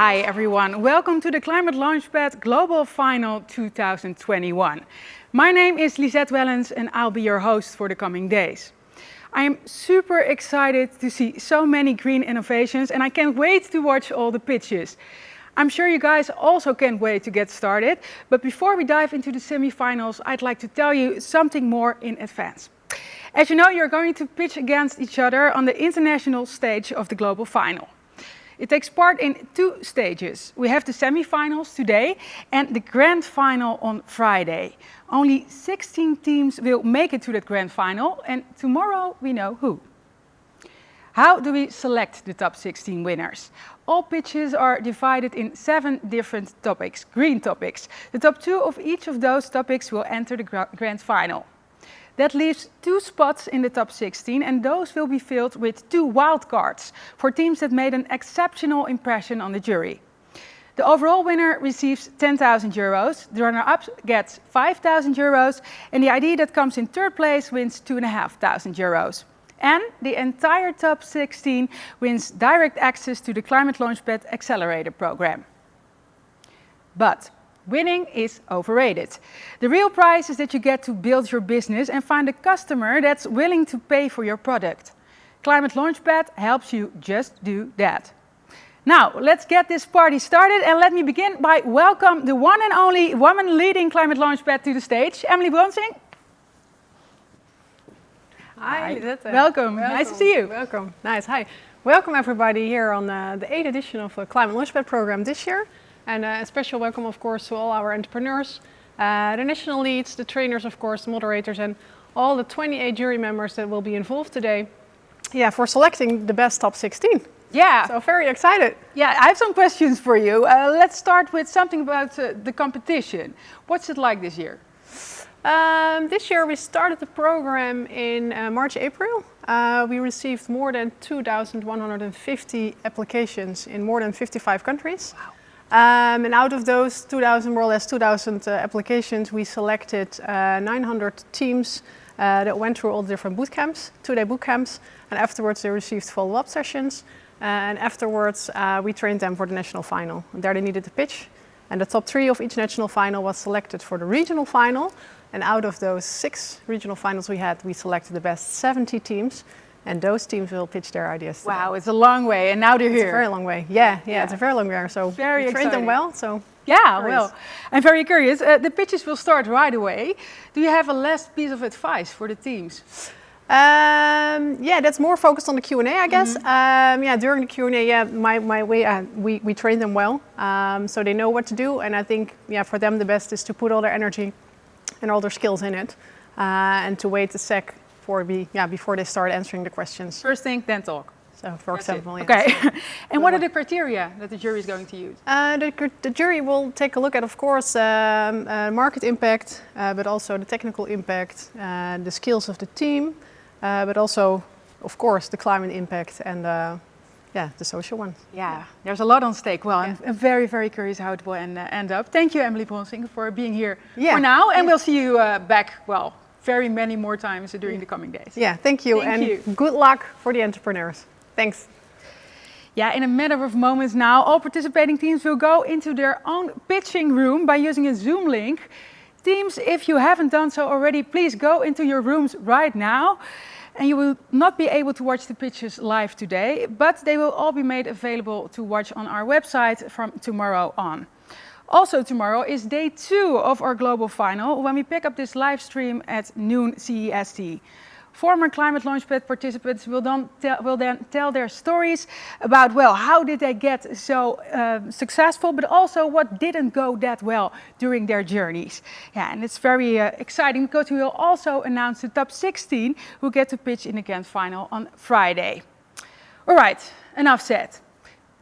Hi everyone, welcome to the Climate Launchpad Global Final 2021. My name is Lisette Wellens and I'll be your host for the coming days. I am super excited to see so many green innovations and I can't wait to watch all the pitches. I'm sure you guys also can't wait to get started, but before we dive into the semi-finals, I'd like to tell you something more in advance. As you know, you're going to pitch against each other on the international stage of the Global Final. It takes part in two stages. We have the semi-finals today and the grand final on Friday. Only 16 teams will make it to that grand final and tomorrow we know who. How do we select the top 16 winners? All pitches are divided in 7 different topics, green topics. The top 2 of each of those topics will enter the grand final. That leaves 2 spots in the top 16 and those will be filled with 2 wildcards for teams that made an exceptional impression on the jury. The overall winner receives 10,000 euros, the runner-up gets 5,000 euros and the ID that comes in third place wins 2,500 euros. And the entire top 16 wins direct access to the Climate Launchpad Accelerator program. But winning is overrated. The real prize is that you get to build your business and find a customer that's willing to pay for your product. Climate Launchpad helps you just do that. Now, let's get this party started and let me begin by welcome the one and only woman leading Climate Launchpad to the stage, Emily Bronsing. Hi, welcome. Nice to see you. Welcome. Nice. Hi. Welcome everybody here on the 8th edition of the Climate Launchpad program this year. And a special welcome, of course, to all our entrepreneurs, the national leads, the trainers, of course, the moderators, and all the 28 jury members that will be involved today. Yeah, for selecting the best top 16. Yeah. So very excited. Yeah, I have some questions for you. Let's start with something about the competition. What's it like this year? This year we started the program in March, April. We received more than 2,150 applications in more than 55 countries. Wow. And out of those 2,000, more or less 2,000 applications, we selected 900 teams that went through all the different boot camps, 2-day boot camps, and afterwards they received follow-up sessions. And afterwards we trained them for the national final. And there they needed to pitch. And the top 3 of each national final was selected for the regional final. And out of those 6 regional finals we had, we selected the best 70 teams. And those teams will pitch their ideas today. Wow, it's a long way, and now they're here. It's a very long way. Yeah, it's a very long way. So we trained them well. So yeah, well, I'm very curious. The pitches will start right away. Do you have a last piece of advice for the teams? Yeah, that's more focused on the Q&A, I guess. Yeah, during the Q&A, my way, we train them well, so they know what to do. And I think, for them the best is to put all their energy and all their skills in it, and to wait a sec before they start answering the questions. First think, then talk. So, for example, yeah. Okay. And what are the criteria that the jury is going to use? The jury will take a look at, of course, market impact, but also the technical impact, the skills of the team, but also, of course, the climate impact and the social one. Yeah, there's a lot on stake. Well, I'm very, very curious how it will end up. Thank you, Emily Bronsing, for being here for now, and we'll see you back, very many more times during the coming days. Yeah, thank you, and good luck for the entrepreneurs. Thanks. Yeah, in a matter of moments now, all participating teams will go into their own pitching room by using a Zoom link. Teams, if you haven't done so already, please go into your rooms right now. And you will not be able to watch the pitches live today, but they will all be made available to watch on our website from tomorrow on. Also tomorrow is day 2 of our global final when we pick up this live stream at noon CEST. Former Climate Launchpad participants will then tell their stories about, how did they get so successful, but also what didn't go that well during their journeys. Yeah, and it's very exciting because we will also announce the top 16 who get to pitch in the grand final on Friday. All right, enough said.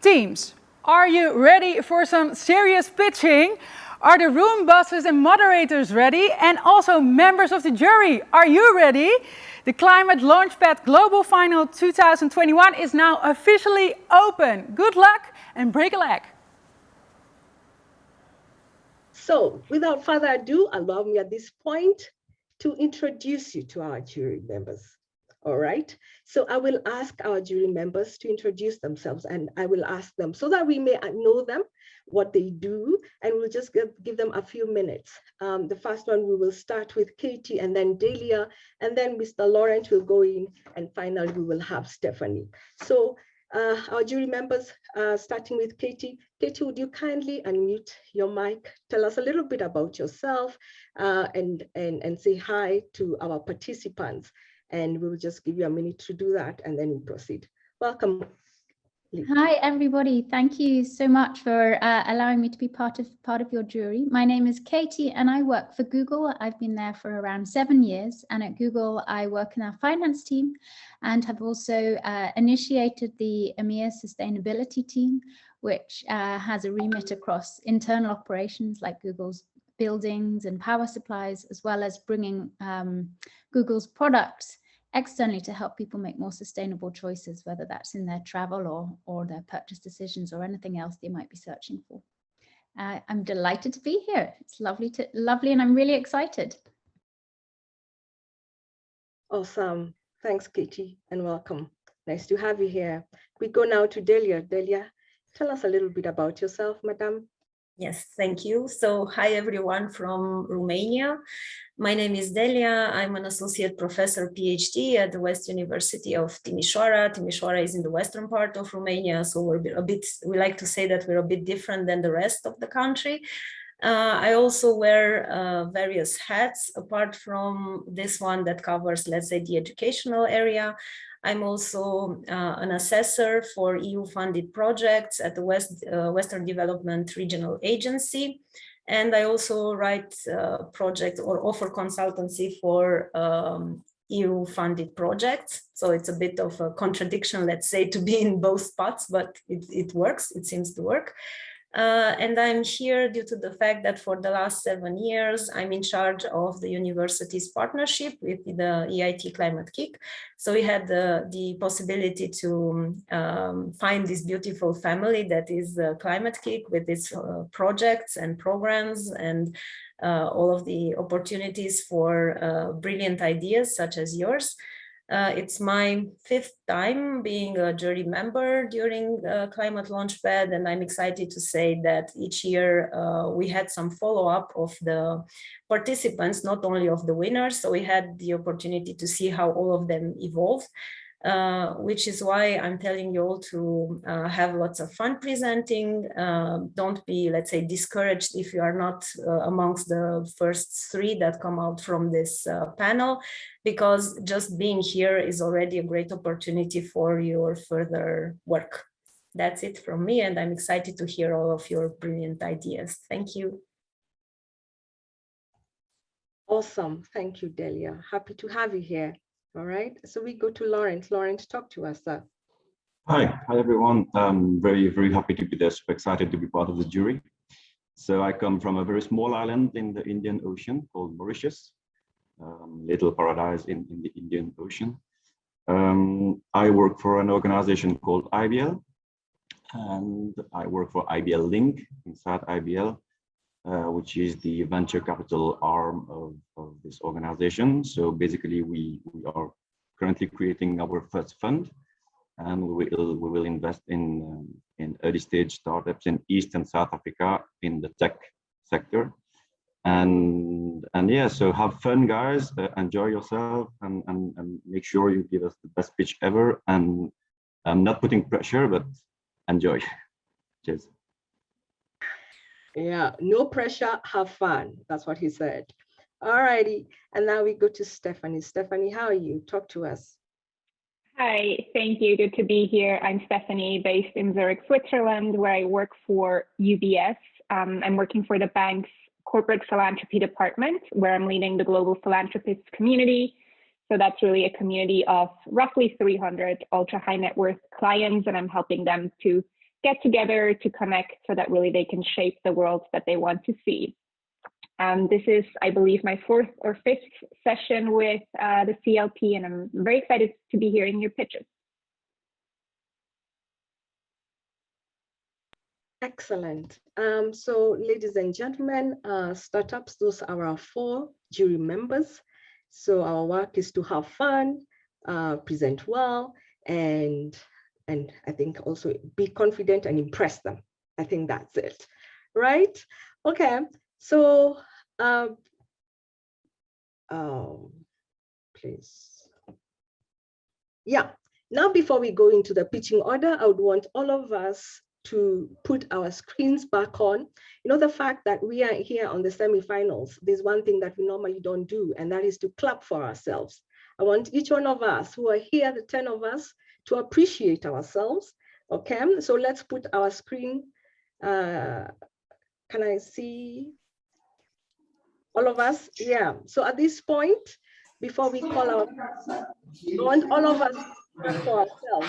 Teams, are you ready for some serious pitching? Are the room bosses and moderators ready? And also members of the jury, are you ready? The Climate Launchpad Global Final 2021 is now officially open. Good luck and break a leg. So, without further ado, allow me at this point to introduce you to our jury members. All right. So I will ask our jury members to introduce themselves, and I will ask them so that we may know them, what they do, and we'll just give them a few minutes. The first one, we will start with Katie and then Delia, and then Mr. Laurent will go in, and finally we will have Stephanie. So our jury members, starting with Katie. Katie, would you kindly unmute your mic, tell us a little bit about yourself, and say hi to our participants. And we'll just give you a minute to do that, and then we proceed. Welcome. Hi, everybody. Thank you so much for allowing me to be part of your jury. My name is Katie, and I work for Google. I've been there for around 7 years, and at Google, I work in our finance team and have also initiated the EMEA sustainability team, which has a remit across internal operations like Google's buildings and power supplies, as well as bringing Google's products externally to help people make more sustainable choices, whether that's in their travel or their purchase decisions or anything else they might be searching for. I'm delighted to be here. It's lovely, and I'm really excited. Awesome. Thanks, Katie, and welcome. Nice to have you here. We go now to Delia. Delia, tell us a little bit about yourself, madam. Yes, thank you. So hi, everyone from Romania. My name is Delia. I'm an associate professor, PhD at the West University of Timișoara. Timișoara is in the western part of Romania, so we like to say that we're a bit different than the rest of the country. I also wear various hats apart from this one that covers, let's say, the educational area. I'm also an assessor for EU-funded projects at the Western Development Regional Agency. And I also write projects or offer consultancy for EU-funded projects. So it's a bit of a contradiction, let's say, to be in both spots, but it works, it seems to work. And I'm here due to the fact that for the last 7 years, I'm in charge of the university's partnership with the EIT Climate-KIC. So we had the possibility to find this beautiful family that is Climate-KIC with its projects and programs and all of the opportunities for brilliant ideas such as yours. It's my 5th time being a jury member during ClimateLaunchpad, and I'm excited to say that each year we had some follow-up of the participants, not only of the winners, so we had the opportunity to see how all of them evolved. Which is why I'm telling you all to have lots of fun presenting. Don't be, let's say, discouraged if you are not amongst the first 3 that come out from this panel, because just being here is already a great opportunity for your further work. That's it from me, and I'm excited to hear all of your brilliant ideas. Thank you. Awesome. Thank you, Delia. Happy to have you here. All right, so we go to Laurent. Laurent, talk to us, sir. Hi everyone. I'm very happy to be there. Super excited to be part of the jury. So I come from a very small island in the Indian Ocean called Mauritius, little paradise in the Indian Ocean. I work for an organization called IBL, and I work for IBL Link inside IBL, which is the venture capital arm of this organization. So basically, we are currently creating our first fund, and we will invest in early stage startups in East and South Africa in the tech sector. And yeah, so have fun, guys. Enjoy yourself, and make sure you give us the best pitch ever. And I'm not putting pressure, but enjoy. Cheers. Yeah, no pressure, have fun. That's what he said. All righty, and now we go to Stephanie. Stephanie, how are you? Talk to us. Hi, thank you. Good to be here. I'm Stephanie, based in Zurich, Switzerland, where I work for UBS. I'm working for the bank's corporate philanthropy department, where I'm leading the global philanthropist community. So that's really a community of roughly 300 ultra high net worth clients, and I'm helping them to get together to connect so that really they can shape the world that they want to see. This is, I believe, my 4th or 5th session with the CLP, and I'm very excited to be hearing your pitches. Excellent. So ladies and gentlemen, startups, those are our 4 jury members. So our work is to have fun, present well, and I think also be confident and impress them. I think that's it, right? Okay, so please. Yeah, now before we go into the pitching order, I would want all of us to put our screens back on. You know, the fact that we are here on the semifinals, there's one thing that we normally don't do, and that is to clap for ourselves. I want each one of us who are here, the 10 of us, to appreciate ourselves. Okay, so let's put our screen. Can I see all of us? Yeah, so at this point, before we call our, I want all of us to clap for ourselves.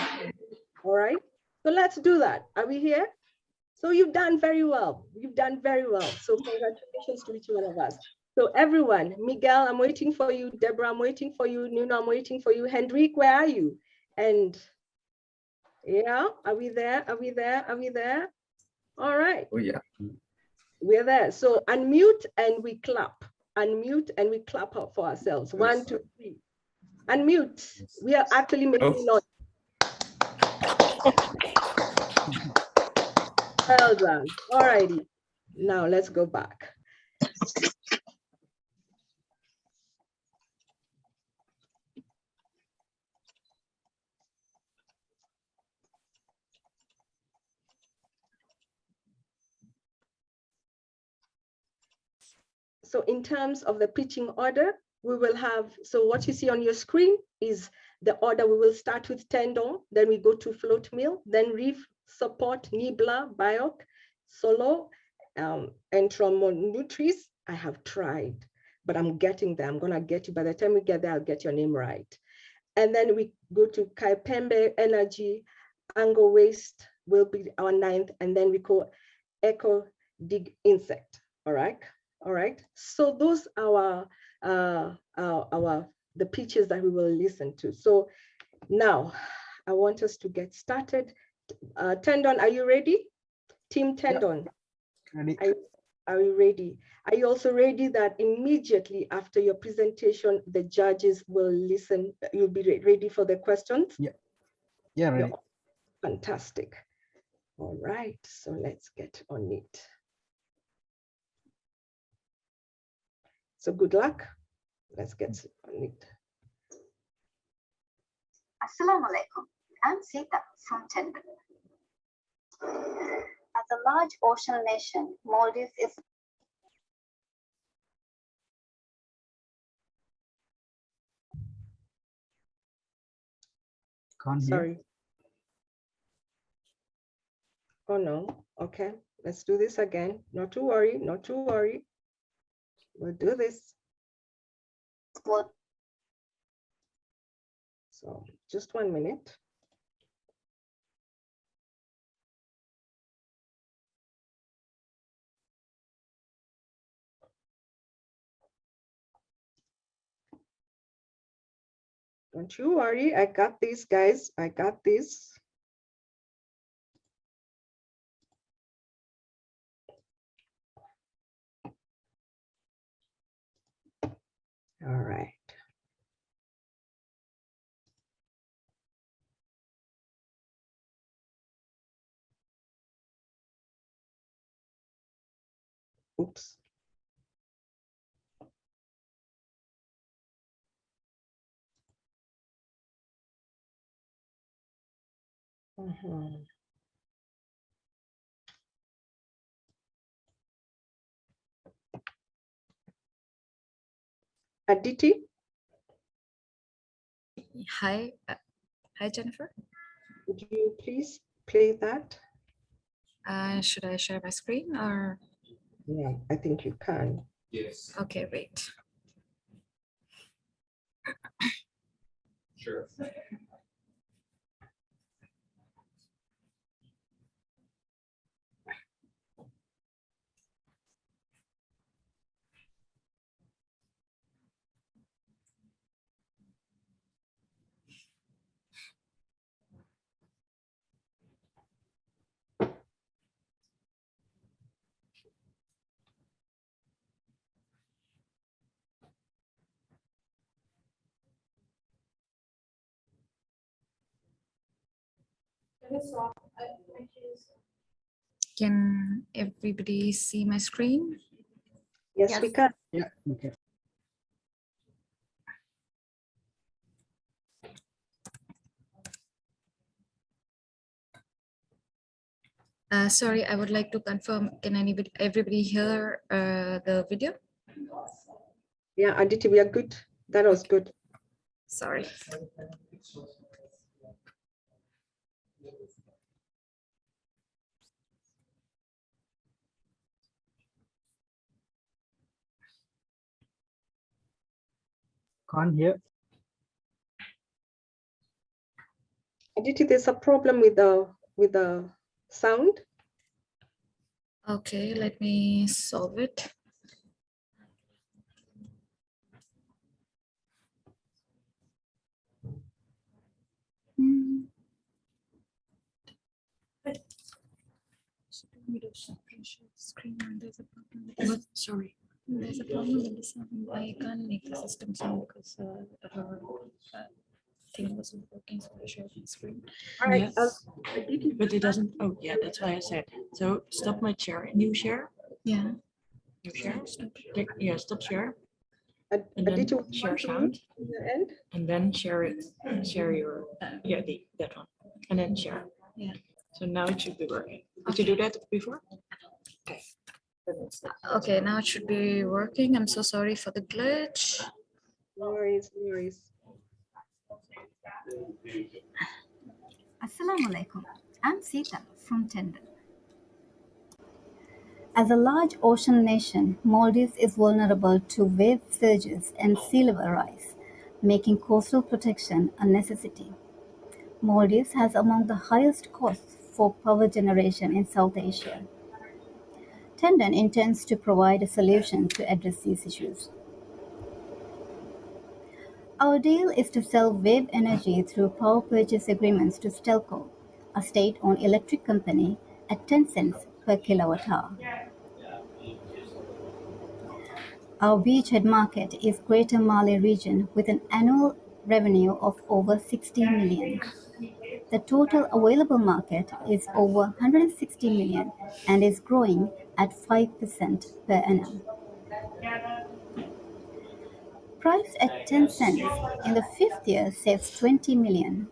All right, so let's do that. Are we here? So you've done very well. You've done very well. So congratulations to each one of us. So everyone, Miguel, I'm waiting for you. Deborah, I'm waiting for you. Nuno, I'm waiting for you. Hendrik, where are you? And yeah, are we there? Are we there? Are we there? All right. Oh, yeah. We're there. So unmute and we clap. Unmute and we clap up for ourselves. 1, 2, 3. Unmute. We are actually making noise. Well done. All righty. Now let's go back. So in terms of the pitching order, we will have, so what you see on your screen is the order. We will start with Tendon, then we go to Floatmeal, then Reef Support, Nibbler, Bioc, SolOr, Entomonutris. I have tried, but I'm getting there. I'm gonna get you, by the time we get there, I'll get your name right. And then we go to Kiapembe Energy, Angowaste will be our 9th, and then we call EcoDigInsect, all right? All right, so those are the pitches that we will listen to. So now I want us to get started. Tendon, are you ready? Team Tendon, Ready. Are you ready? Are you also ready that immediately after your presentation, the judges will listen? You'll be ready for the questions? Yeah. Yeah, ready. Yeah. Fantastic. All right, so let's get on it. So good luck. Let's get on it. Assalamu alaikum. I'm Sita from Tendon. As a large ocean nation, Maldives is Can't hear. Sorry. Oh no. Okay, let's do this again. Not to worry, not to worry. We'll do this. So just 1 minute. Don't you worry, I got this, guys. I got this. All right. Oops. Aditi? Hi, hi Jennifer. Would you please play that? Should I share my screen or? Yeah, I think you can. Yes. Okay, wait. Sure. Can everybody see my screen? Yes, we can. Yeah, okay. Sorry, I would like to confirm, can everybody hear the video? Yeah, Aditi, we are good. That was good. Sorry. Can't hear. Aditi, there's a problem with the sound. Okay, let me solve it. Screen. There's a problem. Sorry. There's a problem with the sound. I can't make the system sound because her thing wasn't working, so I shared my screen. All right. Yes, but it doesn't. Oh, yeah, that's why I said. So stop my share. New share. Yeah. New share. Click, yeah, stop share. And Aditi, then share sound. And then share it. Share your yeah, that one. And then share. Yeah. So now it should be working. Did you do that before? Okay. Okay, now it should be working. I'm so sorry for the glitch. No worries, no worries. Assalamu alaikum. I'm Sita from Tendon. As a large ocean nation, Maldives is vulnerable to wave surges and sea level rise, making coastal protection a necessity. Maldives has among the highest costs for power generation in South Asia. Tendon intends to provide a solution to address these issues. Our deal is to sell wave energy through power purchase agreements to Stelco, a state-owned electric company, at 10 cents per kilowatt-hour. Our beachhead market is Greater Mali region with an annual revenue of over 60 million. The total available market is over 160 million and is growing at 5% per annum. Priced at 10 cents, in the fifth year saves 20 million.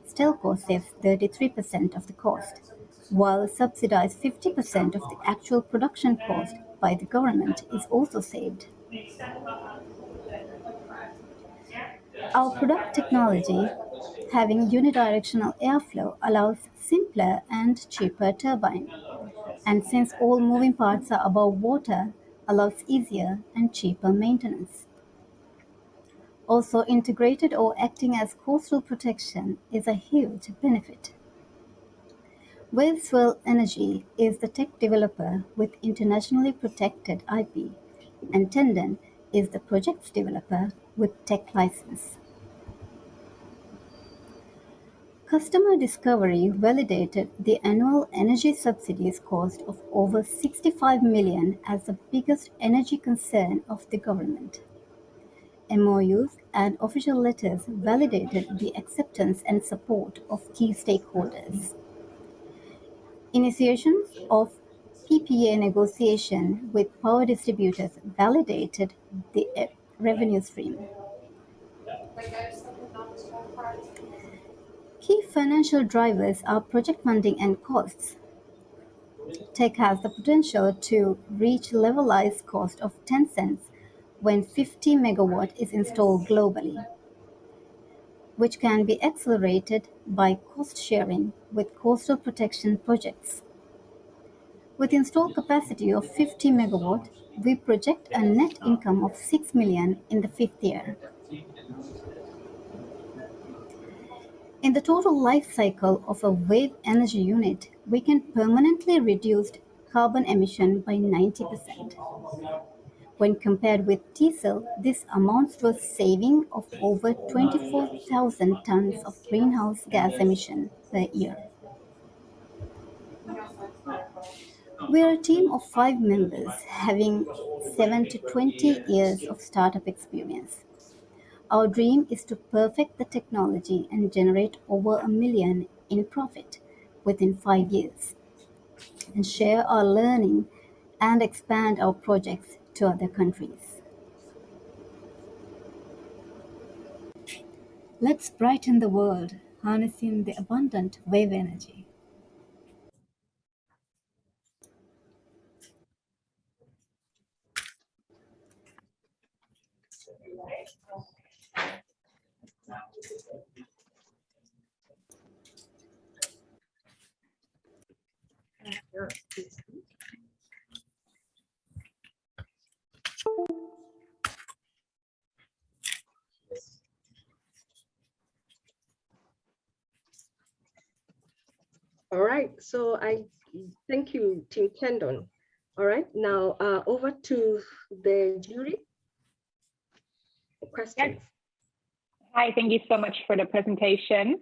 Stelco saves 33% of the cost, while subsidized 50% of the actual production cost by the government is also saved. Our product technology, having unidirectional airflow, allows simpler and cheaper turbine, and since all moving parts are above water, allows easier and cheaper maintenance. Also integrated or acting as coastal protection is a huge benefit. Waveswell Energy is the tech developer with internationally protected IP, and Tendon is the project's developer with tech license. Customer discovery validated the annual energy subsidies cost of over 65 million as the biggest energy concern of the government. MOUs and official letters validated the acceptance and support of key stakeholders. Initiations of PPA negotiation with power distributors validated the revenue stream. Key financial drivers are project funding and costs. Tech has the potential to reach levelized cost of 10 cents when 50 megawatt is installed globally, which can be accelerated by cost sharing with coastal protection projects. With installed capacity of 50 megawatt, we project a net income of 6 million in the fifth year. In the total life cycle of a wave energy unit, we can permanently reduce carbon emission by 90%. When compared with diesel, this amounts to a saving of over 24,000 tons of greenhouse gas emission per year. We are a team of 5 members having 7 to 20 years of startup experience. Our dream is to perfect the technology and generate over $1 million in profit within 5 years, and share our learning and expand our projects to other countries. Let's brighten the world, harnessing the abundant wave energy. All right, so I thank you, Team Tendon. All right, now over to the jury. Questions. Yes. Hi, thank you so much for the presentation.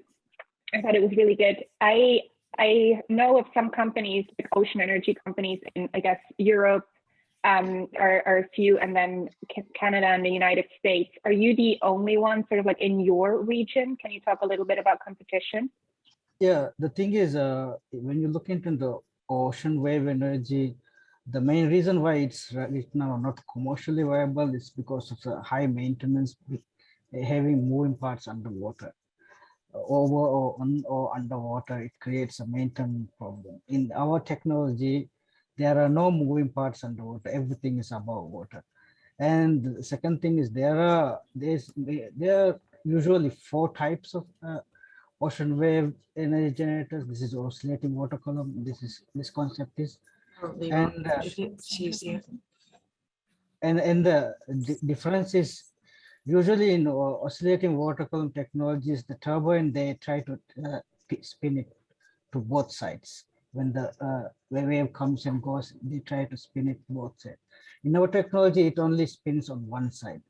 I thought it was really good. I know of some companies, like ocean energy companies in, I guess, Europe are a few, and then Canada and the United States. Are you the only one sort of like in your region? Can you talk a little bit about competition? Yeah, the thing is, when you look into the ocean wave energy, the main reason why it's right now not commercially viable is because of the high maintenance, having moving parts underwater. Over or underwater, it creates a maintenance problem. In our technology, there are no moving parts underwater. Everything is above water. And the second thing is there are usually 4 types of ocean wave energy generators. This is oscillating water column. This concept is, and the difference is usually in oscillating water column technologies, the turbine, they try to spin it to both sides. When the wave comes and goes, they try to spin it both sides. In our technology, it only spins on one side.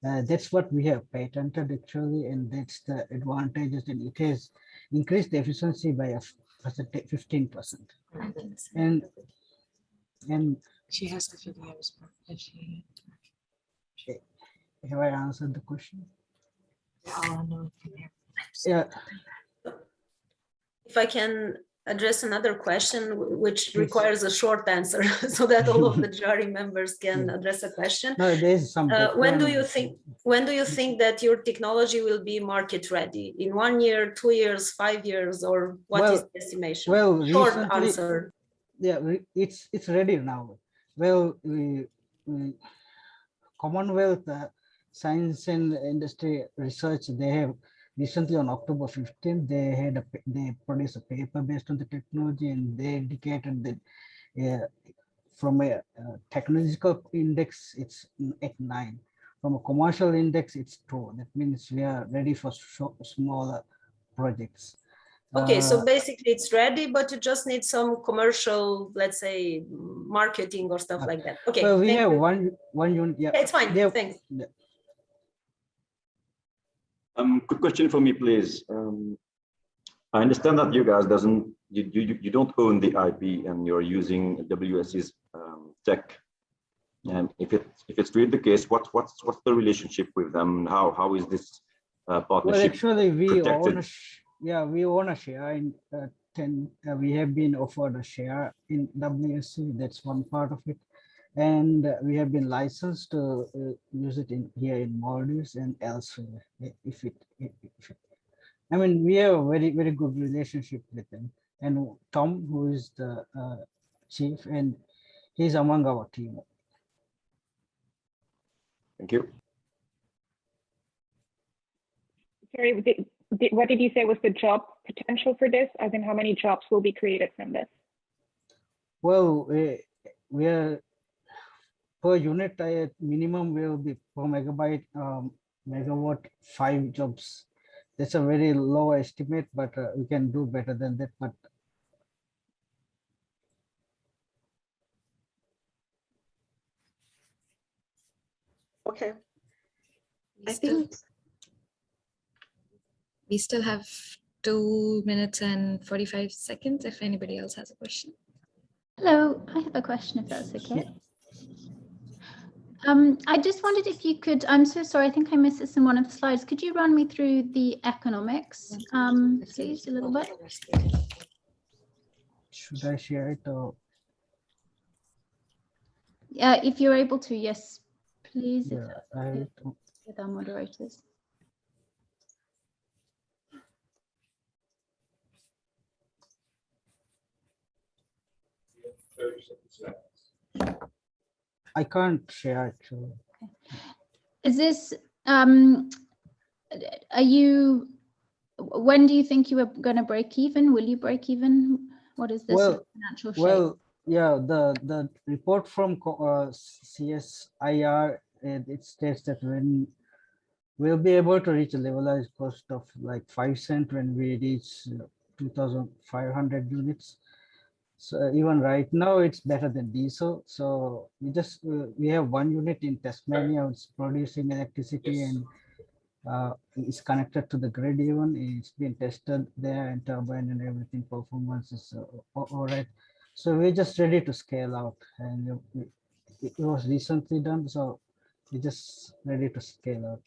That's what we have patented actually, and that's the advantages, and it has increased the efficiency by 15%. And she has the videos. Have I answered the question? Yeah. If I can address another question, which requires a short answer, so that all of the jury members can address a question. No, there's some. When do you think that your technology will be market ready? In 1 year, 2 years, 5 years, or what is the estimation? Well, short recently, answer. Yeah, it's ready now. Well, Commonwealth Science and Industry Research, they have recently on October 15th, they produced a paper based on the technology, and they indicated that from a technological index, it's at 9. From a commercial index, it's 2. That means we are ready for smaller projects. Okay, so basically it's ready, but you just need some commercial, let's say, marketing or stuff like that. Okay. Well, we have one unit. Yeah, it's fine. Thanks. Yeah. Quick question for me, please. I understand that you guys you don't own the IP, and you're using WSC's tech. And if it's really the case, what's the relationship with them? How is this partnership? Well, actually, we protected? we own a share in we have been offered a share in WSC. That's one part of it, and we have been licensed to use it here in Maldives and elsewhere. I mean, we have a very good relationship with them. And Tom, who is the chief, and he's among our team. Thank you. Sorry, what did you say was the job potential for this? As in, how many jobs will be created from this? Well, we are per unit minimum will be per megawatt 5 jobs. That's a very low estimate, but we can do better than that. But okay, I think we still have 2 minutes and 45 seconds if anybody else has a question. Hello, I have a question if that's okay. I just wondered if you could, I'm so sorry, I think I missed this in one of the slides. Could you run me through the economics, please, a little bit? Should I share it or? If you're able to, yes, please. Yeah, With our moderators. I can't share it. So. Is this, are you, when do you think you are going to break even? Will you break even? What is this financial shape? Well, yeah, the report from CSIR, it states that when we'll be able to reach a levelized cost of like 5 cents when we reach 2,500 units. So even right now, it's better than diesel. So we have one unit in Tasmania. It's producing electricity and it's connected to the grid. Even it's been tested there, and turbine and everything performance is all right. So we're just ready to scale out, and it was recently done. So we're just ready to scale out.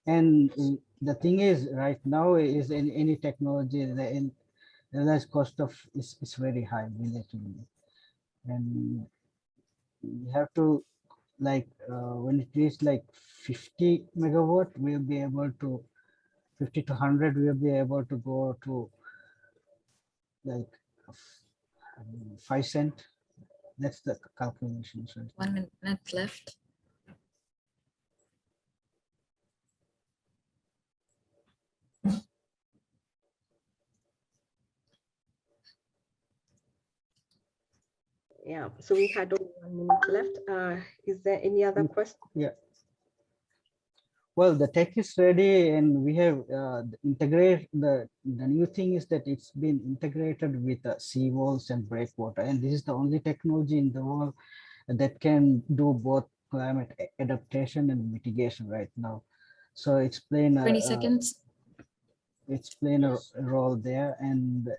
And the thing is, right now is any technology, the realized cost of is very high relatively, and we have to like when it reaches like 50 megawatt, we'll be able to 50 to 100. We'll be able to go to like 5 cents. That's the calculation. 1 minute left. Yeah, so we had only 1 minute left. Is there any other question? Yeah. Well, the tech is ready, and we have integrate the new thing is that it's been integrated with seawalls and breakwater, and this is the only technology in the world that can do both climate adaptation and mitigation right now. So it's playing 20 seconds. It's playing a role there, and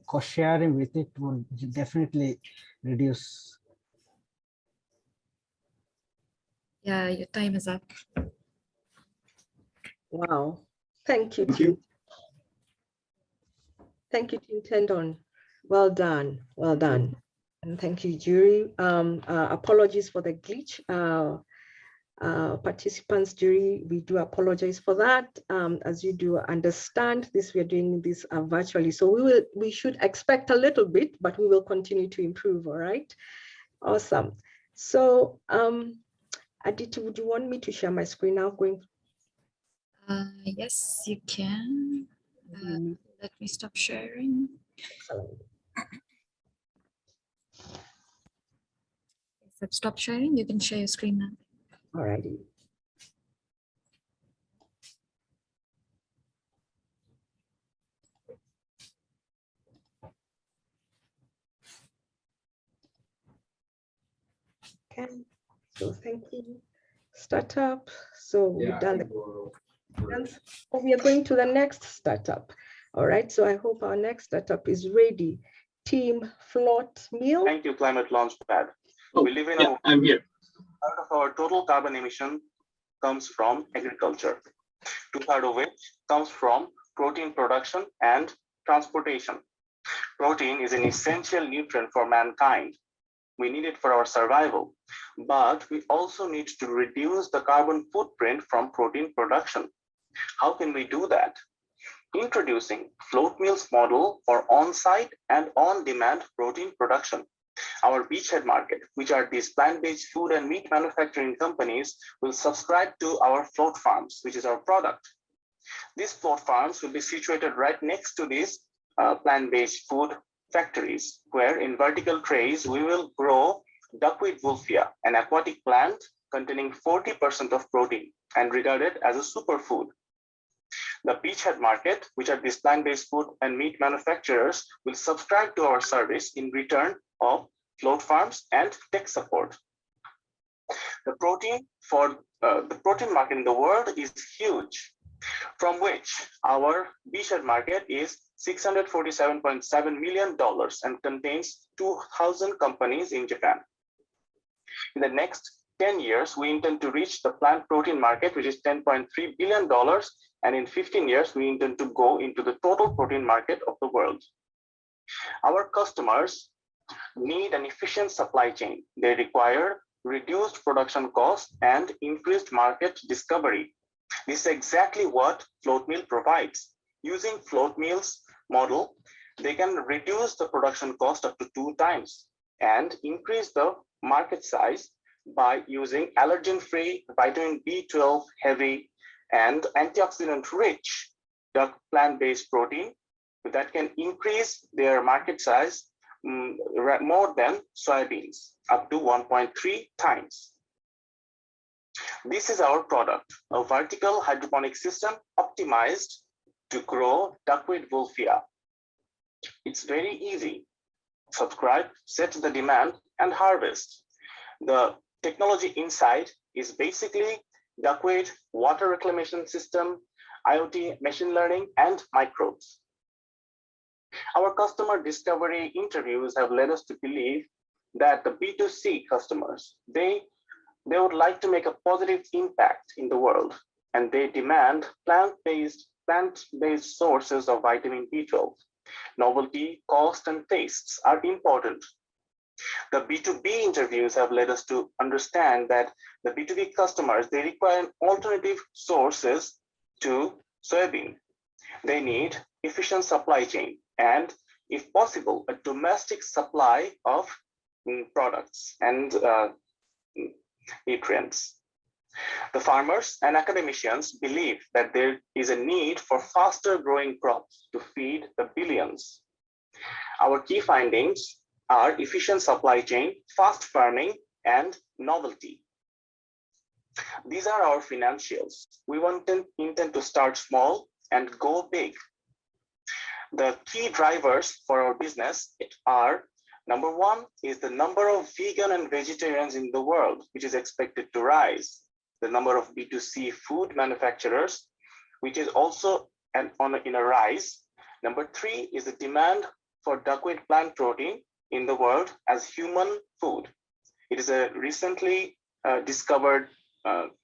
cost sharing with it will definitely reduce. Yeah, your time is up. Wow, thank you, Team. Thank you, Team Tendon. Well done, well done. And thank you, jury. Apologies for the glitch. Participants, jury, we do apologize for that. As you do understand this, we are doing this virtually. So we should expect a little bit, but we will continue to improve, all right? Awesome. So Aditi, would you want me to share my screen now? Yes, you can. Let me stop sharing. Excellent. If I've stopped sharing, you can share your screen now. All righty. Okay, so thank you. Startup. So we've done the we are going to the next startup. All right, so I hope our next startup is ready. Team Floatmeal. Thank you, ClimateLaunchpad. We live in a I'm here. Part of our total carbon emission comes from agriculture, 2/3 of which comes from protein production and transportation. Protein is an essential nutrient for mankind. We need it for our survival, but we also need to reduce the carbon footprint from protein production. How can we do that? Introducing Floatmeal's model for on-site and on-demand protein production. Our beachhead market, which are these plant-based food and meat manufacturing companies, will subscribe to our float farms, which is our product. These float farms will be situated right next to these plant-based food factories, where in vertical trays, we will grow duckweed wolffia, an aquatic plant containing 40% of protein and regarded as a superfood. The beachhead market, which are these plant-based food and meat manufacturers, will subscribe to our service in return of float farms and tech support. The protein market in the world is huge, from which our beachhead market is $647.7 million and contains 2,000 companies in Japan. In the next 10 years, we intend to reach the plant protein market, which is $10.3 billion. And in 15 years, we intend to go into the total protein market of the world. Our customers need an efficient supply chain. They require reduced production costs and increased market discovery. This is exactly what Floatmeal provides. Using Floatmeal's model, they can reduce the production cost up to 2 times and increase the market size by using allergen-free, vitamin B12 heavy, and antioxidant-rich duck plant-based protein that can increase their market size more than soybeans, up to 1.3 times. This is our product, a vertical hydroponic system optimized to grow duckweed wolffia. It's very easy. Subscribe, set the demand, and harvest. The technology inside is basically duckweed, water reclamation system, IoT, machine learning, and microbes. Our customer discovery interviews have led us to believe that the B2C customers, they would like to make a positive impact in the world, and they demand plant-based sources of vitamin B12. Novelty, cost, and tastes are important. The B2B interviews have led us to understand that the B2B customers, they require alternative sources to soybean. They need efficient supply chain and, if possible, a domestic supply of products and nutrients. The farmers and academicians believe that there is a need for faster growing crops to feed the billions. Our key findings are efficient supply chain, fast farming, and novelty. These are our financials. We intend to start small and go big. The key drivers for our business are, number one is the number of vegan and vegetarians in the world, which is expected to rise. The number of B2C food manufacturers, which is also in a rise. Number three is the demand for duckweed plant protein in the world as human food. It is a recently discovered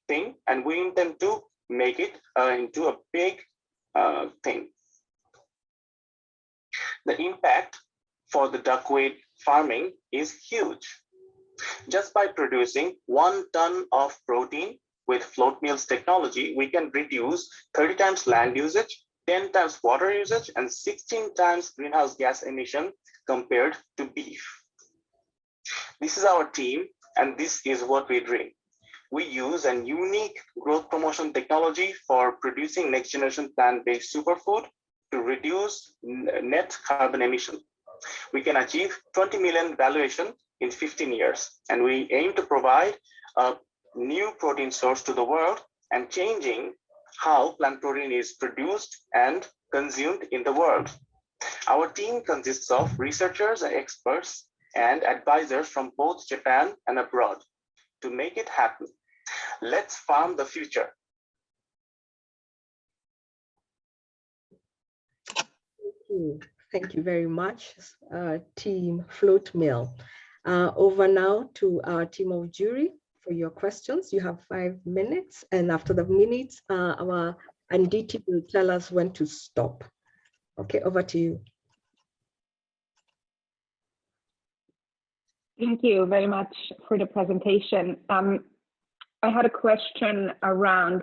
thing, and we intend to make it into a big thing. The impact for the duckweed farming is huge. Just by producing 1 ton of protein with Floatmeal's technology, we can reduce 30 times land usage, 10 times water usage, and 16 times greenhouse gas emission compared to beef. This is our team, and this is what we bring. We use a unique growth promotion technology for producing next generation plant-based superfood to reduce net carbon emission. We can achieve 20 million valuation in 15 years, and we aim to provide a new protein source to the world and changing how plant protein is produced and consumed in the world. Our team consists of researchers, experts, and advisors from both Japan and abroad. To make it happen, let's farm the future. Thank you very much, team Floatmeal. Over now to our team of jury for your questions. You have 5 minutes, and after the minutes, our Anditi will tell us when to stop. Okay, over to you. Thank you very much for the presentation. I had a question around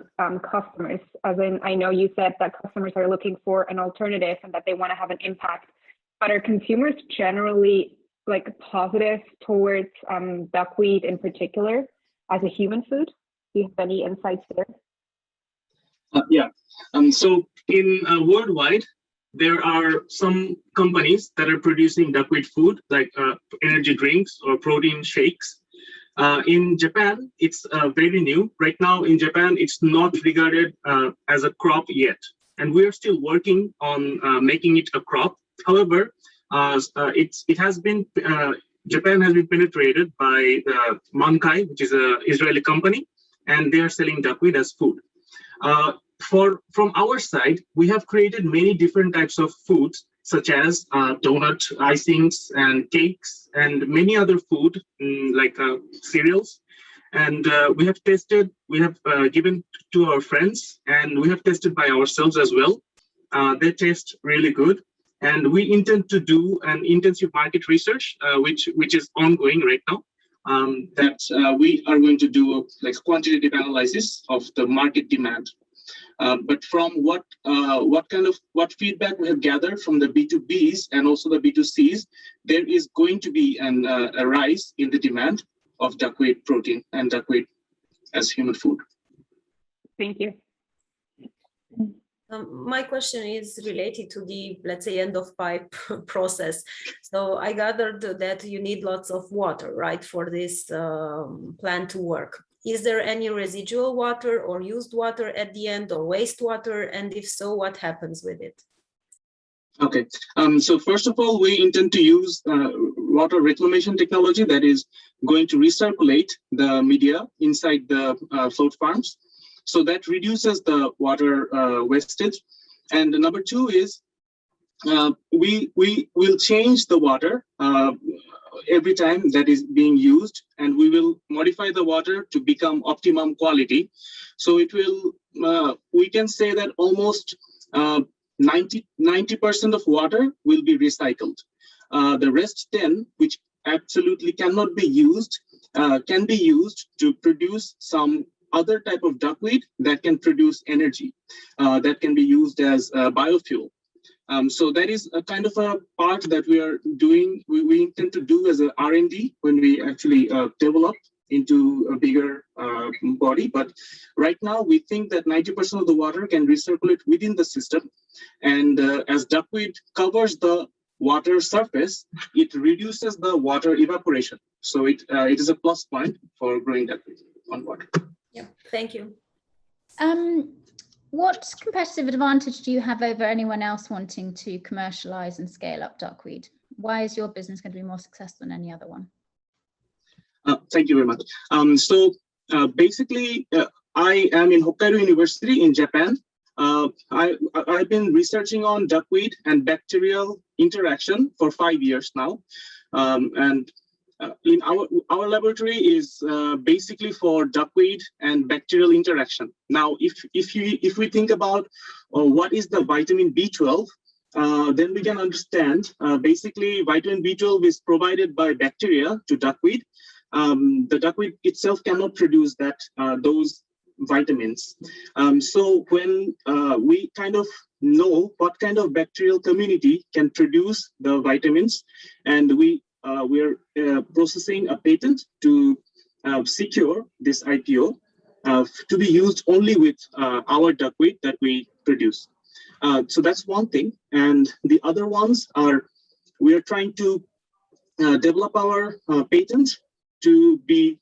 customers, as in, I know you said that customers are looking for an alternative and that they want to have an impact, but are consumers generally like positive towards duckweed in particular as a human food? Do you have any insights there? Yeah, so in worldwide, there are some companies that are producing duckweed food like energy drinks or protein shakes. In Japan, it's very new. Right now in Japan, it's not regarded as a crop yet. And we're still working on making it a crop. However, Japan has been penetrated by Mankai, which is an Israeli company, and they are selling duckweed as food. From our side, we have created many different types of foods, such as donut icings and cakes and many other food like cereals. And we have tested, we have given to our friends, and we have tested by ourselves as well. They taste really good. And we intend to do an intensive market research, which is ongoing right now. We are going to do like quantitative analysis of the market demand. But from what feedback we have gathered from the B2Bs and also the B2Cs, there is going to be a rise in the demand of duckweed protein and duckweed as human food. Thank you. My question is related to the, let's say, end of pipe process. So I gathered that you need lots of water, right, for this plant to work. Is there any residual water or used water at the end or wastewater? And if so, what happens with it? Okay, so first of all, we intend to use water reclamation technology that is going to recirculate the media inside the float farms. So that reduces the water wastage. And number two is we will change the water every time that is being used, and we will modify the water to become optimum quality. So it will, we can say that almost 90% of water will be recycled. The rest 10, which absolutely cannot be used, can be used to produce some other type of duckweed that can produce energy, that can be used as biofuel. So that is a kind of a part that we are doing, we intend to do as a R&D when we actually develop into a bigger body. But right now we think that 90% of the water can recirculate within the system. And as duckweed covers the water surface, it reduces the water evaporation. So it is a plus point for growing duckweed on water. Yeah, thank you. What competitive advantage do you have over anyone else wanting to commercialize and scale up duckweed? Why is your business going to be more successful than any other one? Thank you very much. Basically, I am in Hokkaido University in Japan. I've been researching on duckweed and bacterial interaction for 5 years now. In our laboratory is basically for duckweed and bacterial interaction. Now, if we think about what is the vitamin B12, then we can understand basically vitamin B12 is provided by bacteria to duckweed. The duckweed itself cannot produce those vitamins. So when we kind of know what kind of bacterial community can produce the vitamins, and we're processing a patent to secure this IPO to be used only with our duckweed that we produce. So that's one thing. And the other ones are, we are trying to develop our patent to be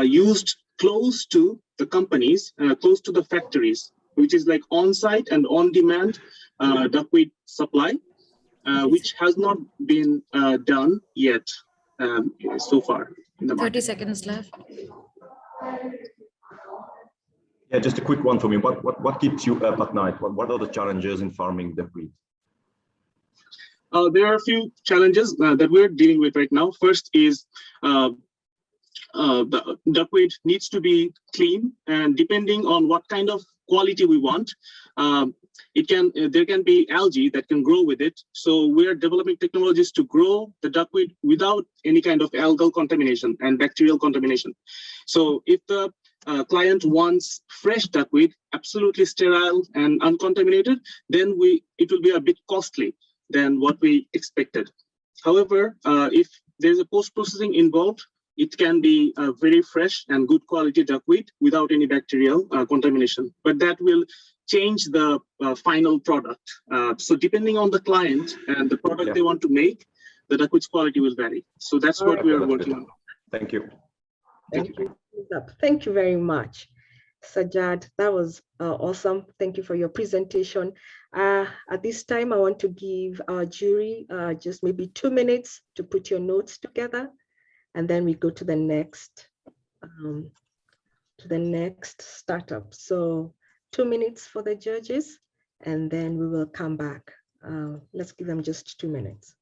used close to the companies, close to the factories, which is like on-site and on-demand duckweed supply. Which has not been done yet so far in the market. 30 seconds left. Yeah, just a quick one for me. What keeps you up at night? What are the challenges in farming duckweed? There are a few challenges that we're dealing with right now. First is the duckweed needs to be clean, and depending on what kind of quality we want, there can be algae that can grow with it. So we're developing technologies to grow the duckweed without any kind of algal contamination and bacterial contamination. So if the client wants fresh duckweed, absolutely sterile and uncontaminated, then it will be a bit costly than what we expected. However, if there's a post-processing involved, it can be a very fresh and good quality duckweed without any bacterial contamination. But that will change the final product. So depending on the client and the product they want to make, the duckweed's quality will vary. So that's what we are working on. Thank you. Thank you very much, Sajad. That was awesome. Thank you for your presentation. At this time, I want to give our jury just maybe 2 minutes to put your notes together, and then we go to the next startup. So 2 minutes for the judges, and then we will come back. Let's give them just 2 minutes.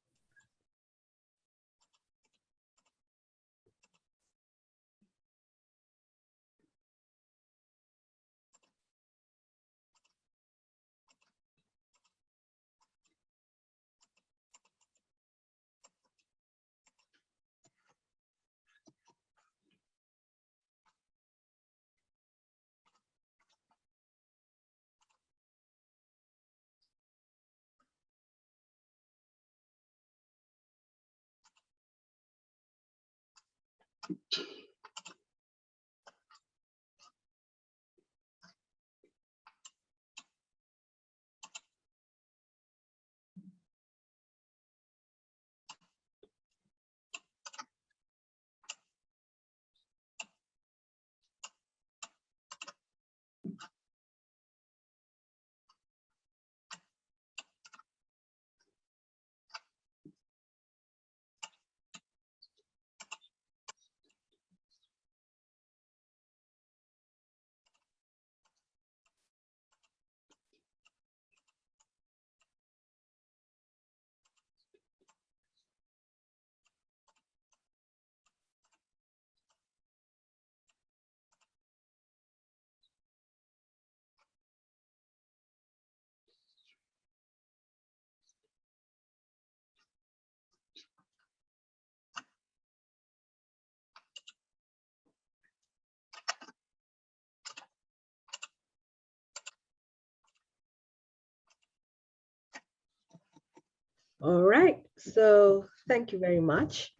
All right, so thank you very much.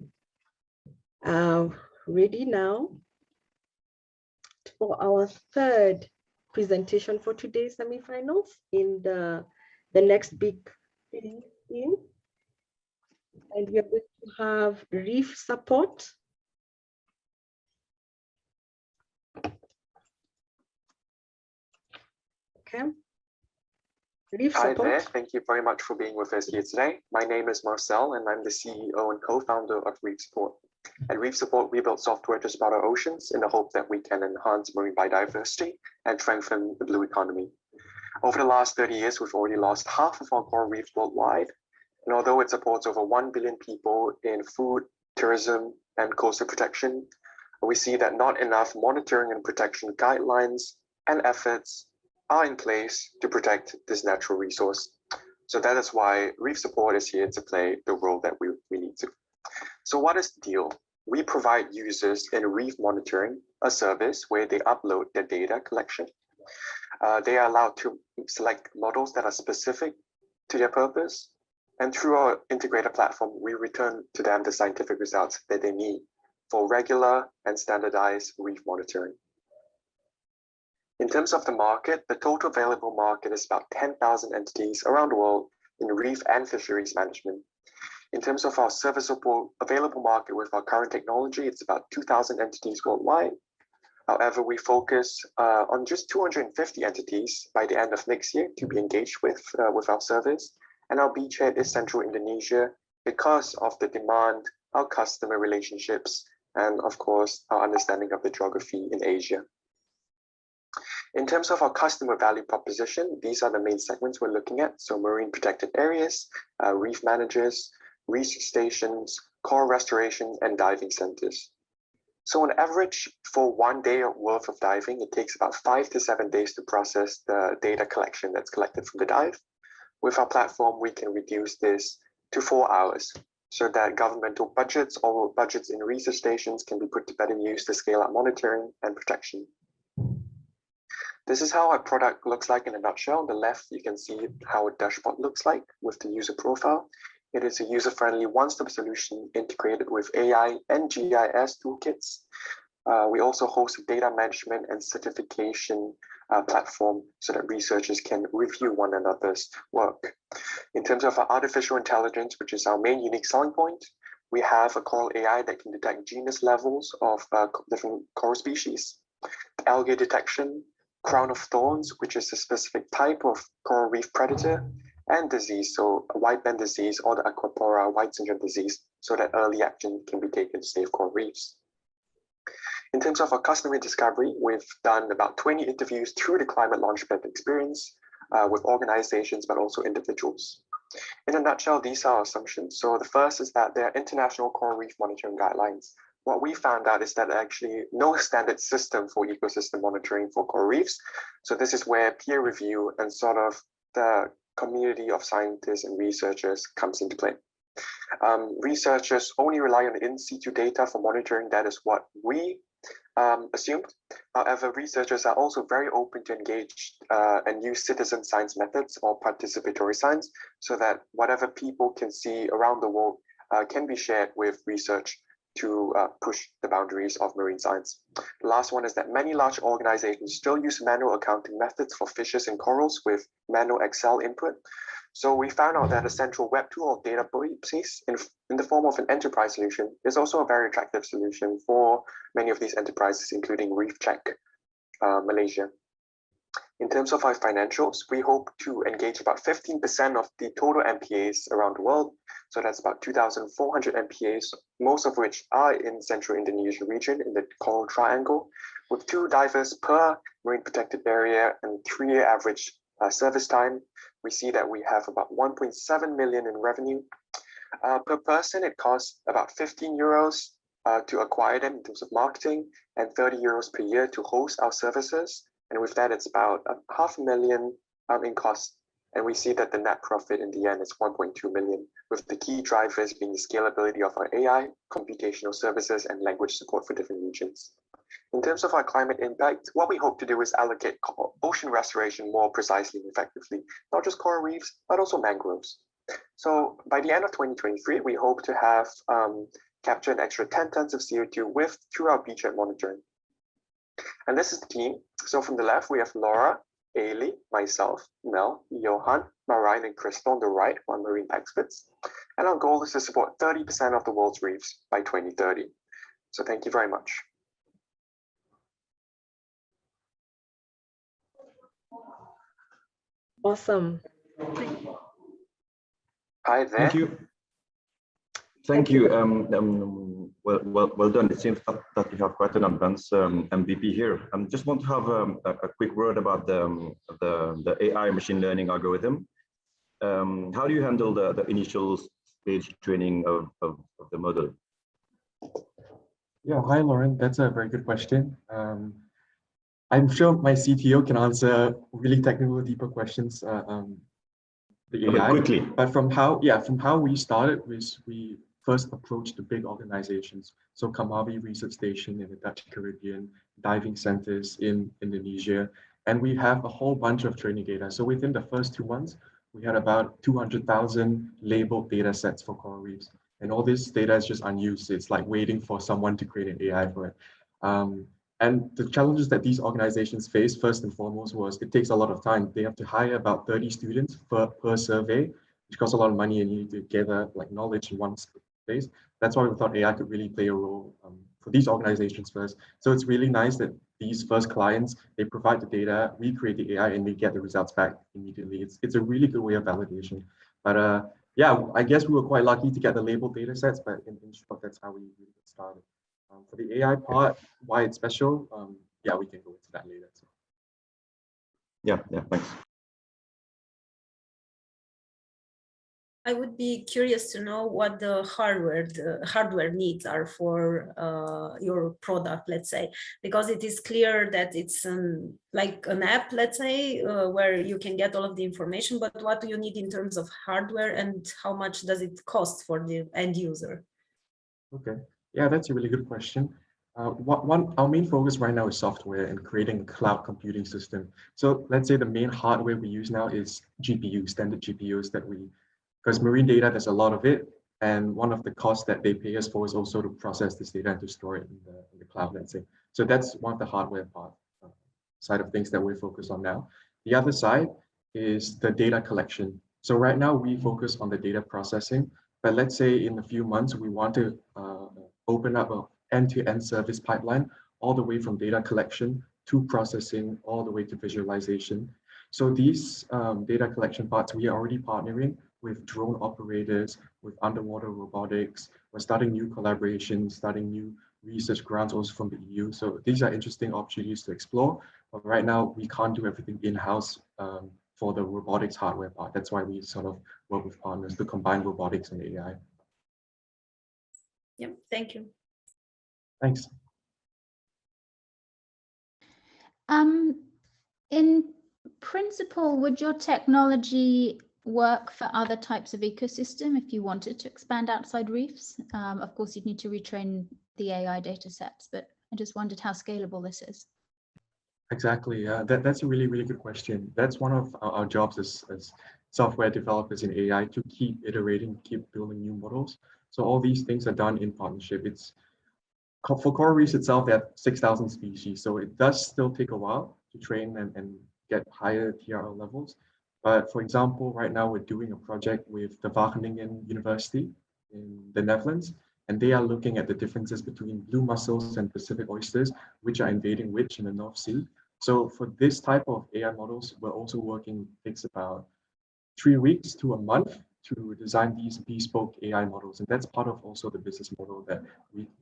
Ready now for our third presentation for today's semifinals in the next big thing. And we are going to have Reef Support. Okay. Reef Hi Support. there, thank you very much for being with us here today. My name is Marcel and I'm the CEO and co-founder of Reef Support. At Reef Support, we build software to spout our oceans in the hope that we can enhance marine biodiversity and strengthen the blue economy. Over the last 30 years, we've already lost half of our coral reefs worldwide. And although it supports over 1 billion people in food, tourism, and coastal protection, we see that not enough monitoring and protection guidelines and efforts are in place to protect this natural resource. So that is why Reef Support is here to play the role that we need to. So what is the deal? We provide users in reef monitoring a service where they upload their data collection. They are allowed to select models that are specific to their purpose. And through our integrated platform, we return to them the scientific results that they need for regular and standardized reef monitoring. In terms of the market, the total available market is about 10,000 entities around the world in reef and fisheries management. In terms of our serviceable available market with our current technology, it's about 2,000 entities worldwide. However, we focus on just 250 entities by the end of next year to be engaged with our service. And our beachhead is Central Indonesia because of the demand, our customer relationships, and of course, our understanding of the geography in Asia. In terms of our customer value proposition, these are the main segments we're looking at. So marine protected areas, reef managers, research stations, coral restoration, and diving centers. So on average, for 1 day worth of diving, it takes about 5 to 7 days to process the data collection that's collected from the dive. With our platform, we can reduce this to 4 hours so that governmental budgets or budgets in research stations can be put to better use to scale up monitoring and protection. This is how our product looks like in a nutshell. On the left, you can see how a dashboard looks like with the user profile. It is a user-friendly one-stop solution integrated with AI and GIS toolkits. We also host a data management and certification platform so that researchers can review one another's work. In terms of our artificial intelligence, which is our main unique selling point, we have a coral AI that can detect genus levels of different coral species, algae detection, crown of thorns, which is a specific type of coral reef predator, and disease, so white band disease or the Aquapora white syndrome disease, so that early action can be taken to save coral reefs. In terms of our customer discovery, we've done about 20 interviews through the ClimateLaunchpad experience with organizations, but also individuals. In a nutshell, these are our assumptions. So the first is that there are international coral reef monitoring guidelines. What we found out is that actually no standard system for ecosystem monitoring for coral reefs. So this is where peer review and sort of the community of scientists and researchers comes into play. Researchers only rely on in situ data for monitoring. That is what we assumed. However, researchers are also very open to engage and use citizen science methods or participatory science so that whatever people can see around the world can be shared with research to push the boundaries of marine science. The last one is that many large organizations still use manual accounting methods for fishes and corals with manual Excel input. So we found out that a central web tool or database in the form of an enterprise solution is also a very attractive solution for many of these enterprises, including Reef Check, Malaysia. In terms of our financials, we hope to engage about 15% of the total MPAs around the world. So that's about 2,400 MPAs, most of which are in Central Indonesia region in the Coral Triangle, with 2 divers per marine protected area and 3-year average service time. We see that we have about 1.7 million in revenue. Per person, it costs about 15 euros to acquire them in terms of marketing and 30 euros per year to host our services. And with that, it's about 500,000 in cost. And we see that the net profit in the end is 1.2 million, with the key drivers being the scalability of our AI, computational services, and language support for different regions. In terms of our climate impact, what we hope to do is allocate ocean restoration more precisely and effectively, not just coral reefs, but also mangroves. So by the end of 2023, we hope to have captured an extra 10 tons of CO2 through our beachhead monitoring. And this is the team. So from the left, we have Laura, Ailey, myself, Mel, Johan, Marine, and Crystal on the right, who are marine experts. And our goal is to support 30% of the world's reefs by 2030. So thank you very much. Awesome. Hi there. Thank you. Thank you. Well done. It seems that you have quite an advanced MVP here. I just want to have a quick word about the AI machine learning algorithm. How do you handle the initial stage training of the model? Yeah, hi, Lauren. That's a very good question. I'm sure my CTO can answer really technical, deeper questions. The AI, quickly. But from how we started was we first approached the big organizations. So Kamabi Research Station in the Dutch Caribbean, diving centers in Indonesia, and we have a whole bunch of training data. So within the first 2 months, we had about 200,000 labeled data sets for coral reefs. And all this data is just unused. It's like waiting for someone to create an AI for it. And the challenges that these organizations face, first and foremost, was it takes a lot of time. They have to hire about 30 students per survey, which costs a lot of money, and you need to gather like knowledge in one space. That's why we thought AI could really play a role for these organizations first. So it's really nice that these first clients, they provide the data, we create the AI, and they get the results back immediately. It's a really good way of validation. But yeah, I guess we were quite lucky to get the labeled data sets, but in short, that's how we really get started. For the AI part, why it's special, yeah, we can go into that later. So. Yeah, thanks. I would be curious to know what the hardware needs are for your product, let's say, because it is clear that it's like an app, let's say, where you can get all of the information, but what do you need in terms of hardware and how much does it cost for the end user? Okay, yeah, that's a really good question. Our main focus right now is software and creating a cloud computing system. So let's say the main hardware we use now is GPUs, standard GPUs that because marine data, there's a lot of it. And one of the costs that they pay us for is also to process this data and to store it in the cloud, let's say. So that's one of the hardware side of things that we're focused on now. The other side is the data collection. So right now we focus on the data processing, but let's say in a few months, we want to open up an end-to-end service pipeline, all the way from data collection to processing, all the way to visualization. So these data collection parts, we are already partnering with drone operators, with underwater robotics. We're starting new collaborations, starting new research grants also from the EU. So these are interesting opportunities to explore. But right now, we can't do everything in-house for the robotics hardware part. That's why we sort of work with partners to combine robotics and AI. Yeah, thank you. Thanks. In principle, would your technology work for other types of ecosystem if you wanted to expand outside reefs? Of course, you'd need to retrain the AI data sets, but I just wondered how scalable this is. Exactly. That's a really, really good question. That's one of our jobs as software developers in AI, to keep iterating, keep building new models. So all these things are done in partnership. For coral reefs itself, there are 6,000 species, so it does still take a while to train and get higher TRL levels. But for example, right now we're doing a project with the Wageningen University in the Netherlands, and they are looking at the differences between blue mussels and Pacific oysters, which are invading which in the North Sea. So for this type of AI models, we're also working, takes about 3 weeks to a month to design these bespoke AI models. And that's part of also the business model that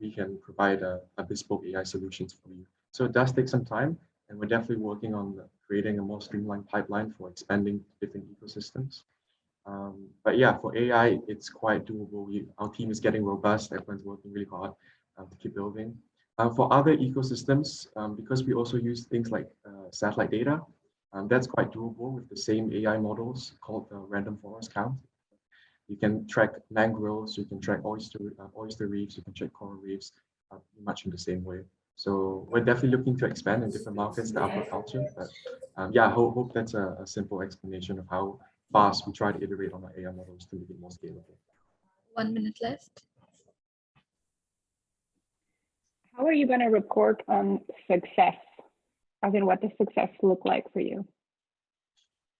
we can provide a bespoke AI solutions for you. So it does take some time, and we're definitely working on creating a more streamlined pipeline for expanding different ecosystems. But yeah, for AI, it's quite doable. Our team is getting robust. Everyone's working really hard to keep building. For other ecosystems, because we also use things like satellite data, that's quite doable with the same AI models called the random forest count. You can track mangroves, you can track oyster reefs, you can track coral reefs, much in the same way. So we're definitely looking to expand in different markets, the aquaculture. But yeah, I hope that's a simple explanation of how fast we try to iterate on our AI models to make it more scalable. 1 minute left. How are you going to report on success? I mean, what does success look like for you?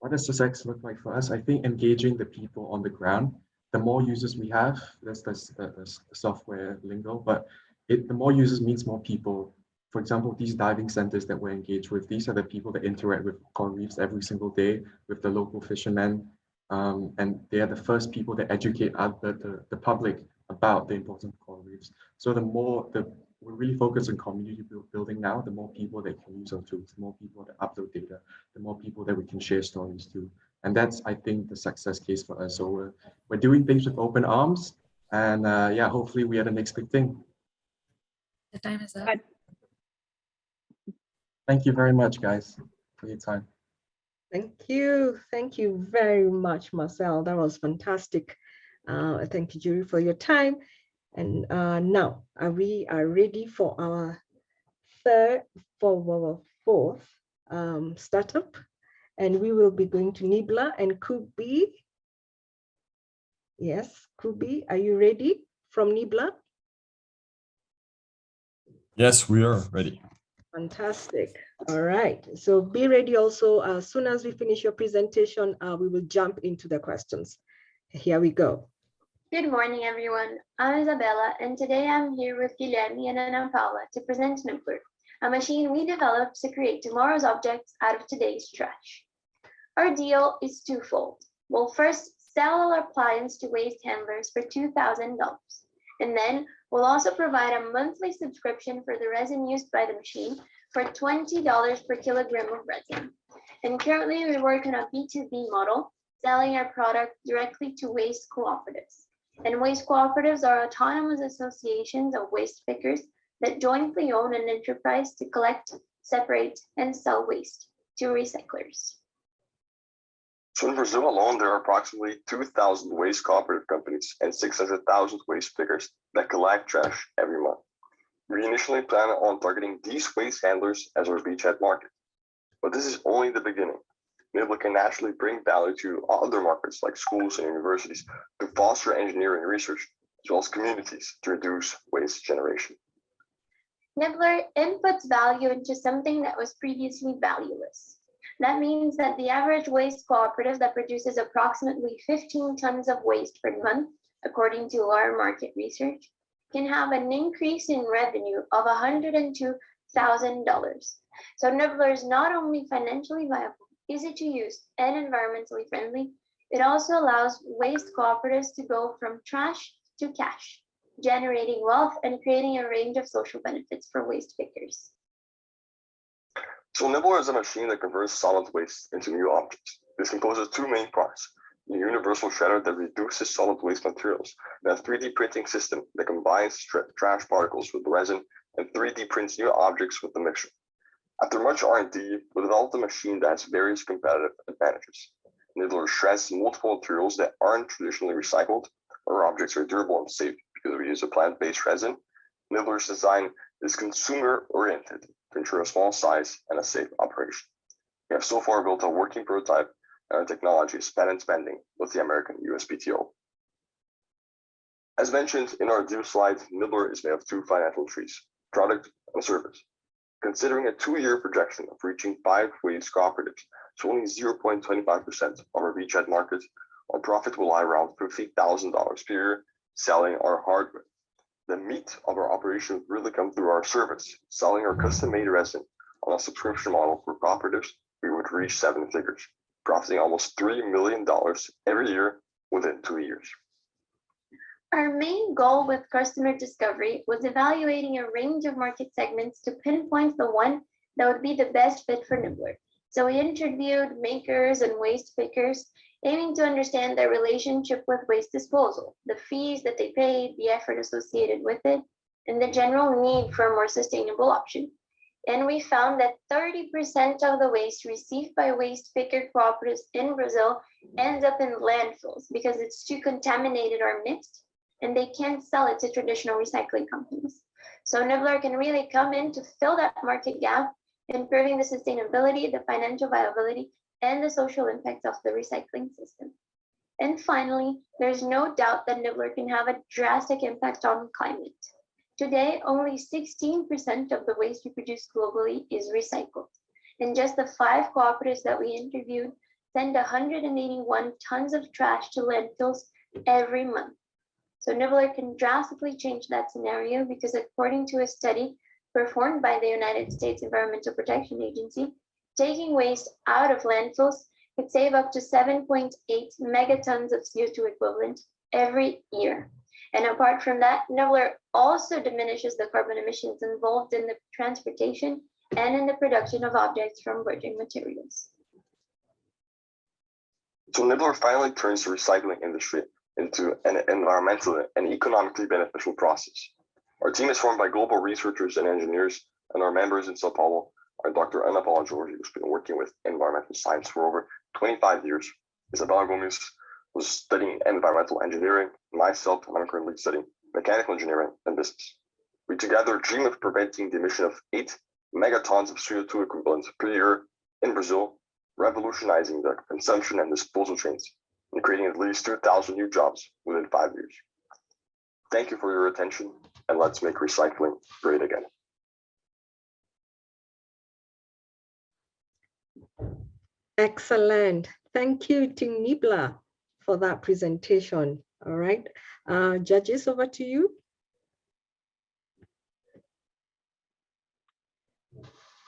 What does success look like for us? I think engaging the people on the ground. The more users we have, that's the software lingo, but the more users means more people. For example, these diving centers that we're engaged with, these are the people that interact with coral reefs every single day with the local fishermen. And they are the first people that educate the public about the importance of coral reefs. So we're really focused on community building now. The more people that can use our tools, the more people that upload data, the more people that we can share stories to. And that's, I think, the success case for us. So we're doing things with open arms, and yeah, hopefully we are the next big thing. The time is up. Thank you very much, guys, for your time. Thank you. Thank you very much, Marcel. That was fantastic. Thank you, Jury, for your time. And now we are ready for our fourth startup. And we will be going to Nibbler and Kubi. Yes, Kubi, are you ready from Nibbler? Yes, we are ready. Fantastic. All right. So be ready also. As soon as we finish your presentation, we will jump into the questions. Here we go. Good morning, everyone. I'm Isabella, and today I'm here with Guilherme and Ana Paula to present Nibbler, a machine we developed to create tomorrow's objects out of today's trash. Our deal is twofold. We'll first sell our appliance to waste handlers for $2,000, and then we'll also provide a monthly subscription for the resin used by the machine for $20 per kilogram of resin. And currently we work on a B2B model, selling our product directly to waste cooperatives. And waste cooperatives are autonomous associations of waste pickers that jointly own an enterprise to collect, separate, and sell waste to recyclers. So in Brazil alone, there are approximately 2,000 waste cooperative companies and 600,000 waste pickers that collect trash every month. We initially planned on targeting these waste handlers as our beachhead market, but this is only the beginning. Nibbler can naturally bring value to other markets like schools and universities to foster engineering research, as well as communities to reduce waste generation. Nibbler inputs value into something that was previously valueless. That means that the average waste cooperative that produces approximately 15 tons of waste per month, according to our market research, can have an increase in revenue of $102,000. So Nibbler is not only financially viable, easy to use, and environmentally friendly, it also allows waste cooperatives to go from trash to cash, generating wealth and creating a range of social benefits for waste pickers. So Nibbler is a machine that converts solid waste into new objects. This composes two main parts: a universal shredder that reduces solid waste materials, and a 3D printing system that combines trash particles with resin and 3D prints new objects with the mixture. After much R&D, we developed a machine that has various competitive advantages. Nibbler shreds multiple materials that aren't traditionally recycled. Our objects are durable and safe because we use a plant-based resin. Nibbler's design is consumer-oriented to ensure a small size and a safe operation. We have so far built a working prototype, and our technology is patent pending with the American USPTO. As mentioned in our due slide, Nibbler is made of two financial trees, product and service. Considering a 2-year projection of reaching 5 waste cooperatives, so only 0.25% of our beachhead market, our profit will lie around $50,000 per year selling our hardware. The meat of our operation really comes through our service. Selling our custom-made resin on a subscription model for cooperatives, we would reach 7 figures, profiting almost $3 million every year within 2 years. Our main goal with customer discovery was evaluating a range of market segments to pinpoint the one that would be the best fit for Nibbler. So we interviewed makers and waste pickers, aiming to understand their relationship with waste disposal, the fees that they paid, the effort associated with it, and the general need for a more sustainable option. And we found that 30% of the waste received by waste picker cooperatives in Brazil ends up in landfills because it's too contaminated or mixed, and they can't sell it to traditional recycling companies. So Nibbler can really come in to fill that market gap, improving the sustainability, the financial viability, and the social impact of the recycling system. And finally, there's no doubt that Nibbler can have a drastic impact on climate. Today, only 16% of the waste we produce globally is recycled. And just the 5 cooperatives that we interviewed send 181 tons of trash to landfills every month. So Nibbler can drastically change that scenario because according to a study performed by the United States Environmental Protection Agency, taking waste out of landfills could save up to 7.8 megatons of CO2 equivalent every year. And apart from that, Nibbler also diminishes the carbon emissions involved in the transportation and in the production of objects from virgin materials. So Nibbler finally turns the recycling industry into an environmentally and economically beneficial process. Our team is formed by global researchers and engineers, and our members in Sao Paulo are Dr. Ana Paula Jorge, who's been working with environmental science for over 25 years. Isabella Gomes was studying environmental engineering. Myself, I'm currently studying mechanical engineering and business. We together dream of preventing the emission of 8 megatons of CO2 equivalent per year in Brazil, revolutionizing the consumption and disposal chains, and creating at least 2,000 new jobs within 5 years. Thank you for your attention, and let's make recycling great again. Excellent. Thank you to Nibbler for that presentation. All right. Judges, over to you.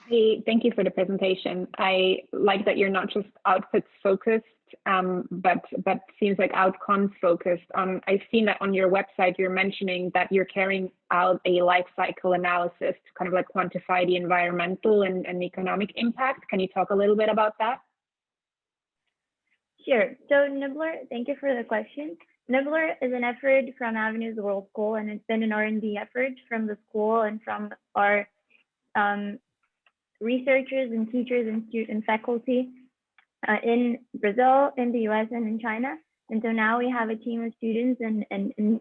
Hey, thank you for the presentation. I like that you're not just outputs focused, but seems like outcomes focused. I've seen that on your website, you're mentioning that you're carrying out a life cycle analysis to kind of like quantify the environmental and economic impact. Can you talk a little bit about that? Sure. So Nibbler, thank you for the question. Nibbler is an effort from Avenues World School, and it's been an R&D effort from the school and from our researchers and teachers and faculty in Brazil, in the US, and in China. And so now we have a team of students and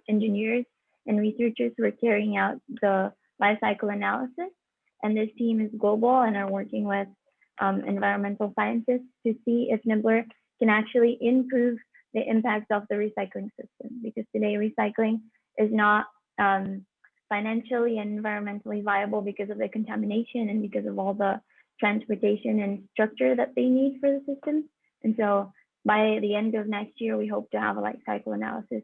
engineers and researchers who are carrying out the life cycle analysis. And this team is global and are working with environmental scientists to see if Nibbler can actually improve the impact of the recycling system. Because today recycling is not financially and environmentally viable because of the contamination and because of all the transportation and structure that they need for the system. And so by the end of next year, we hope to have a life cycle analysis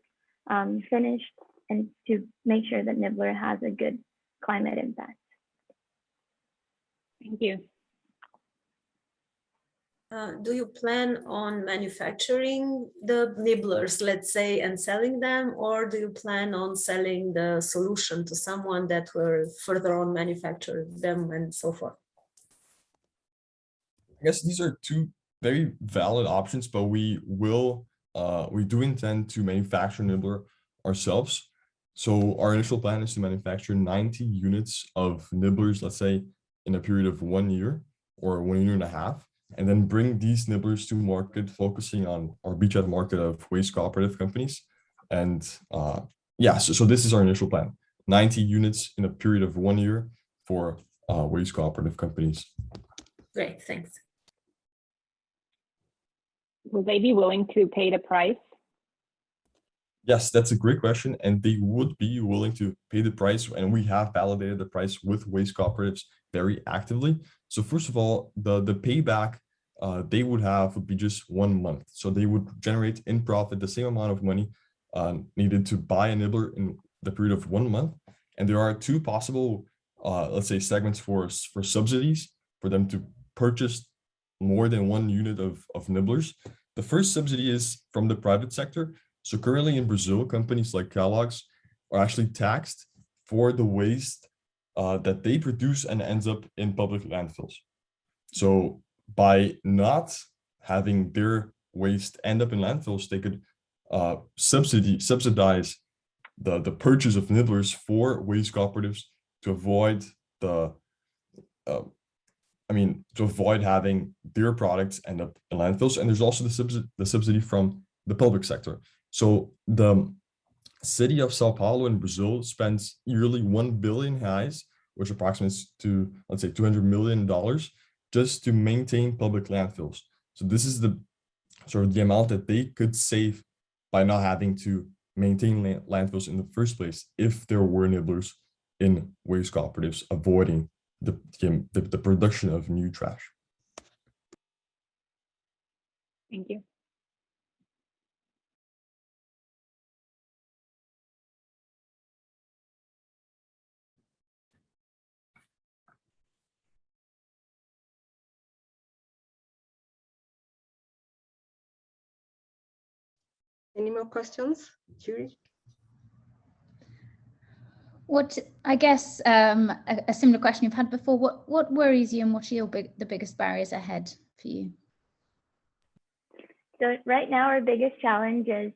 finished and to make sure that Nibbler has a good climate impact. Thank you. Do you plan on manufacturing the nibblers, let's say, and selling them, or do you plan on selling the solution to someone that will further on manufacture them and so forth? I guess these are two very valid options, but we do intend to manufacture Nibbler ourselves. So our initial plan is to manufacture 90 units of nibblers, let's say, in a period of 1 year or 1 year and a half. And then bring these nibblers to market, focusing on our beachhead market of waste cooperative companies. And yeah, so this is our initial plan: 90 units in a period of 1 year for waste cooperative companies. Great, thanks. Will they be willing to pay the price? Yes, that's a great question, and they would be willing to pay the price, and we have validated the price with waste cooperatives very actively. So first of all, the payback they would have would be just 1 month. So they would generate in profit the same amount of money needed to buy a nibbler in the period of 1 month. And there are two possible, let's say, segments for subsidies for them to purchase more than 1 unit of nibblers. The first subsidy is from the private sector. So currently in Brazil, companies like Kellogg's are actually taxed for the waste that they produce and ends up in public landfills. So by not having their waste end up in landfills, they could subsidize the purchase of nibblers for waste cooperatives to avoid to avoid having their products end up in landfills. And there's also the subsidy from the public sector. So the city of Sao Paulo in Brazil spends yearly 1 billion reais, which approximates to, let's say, $200 million, just to maintain public landfills. So this is the sort of the amount that they could save by not having to maintain landfills in the first place if there were nibblers in waste cooperatives, avoiding the production of new trash. Thank you. Any more questions, Julie? What, I guess, a similar question you've had before, what worries you and what are the biggest barriers ahead for you? So right now, our biggest challenge is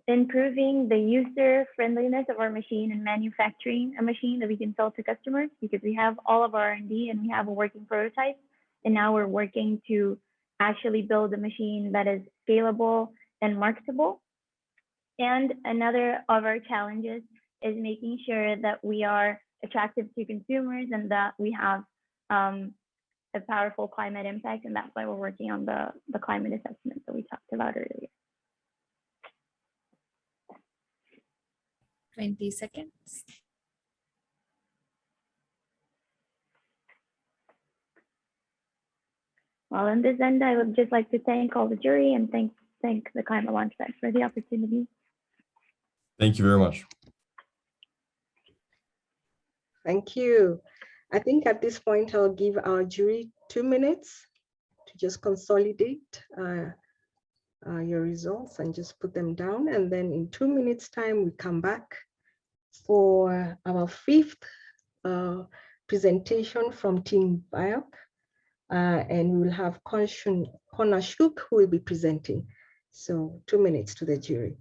improving the user friendliness of our machine and manufacturing a machine that we can sell to customers, because we have all of our R&D and we have a working prototype. And now we're working to actually build a machine that is scalable and marketable. And another of our challenges is making sure that we are attractive to consumers and that we have a powerful climate impact. And that's why we're working on the climate assessment that we talked about earlier. 20 seconds. Well, in this end, I would just like to thank all the jury and thank the ClimateLaunchpad for the opportunity. Thank you very much. Thank you. I think at this point, I'll give our jury 2 minutes to just consolidate your results and just put them down. And then in 2 minutes time, we come back for our 5th presentation from Team Bioc. And we will have Konashuk who will be presenting. So 2 minutes to the jury.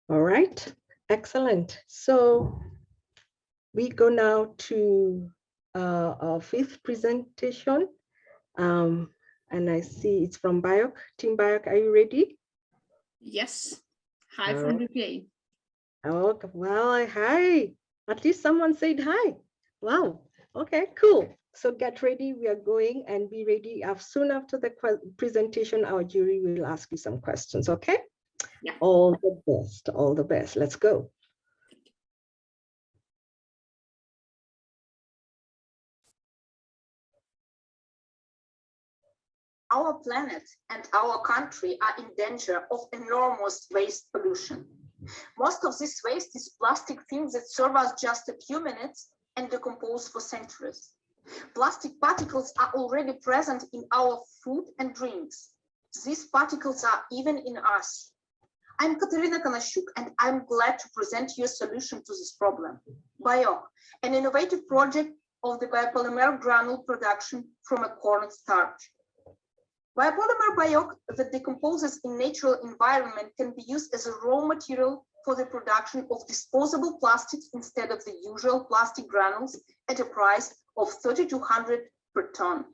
All right, excellent. So we go now to our 5th presentation. And I see it's from Bioc. Team Bioc, are you ready? Yes. Hi from UK. Oh, well, hi. At least someone said hi. Wow. Okay, cool. So get ready, we are going, and be ready. Soon after the presentation, our jury will ask you some questions, okay? Yeah. All the best, all the best. Let's go. Our planet and our country are in danger of enormous waste pollution. Most of this waste is plastic things that serve us just a few minutes and decompose for centuries. Plastic particles are already present in our food and drinks. These particles are even in us. I'm Katerina Konashuk, and I'm glad to present you a solution to this problem. Bioc, an innovative project of the biopolymer granule production from a corn starch. Biopolymer Bioc that decomposes in natural environment can be used as a raw material for the production of disposable plastics instead of the usual plastic granules at a price of $3,200 per ton.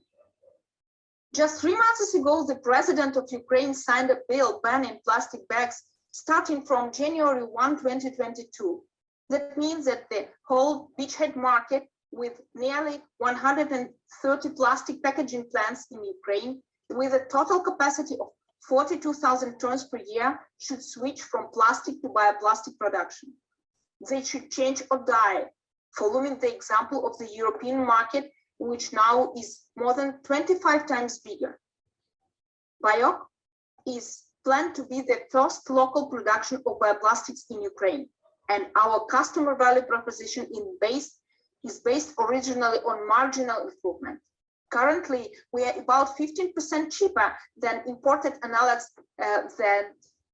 Just 3 months ago, the president of Ukraine signed a bill banning plastic bags starting from January 1, 2022. That means that the whole beachhead market with nearly 130 plastic packaging plants in Ukraine with a total capacity of 42,000 tons per year should switch from plastic to bioplastic production. They should change or die, following the example of the European market, which now is more than 25 times bigger. Bioc is planned to be the first local production of bioplastics in Ukraine, and our customer value proposition is based originally on marginal improvement. Currently, we are about 15% cheaper than imported analogs that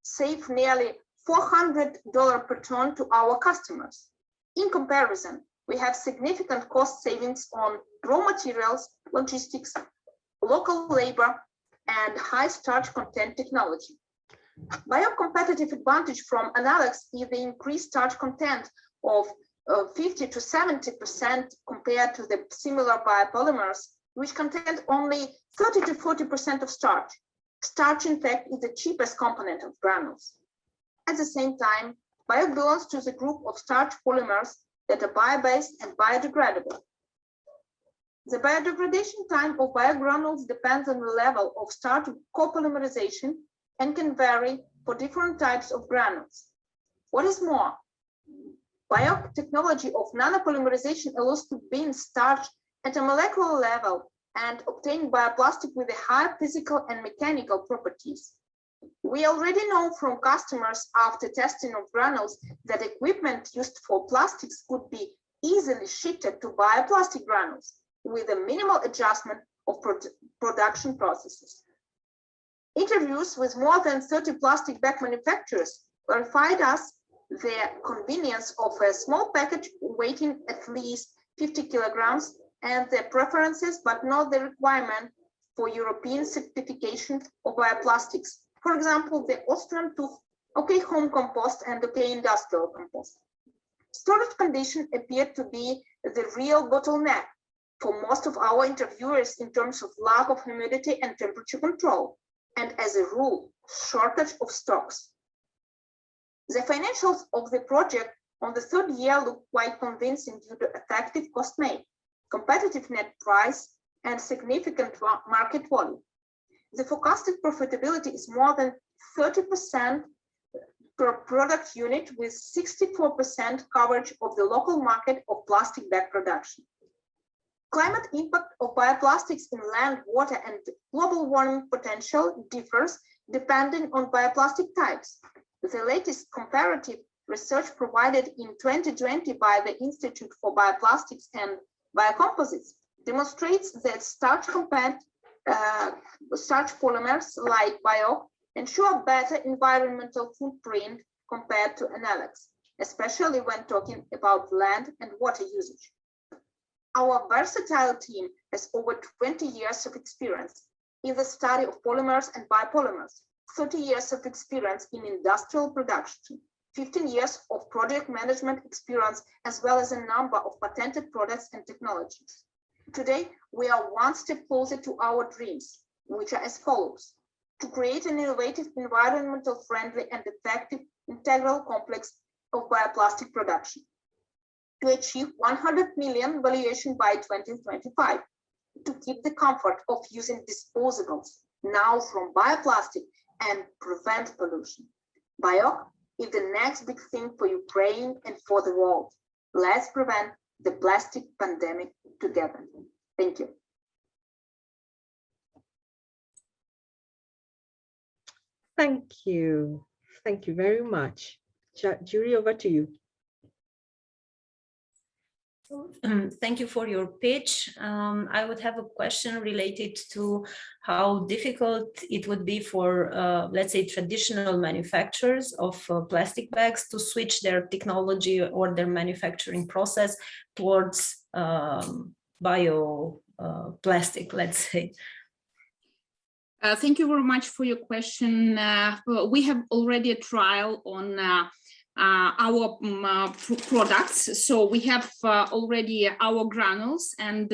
save nearly $400 per ton to our customers. In comparison, we have significant cost savings on raw materials, logistics, local labor, and high starch content technology. Bioc competitive advantage from analogs is the increased starch content of 50 to 70% compared to the similar biopolymers, which contain only 30 to 40% of starch. Starch, in fact, is the cheapest component of granules. At the same time, Bioc belongs to the group of starch polymers that are bio-based and biodegradable. The biodegradation time of biogranules depends on the level of starch copolymerization and can vary for different types of granules. What is more, Bioc technology of nanopolymerization allows to bind starch at a molecular level and obtain bioplastic with a high physical and mechanical properties. We already know from customers after testing of granules that equipment used for plastics could be easily shifted to bioplastic granules with a minimal adjustment of production processes. Interviews with more than 30 plastic bag manufacturers verified us the convenience of a small package weighing at least 50 kilograms and their preferences, but not the requirement for European certification of bioplastics. For example, the Austrian tooth, OK Home Compost and OK Industrial Compost. Storage condition appeared to be the real bottleneck for most of our interviewers in terms of lack of humidity and temperature control, and as a rule, shortage of stocks. The financials of the project on the third year look quite convincing due to effective cost made, competitive net price, and significant market volume. The forecasted profitability is more than 30% per product unit with 64% coverage of the local market of plastic bag production. Climate impact of bioplastics in land, water, and global warming potential differs depending on bioplastic types. The latest comparative research provided in 2020 by the Institute for Bioplastics and Biocomposites demonstrates that starch polymers like Bioc ensure better environmental footprint compared to analogs, especially when talking about land and water usage. Our versatile team has over 20 years of experience in the study of polymers and biopolymers, 30 years of experience in industrial production, 15 years of project management experience, as well as a number of patented products and technologies. Today, we are one step closer to our dreams, which are as follows: to create an innovative, environmental friendly and effective integral complex of bioplastic production. to achieve 100 million valuation by 2025, to keep the comfort of using disposables now from bioplastic and prevent pollution. Bioc is the next big thing for Ukraine and for the world. Let's prevent the plastic pandemic together. Thank you. Thank you. Thank you very much. Jury, over to you. Thank you for your pitch. I would have a question related to how difficult it would be for, let's say, traditional manufacturers of plastic bags to switch their technology or their manufacturing process towards bioplastic, let's say. Thank you very much for your question. We have already a trial on our products. So we have already our granules, and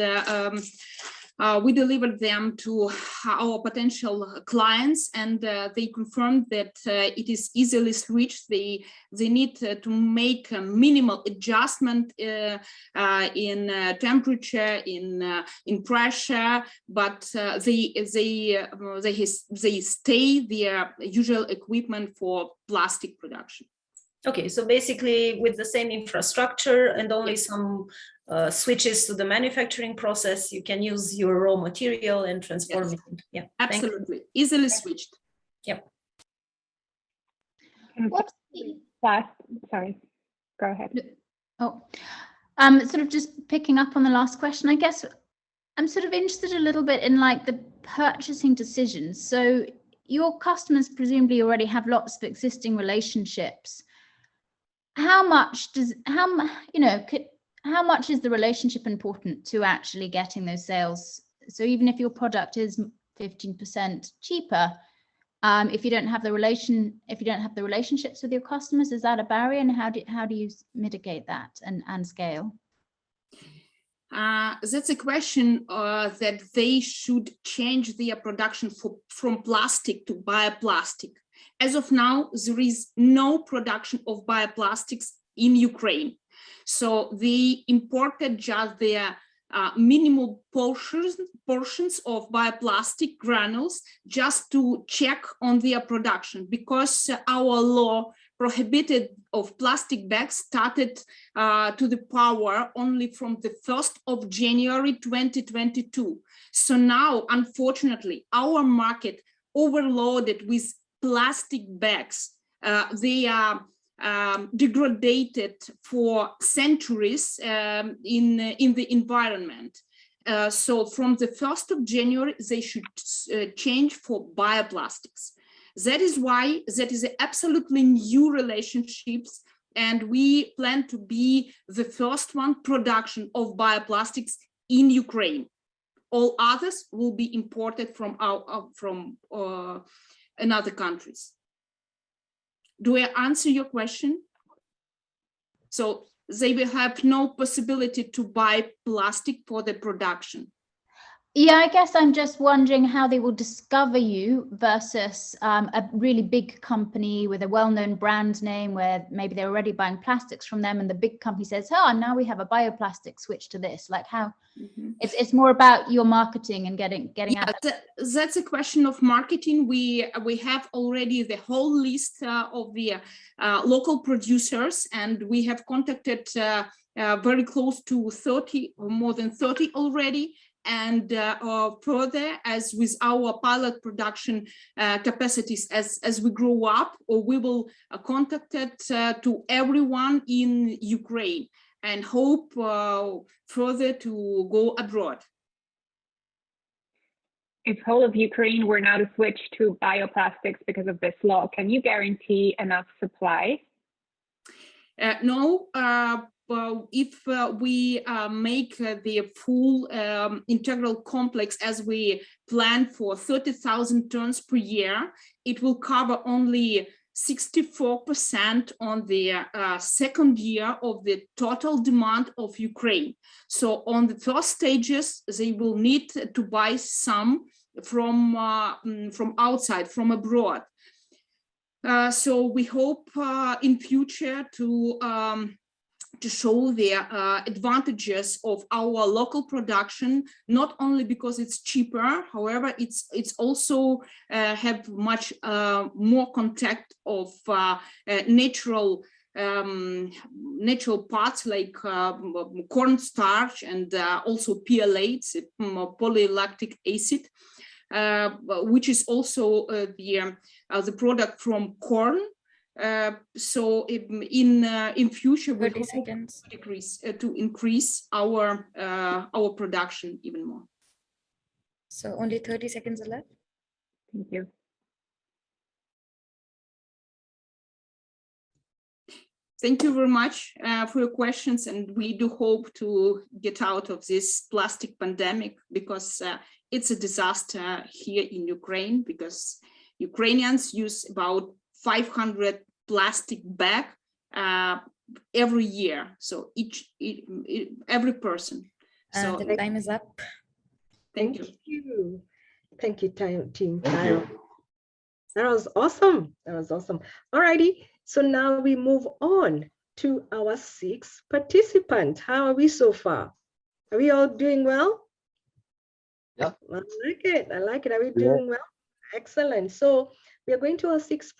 we delivered them to our potential clients, and they confirmed that it is easily switched. They need to make a minimal adjustment in temperature, in pressure, but they stay their usual equipment for plastic production. Okay, so basically with the same infrastructure and only some switches to the manufacturing process, you can use your raw material and transform it. Yeah, absolutely, easily switched. Yep. Sorry, go ahead. Oh, sort of just picking up on the last question, I guess I'm sort of interested a little bit in like the purchasing decisions. So your customers presumably already have lots of existing relationships. How much is the relationship important to actually getting those sales? So even if your product is 15% cheaper, if you don't have the relationships with your customers, is that a barrier? And how do you mitigate that and scale? That's a question that they should change their production from plastic to bioplastic. As of now, there is no production of bioplastics in Ukraine. So they imported just their minimal portions of bioplastic granules just to check on their production, because our law prohibited of plastic bags started to the power only from the 1st of January 2022. So now, unfortunately, our market overloaded with plastic bags. They are degraded for centuries in the environment. So from the 1st of January, they should change for bioplastics. That is why that is absolutely new relationships, and we plan to be the first one production of bioplastics in Ukraine. All others will be imported from another countries. Do I answer your question? So they will have no possibility to buy plastic for the production. Yeah, I guess I'm just wondering how they will discover you versus a really big company with a well-known brand name where maybe they're already buying plastics from them, and the big company says, oh, now we have a bioplastic, switch to this. Like how it's more about your marketing and getting out. That's a question of marketing. We have already the whole list of the local producers, and we have contacted very close to 30 or more than 30 already. And further, as with our pilot production capacities, as we grow up, or we will contact it to everyone in Ukraine and hope further to go abroad. If whole of Ukraine were now to switch to bioplastics because of this law, can you guarantee enough supply? No. If we make the full integral complex as we plan for 30,000 tons per year, it will cover only 64% on the second year of the total demand of Ukraine. So on the first stages, they will need to buy some from outside, from abroad. So we hope in future to to show the advantages of our local production, not only because it's cheaper, however, it's also have much more contact of natural parts like cornstarch and also PLA, polylactic acid, which is also the product from corn. So in future we hope to increase our production even more. So only 30 seconds left. Thank you. Thank you very much for your questions, and we do hope to get out of this plastic pandemic, because it's a disaster here in Ukraine, because Ukrainians use about 500 plastic bags every year. So every person. So the time is up. Thank you. Thank you, team. That was awesome. That was awesome. All righty. So now we move on to our 6th participant. How are we so far? Are we all doing well? Yeah. I like it. I like it. Are we doing well? Excellent. So we are going to our 6th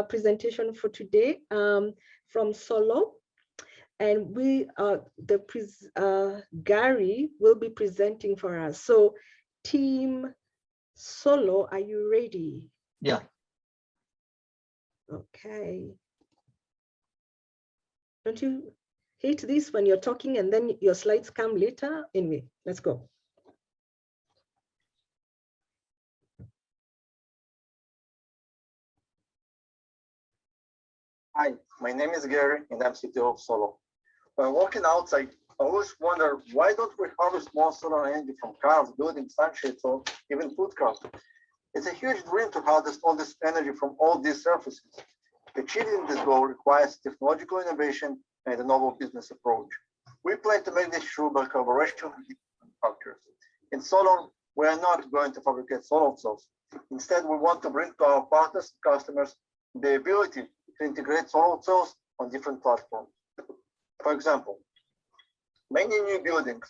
presentation for today from SolOr. And Gary will be presenting for us. So team SolOr, are you ready? Yeah. Okay. Don't you hate this when you're talking and then your slides come later? Anyway, let's go. Hi, my name is Gary and I'm CTO of SolOr. When walking outside, I always wonder, why don't we harvest more solar energy from cars, buildings, sunshades, or even food crops? It's a huge dream to harvest all this energy from all these surfaces. Achieving this goal requires technological innovation and a novel business approach. We plan to make this true by collaboration with manufacturers. In SolOr, we are not going to fabricate solar cells. Instead, we want to bring to our partners and customers the ability to integrate solar cells on different platforms. For example, many new buildings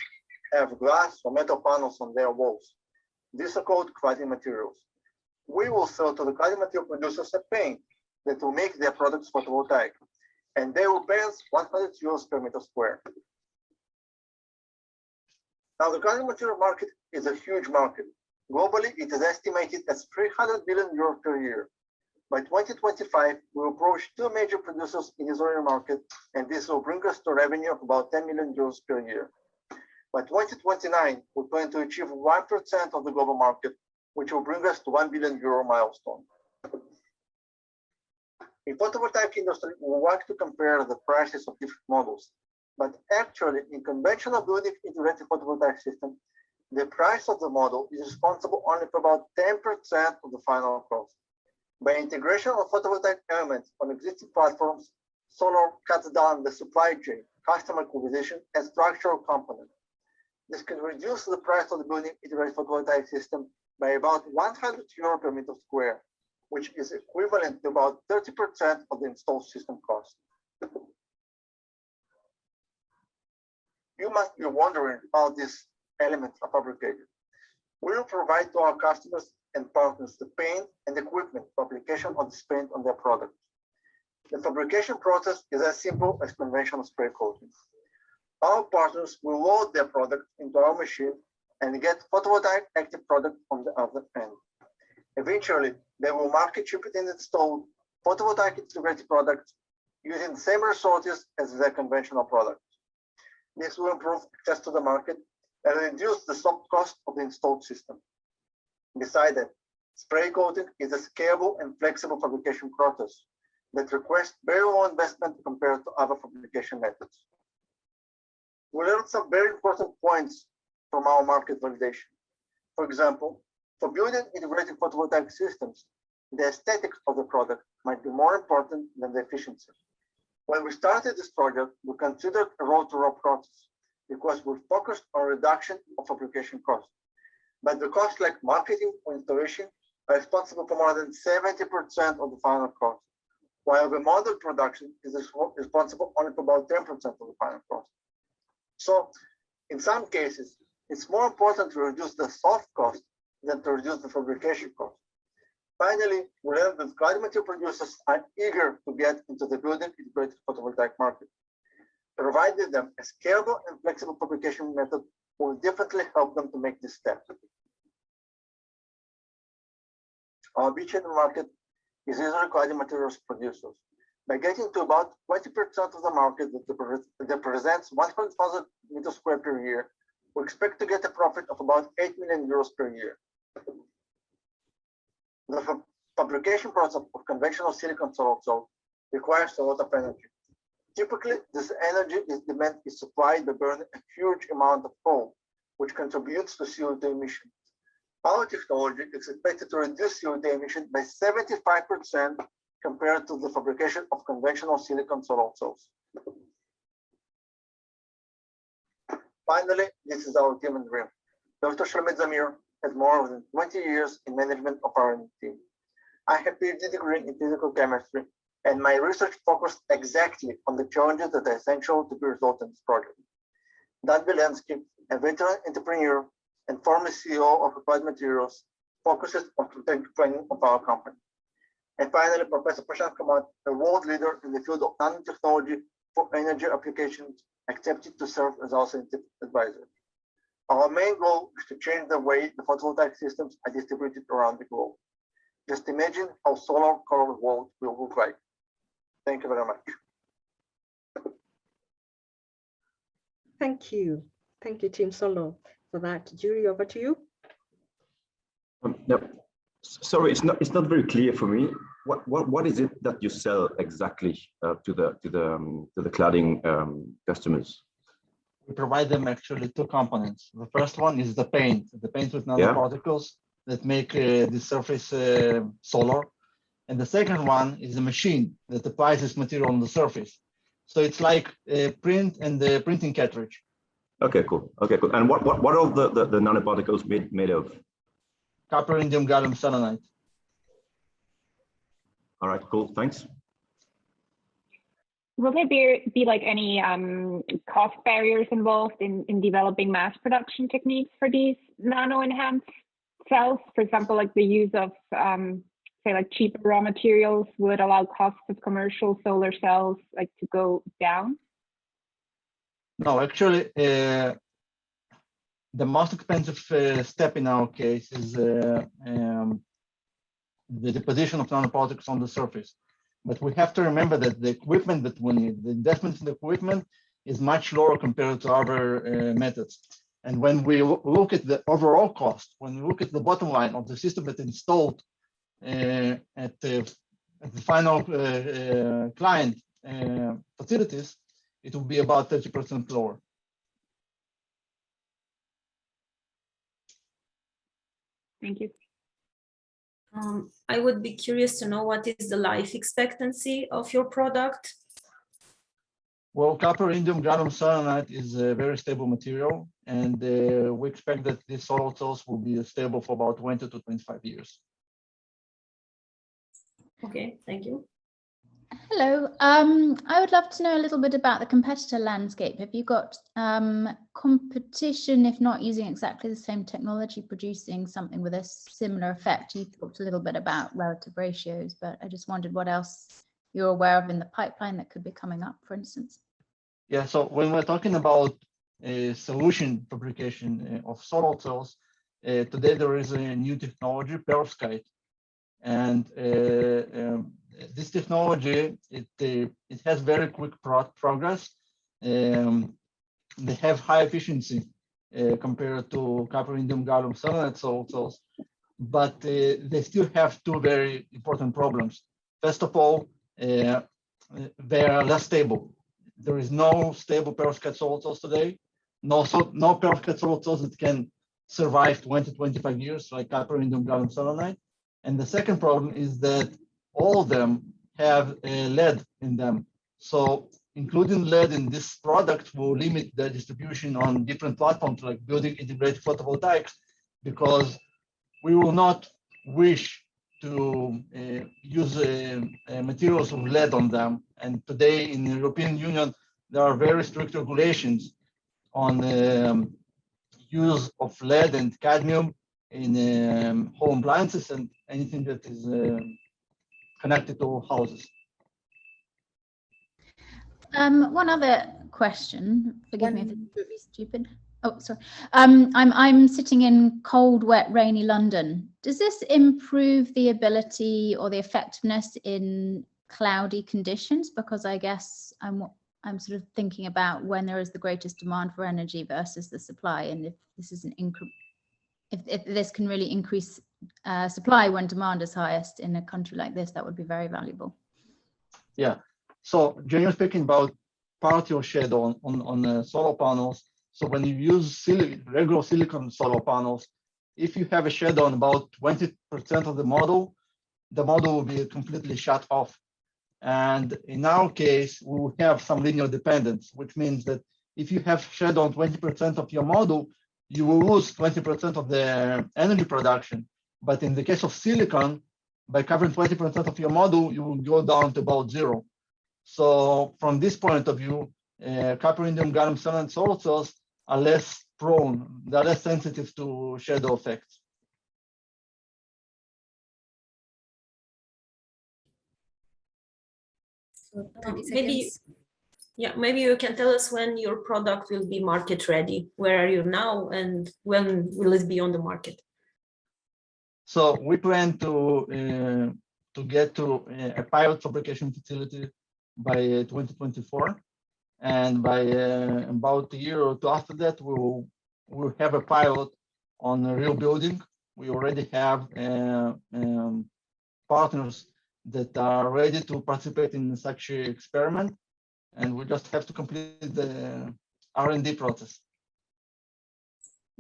have glass or metal panels on their walls. These are called cladding materials. We will sell to the cladding material producers a paint that will make their products photovoltaic, and they will pay us 100 euros per meter square. Now, the cladding material market is a huge market. Globally, it is estimated as 300 billion euros per year. By 2025, we will approach 2 major producers in the Israeli market, and this will bring us to a revenue of about 10 million euros per year. By 2029, we plan to achieve 1% of the global market, which will bring us to 1 billion euro milestone. In photovoltaic industry, we like to compare the prices of different models, but actually in conventional building integrated photovoltaic system, the price of the model is responsible only for about 10% of the final cost. By integration of photovoltaic elements on existing platforms, SolOr cuts down the supply chain, customer acquisition, and structural components. This can reduce the price of the building integrated photovoltaic system by about 100 euro per meter square, which is equivalent to about 30% of the installed system cost. You must be wondering how these elements are fabricated. We will provide to our customers and partners the paint and equipment for application of this paint on their product. The fabrication process is as simple as conventional spray coating. Our partners will load their product into our machine and get photovoltaic active product on the other end. Eventually, they will market, ship it, and install photovoltaic integrated products using the same resources as their conventional products. This will improve access to the market and reduce the soft cost of the installed system. Besides that, spray coating is a scalable and flexible fabrication process that requires very low investment compared to other fabrication methods. We learned some very important points from our market validation. For example, for building integrated photovoltaic systems, the aesthetics of the product might be more important than the efficiency. When we started this project, we considered a roll-to-roll process because we focused on reduction of fabrication costs. But the costs like marketing or installation are responsible for more than 70% of the final cost. while the model production is responsible only for about 10% of the final cost. So in some cases, it's more important to reduce the soft cost than to reduce the fabrication cost. Finally, we learned that cladding material producers are eager to get into the building integrated photovoltaic market. Providing them a scalable and flexible fabrication method will definitely help them to make this step. Our beachhead market is usually cladding materials producers. By getting to about 20% of the market that represents 100,000 meters square per year, we expect to get a profit of about 8 million euros per year. The fabrication process of conventional silicon solar cells requires a lot of energy. Typically, this energy is supplied by burning a huge amount of coal, which contributes to CO2 emissions. Our technology is expected to reduce CO2 emissions by 75% compared to the fabrication of conventional silicon solar cells. Finally, this is our team and dream. Dr. Shalomit Zamir has more than 20 years in management of R&D team. I have a PhD degree in physical chemistry, and my research focused exactly on the challenges that are essential to be resolved in this project. Dan Belensky, a veteran entrepreneur and former CEO of Applied Materials, focuses on strategic planning of our company. And finally, Professor Prashant Kamat, a world leader in the field of nanotechnology for energy applications, accepted to serve as our scientific advisor. Our main goal is to change the way the photovoltaic systems are distributed around the globe. Just imagine how solar-powered world will look like. Thank you very much. Thank you. Thank you, Team SolOr, for that. Jury, over to you. No, sorry, it's not very clear for me. What is it that you sell exactly to the cladding customers? We provide them actually two components. The first one is the paint with nanoparticles that make the surface solar. And the second one is a machine that applies this material on the surface. So it's like a print and the printing cartridge. Okay, cool. Okay, cool. And what are the nanoparticles made of? Copper, indium, gallium, selenide. All right, cool. Thanks. Will there be like any cost barriers involved in developing mass production techniques for these nano-enhanced cells? For example, like the use of say like cheaper raw materials would allow costs of commercial solar cells like to go down? No, actually, the most expensive step in our case is the deposition of nanoparticles on the surface. But we have to remember that the equipment that we need, the investment in the equipment is much lower compared to other methods. And when we look at the overall cost, when we look at the bottom line of the system that's installed at the final client facilities, it will be about 30% lower. Thank you. I would be curious to know what is the life expectancy of your product? Well, copper, indium, gallium selenide is a very stable material, and we expect that these solar cells will be stable for about 20 to 25 years. Okay, thank you. Hello, I would love to know a little bit about the competitor landscape. Have you got competition, if not using exactly the same technology, producing something with a similar effect? You talked a little bit about relative ratios, but I just wondered what else you're aware of in the pipeline that could be coming up, for instance. Yeah, so when we're talking about a solution fabrication of solar cells, today there is a new technology, perovskite. And this technology, it has very quick progress. They have high efficiency compared to copper, indium, gallium selenide solar cells, but they still have two very important problems. First of all, they are less stable. There is no stable perovskite solar cells today. No perovskite solar cells that can survive 20 to 25 years like copper, indium, gallium selenide. And the second problem is that all of them have lead in them. So including lead in this product will limit the distribution on different platforms like building integrated photovoltaics, because we will not wish to use materials with lead on them. And today in the European Union, there are very strict regulations on use of lead and cadmium in home appliances and anything that is connected to houses. One other question, forgive me if it's really stupid. Oh, sorry. I'm sitting in cold, wet, rainy London. Does this improve the ability or the effectiveness in cloudy conditions? Because I guess I'm sort of thinking about when there is the greatest demand for energy versus the supply, and if this is if this can really increase supply when demand is highest in a country like this, that would be very valuable. Yeah. So generally speaking about partial shadow on solar panels. So when you use regular silicon solar panels, if you have a shadow on about 20% of the model will be completely shut off. And in our case, we will have some linear dependence, which means that if you have shadow on 20% of your model, you will lose 20% of the energy production. But in the case of silicon, by covering 20% of your model, you will go down to about 0. So from this point of view, copper, indium, gallium, xenon, solar cells are less prone, they're less sensitive to shadow effects. So, maybe you can tell us when your product will be market ready. Where are you now, and when will it be on the market? So we plan to get to a pilot fabrication facility by 2024, and by about a year or two after that, we'll have a pilot on a real building. We already have partners that are ready to participate in such an experiment, and we just have to complete the R&D process.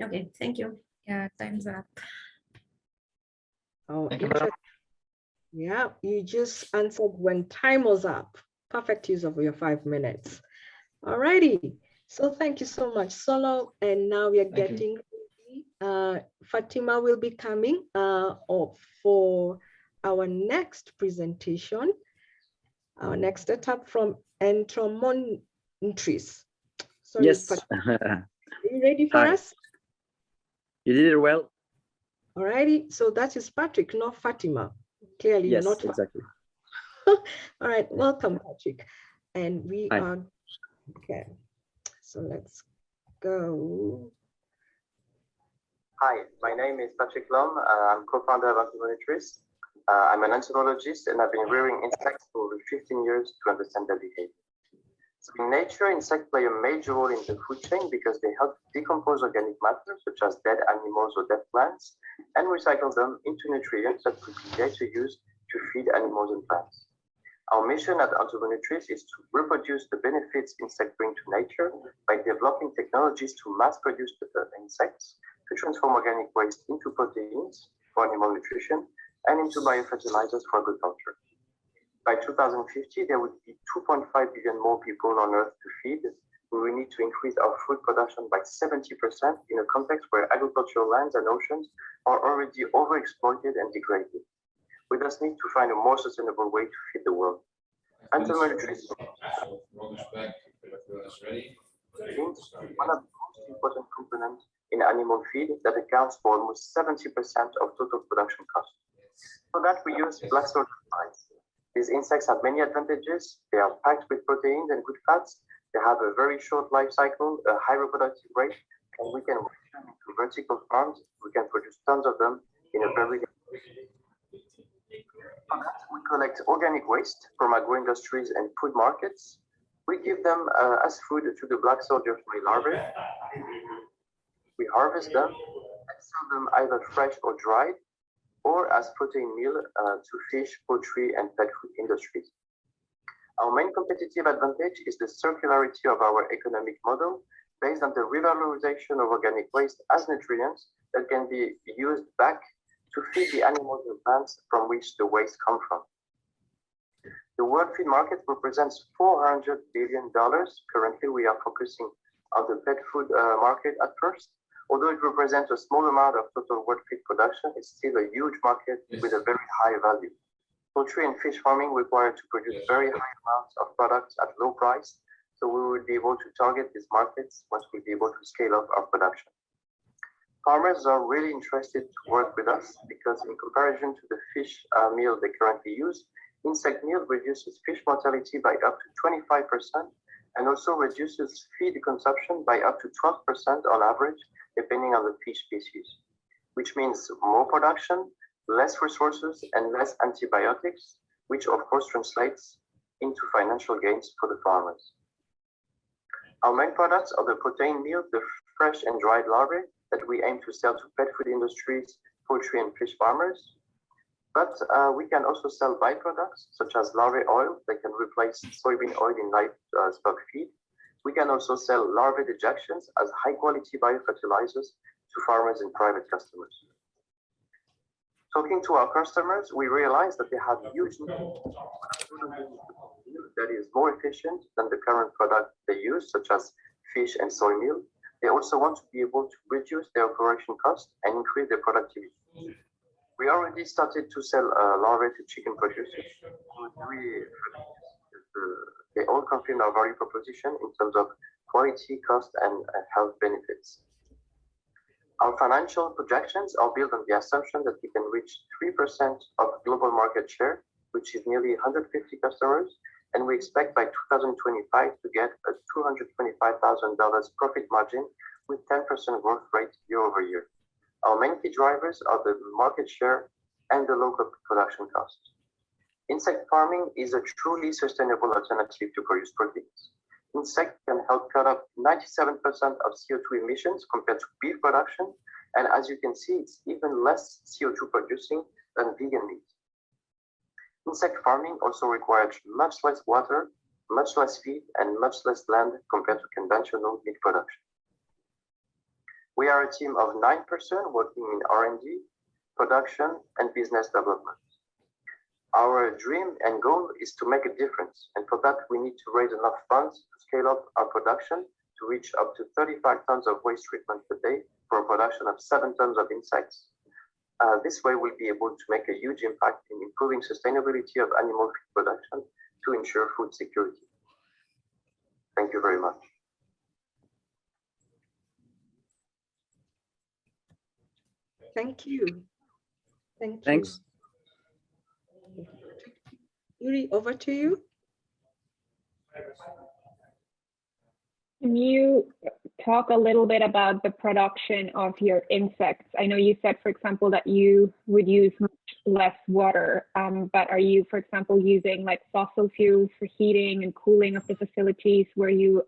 Okay, thank you. Yeah, time's up. Oh, thank you very much. Yeah, you just answered when time was up. Perfect use of your 5 minutes. All righty. So thank you so much, SolOr. And now we are getting Fatima will be coming for our next presentation. Our next setup from Entomonutris. Sorry, yes. Fatima. Are you ready for us? You did it well. All righty. So that is Patrick, not Fatima. Clearly, yes, you're not exactly. All right, welcome, Patrick. And we Hi. are, okay, so let's go. Hi, my name is Patrick Lom. I'm co-founder of Entomonutris. I'm an entomologist, and I've been rearing insects for over 15 years to understand their behavior. So in nature, insects play a major role in the food chain because they help decompose organic matter, such as dead animals or dead plants, and recycle them into nutrients that could be later used to feed animals and plants. Our mission at Entomonutris is to reproduce the benefits insects bring to nature by developing technologies to mass produce the insects, to transform organic waste into proteins for animal nutrition, and into biofertilizers for agriculture. By 2050, there will be 2.5 billion more people on Earth to feed. We will need to increase our food production by 70% in a context where agricultural lands and oceans are already overexploited and degraded. We just need to find a more sustainable way to feed the world. Entomonutris one of the most important components in animal feed that accounts for almost 70% of total production costs. For that, we use black soldier flies. These insects have many advantages. They are packed with proteins and good fats. They have a very short life cycle, a high reproductive rate, and we can raise them into vertical farms. We can produce tons of them in a very we collect organic waste from agro-industries and food markets. We give them as food to the black soldier fly larvae. We harvest them and sell them either fresh or dried, or as protein meal to fish, poultry, and pet food industries. Our main competitive advantage is the circularity of our economic model based on the revalorization of organic waste as nutrients that can be used back to feed the animals and plants from which the waste comes from. The world feed market represents $400 billion. Currently, we are focusing on the pet food market at first, Although it represents a small amount of total world feed production, it's still a huge market with a very high value. Poultry and fish farming require to produce very high amounts of products at low price, so we will be able to target these markets once we'll be able to scale up our production. Farmers are really interested to work with us because in comparison to the fish meal they currently use, insect meal reduces fish mortality by up to 25% and also reduces feed consumption by up to 12% on average, depending on the fish species, which means more production, less resources, and less antibiotics, which of course translates into financial gains for the farmers. Our main products are the protein meal, the fresh and dried larvae that we aim to sell to pet food industries, poultry and fish farmers. But we can also sell byproducts such as larvae oil that can replace soybean oil in livestock feed. We can also sell larvae dejections as high quality biofertilizers to farmers and private customers. Talking to our customers, we realize that they have huge needs that is more efficient than the current product they use, such as fish and soy meal. They also want to be able to reduce their operation costs and increase their productivity. We already started to sell larvae to chicken producers. They all confirm our value proposition in terms of quality, cost, and health benefits. Our financial projections are built on the assumption that we can reach 3% of global market share, which is nearly 150 customers, and we expect by 2025 to get a $225,000 profit margin with 10% growth rate year over year. Our main key drivers are the market share and the local production cost. Insect farming is a truly sustainable alternative to produce proteins. Insect can help cut up 97% of CO2 emissions compared to beef production, and as you can see, it's even less CO2 producing than vegan meat. Insect farming also requires much less water, much less feed, and much less land compared to conventional meat production. We are a team of 9 persons working in R&D, production, and business development. Our dream and goal is to make a difference, and for that we need to raise enough funds to scale up our production to reach up to 35 tons of waste treatment per day for a production of 7 tons of insects. This way we'll be able to make a huge impact in improving sustainability of animal feed production to ensure food security. Thank you very much. Thank you. Thanks. Yuri, over to you. Can you talk a little bit about the production of your insects? I know you said, for example, that you would use much less water, but are you, for example, using like fossil fuels for heating and cooling of the facilities where you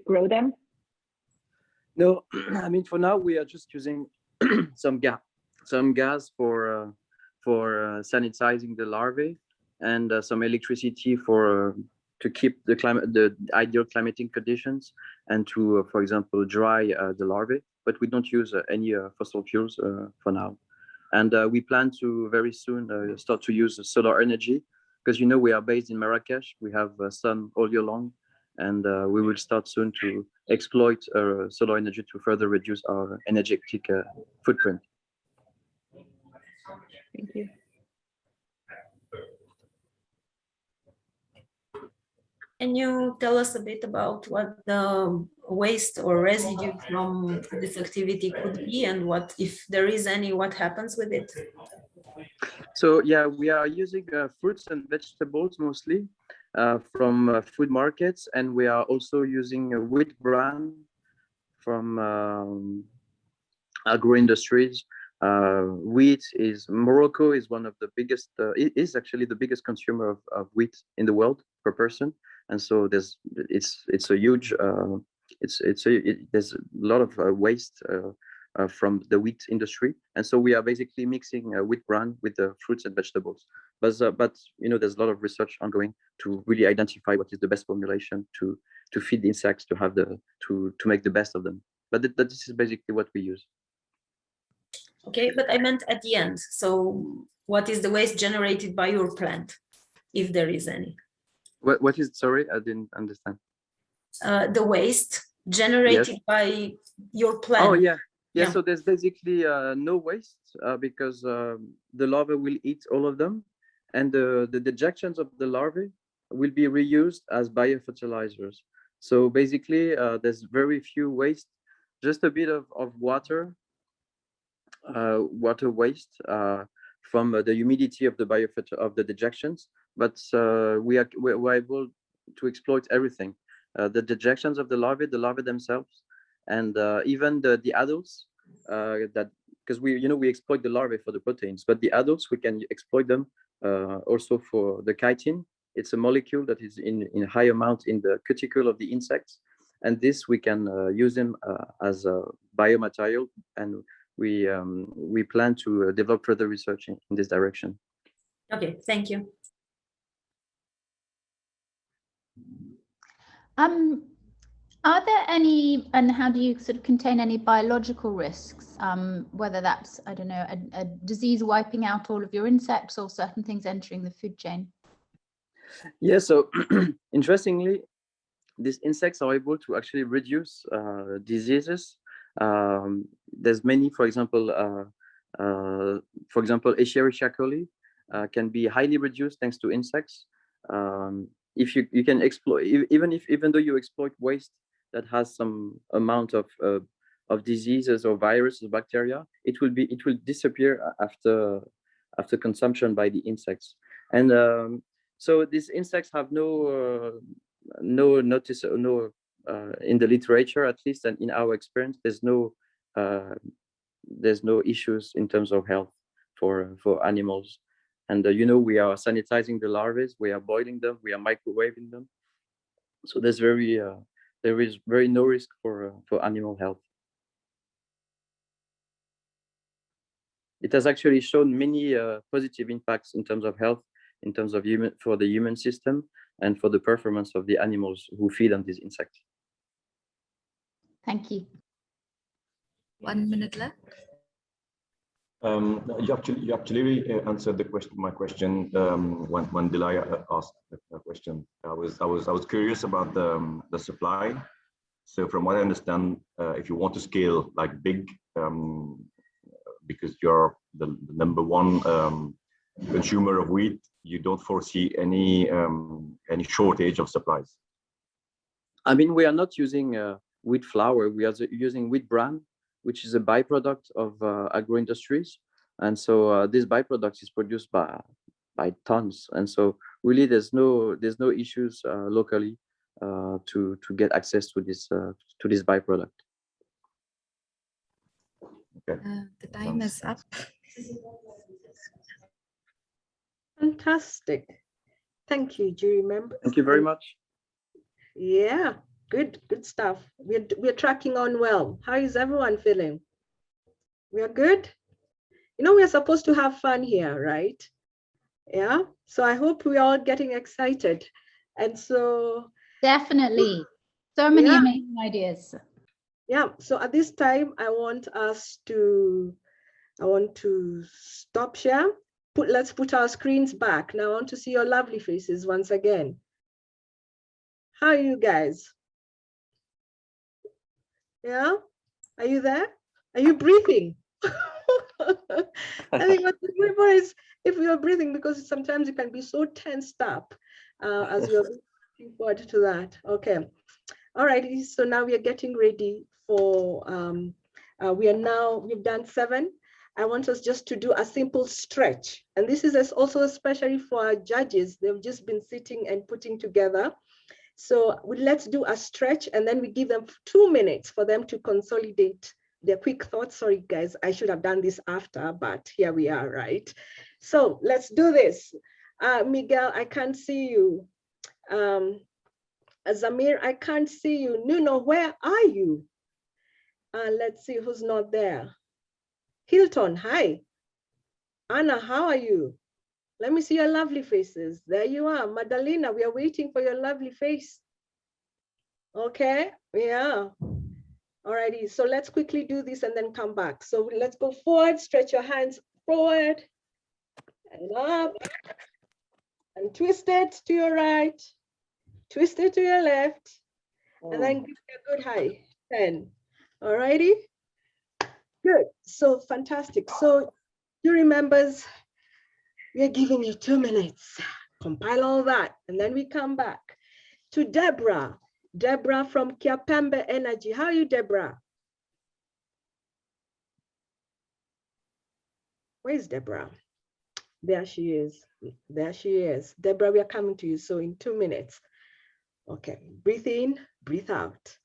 grow them? No, I mean, for now, we are just using some gas for sanitizing the larvae, and some electricity to keep the ideal climatic conditions, and to, for example, dry the larvae. But we don't use any fossil fuels for now. And we plan to very soon start to use solar energy, because we are based in Marrakesh. We have sun all year long, and we will start soon to exploit solar energy to further reduce our energetic footprint. Thank you. Can you tell us a bit about what the waste or residue from this activity could be, and what, if there is any, what happens with it? So yeah, we are using fruits and vegetables mostly from food markets, and we are also using wheat bran from agro industries. Morocco is one of the biggest, it is actually the biggest consumer of wheat in the world per person. And so it's a huge, there's a lot of waste from the wheat industry. And so we are basically mixing wheat bran with the fruits and vegetables. But there's a lot of research ongoing to really identify what is the best formulation to feed the insects, to make the best of them. But this is basically what we use. Okay, but I meant at the end. So what is the waste generated by your plant, if there is any? What is, sorry, I didn't understand. The waste generated by your plant. Oh, yeah. Yeah, so there's basically no waste because the larvae will eat all of them, and the dejections of the larvae will be reused as biofertilizers. So basically, there's very few waste, just a bit of water, water waste from the humidity of the dejections, but we're able to exploit everything, the dejections of the larvae themselves, and even the adults, that because we exploit the larvae for the proteins, but the adults we can exploit them also for the chitin. It's a molecule that is in high amount in the cuticle of the insects, and this we can use them as a biomaterial, and we plan to develop further research in this direction. Okay, thank you. Are there any, and how do you sort of contain any biological risks, whether that's, I don't know, a disease wiping out all of your insects or certain things entering the food chain? Yeah, so interestingly, these insects are able to actually reduce diseases. There's many, for example, Escherichia coli can be highly reduced thanks to insects. If you can exploit, even though you exploit waste that has some amount of diseases or viruses or bacteria, it will disappear after consumption by the insects. And so these insects have no notice, no in the literature at least, and in our experience, there's no issues in terms of health for animals. And we are sanitizing the larvae, we are boiling them, we are microwaving them. So there is very no risk for animal health. It has actually shown many positive impacts in terms of health, in terms of for the human system, and for the performance of the animals who feed on these insects. Thank you. 1 minute left. You actually answered my question when Delia asked the question. I was curious about the supply. So from what I understand, if you want to scale like big, because you're the number one consumer of wheat, you don't foresee any shortage of supplies. I mean, we are not using wheat flour. We are using wheat bran, which is a byproduct of agro industries, and so this byproduct is produced by tons. And so really, there's no issues locally to get access to this byproduct. Okay. The time is up. Fantastic. Thank you, jury members. Thank you very much. Yeah, good stuff. We're tracking on well. How is everyone feeling? We are good? We're supposed to have fun here, right? Yeah, so I hope we're all getting excited. And so definitely so many amazing ideas. Yeah, so at this time I want to stop share. Let's put our screens back. Now I want to see your lovely faces once again. How are you guys? Yeah, are you there? Are you breathing? I think what's important is if you are breathing, because sometimes you can be so tensed up as you're looking forward to that. Okay, all right. So now we are getting ready for. We've done 7. I want us just to do a simple stretch, and this is also especially for our judges. They've just been sitting and putting together. So let's do a stretch, and then we give them 2 minutes for them to consolidate their quick thoughts. Sorry, guys, I should have done this after, but here we are, right? So let's do this. Miguel, I can't see you. Zamir, I can't see you. Nuno, where are you? Let's see who's not there. Hilton, hi. Anna, how are you? Let me see your lovely faces. There you are. Madalena, we are waiting for your lovely face. Okay, yeah. Alrighty, so let's quickly do this and then come back. So let's go forward, stretch your hands forward and up, and twist it to your right, twist it to your left, and then give it a good high 10. Alrighty, Good. So fantastic. So jury members, we are giving you 2 minutes. Compile all that, and then we come back to Deborah. Deborah from Kiapembe Energy. How are you, Deborah? Where's Deborah? There she is. There she is. Deborah, we are coming to you. So in 2 minutes. Okay, breathe in, breathe out.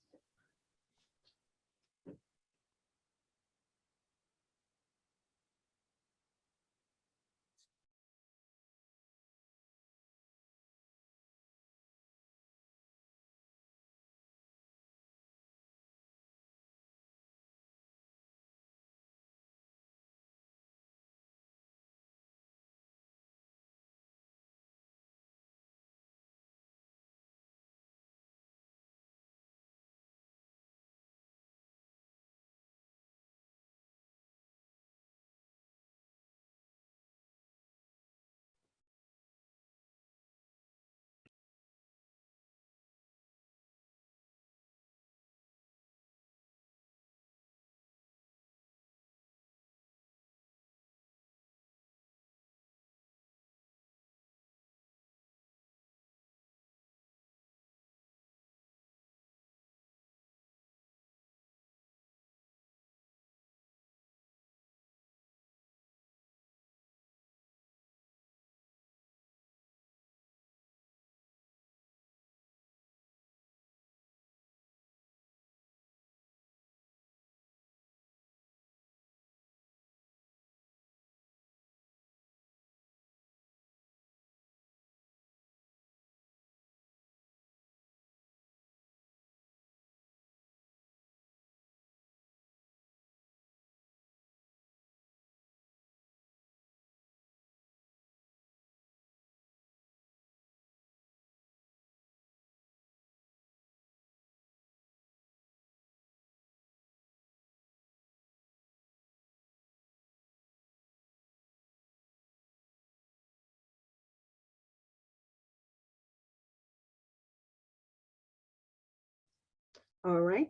All right.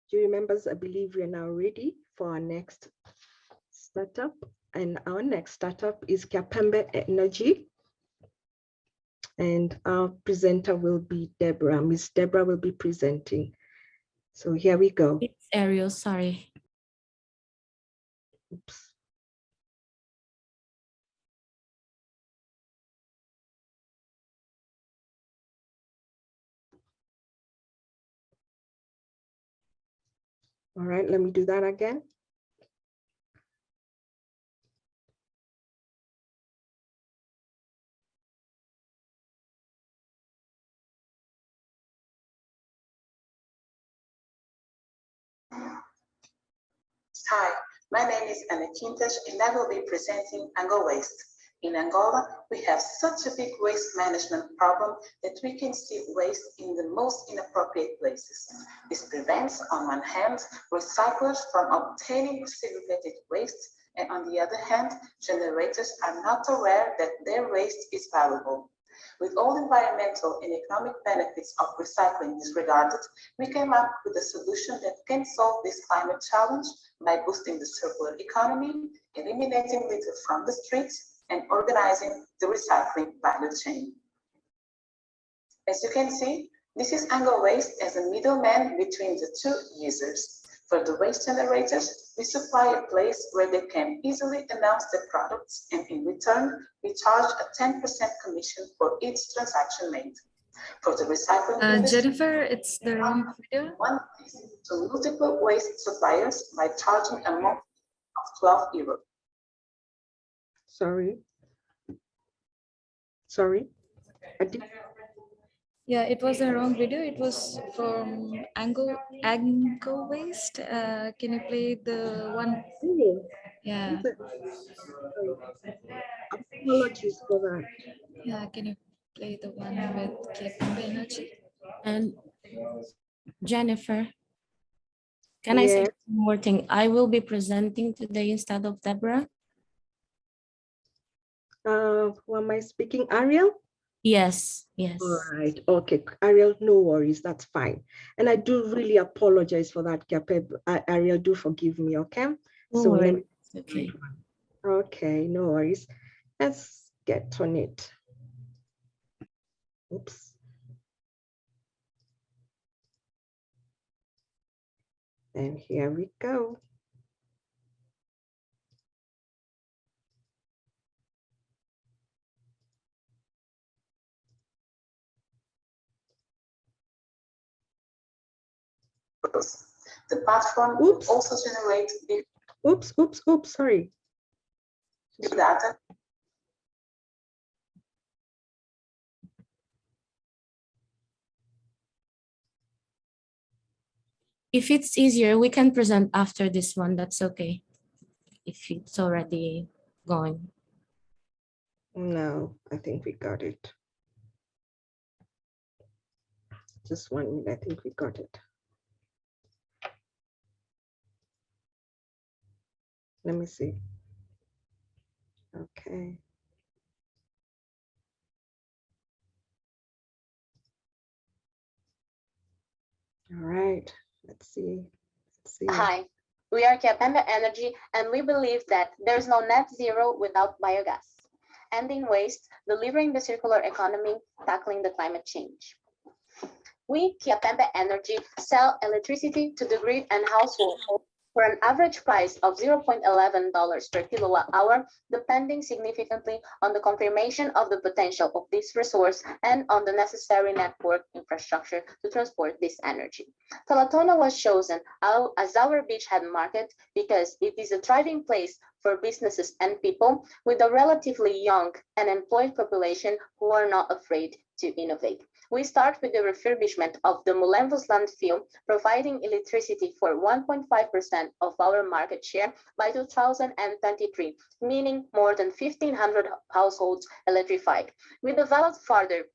Jury members, I believe we are now ready for our next startup. And our next startup is Kiapembe Energy. And our presenter will be Deborah. Miss Deborah will be presenting. So here we go. It's Ariel, sorry. Oops. All right, let me do that again. Hi, my name is Anakintas and I will be presenting Angowaste. In Angola, we have such a big waste management problem that we can see waste in the most inappropriate places. This prevents, on one hand, recyclers from obtaining segregated waste, and on the other hand, generators are not aware that their waste is valuable. With all environmental and economic benefits of recycling disregarded, we came up with a solution that can solve this climate challenge by boosting the circular economy, eliminating litter from the streets, and organizing the recycling value chain. As you can see, this is Angowaste as a middleman between the two users. For the waste generators, we supply a place where they can easily announce their products, and in return, we charge a 10% commission for each transaction made. For the recycling industry, Jennifer, it's the wrong video. One to multiple waste suppliers by charging a month of 12 euros. Sorry. Sorry. Yeah, it was a wrong video. It was from Angowaste. Can you play the one? Yeah. Apologies for that. Yeah, can you play the one with Kiapembe Energy? And Jennifer, can I say one more thing? I will be presenting today instead of Deborah. Who am I speaking? Ariel? Yes, yes. All right. Okay, Ariel, no worries. That's fine. And I do really apologize for that, Kiapembe. Ariel, do forgive me, okay? No So worries. Okay. Okay, no worries. Let's get on it. Oops. And here we go. The platform will also generate big Oops, sorry. data. If it's easier, we can present after this one. That's okay. If it's already going. No, I think we got it. Just 1 minute, I think we got it. Let me see. Okay. All right, let's see. Hi, we are Kiapembe Energy, and we believe that there's no net zero without biogas. Ending waste, delivering the circular economy, tackling the climate change. We, Kiapembe Energy, sell electricity to the grid and households for an average price of $0.11 per kilowatt hour, depending significantly on the confirmation of the potential of this resource and on the necessary network infrastructure to transport this energy. Talatona was chosen as our beachhead market because it is a thriving place for businesses and people with a relatively young and employed population who are not afraid to innovate. We start with the refurbishment of the Molenvos landfill, providing electricity for 1.5% of our market share by 2023, meaning more than 1,500 households electrified. We developed further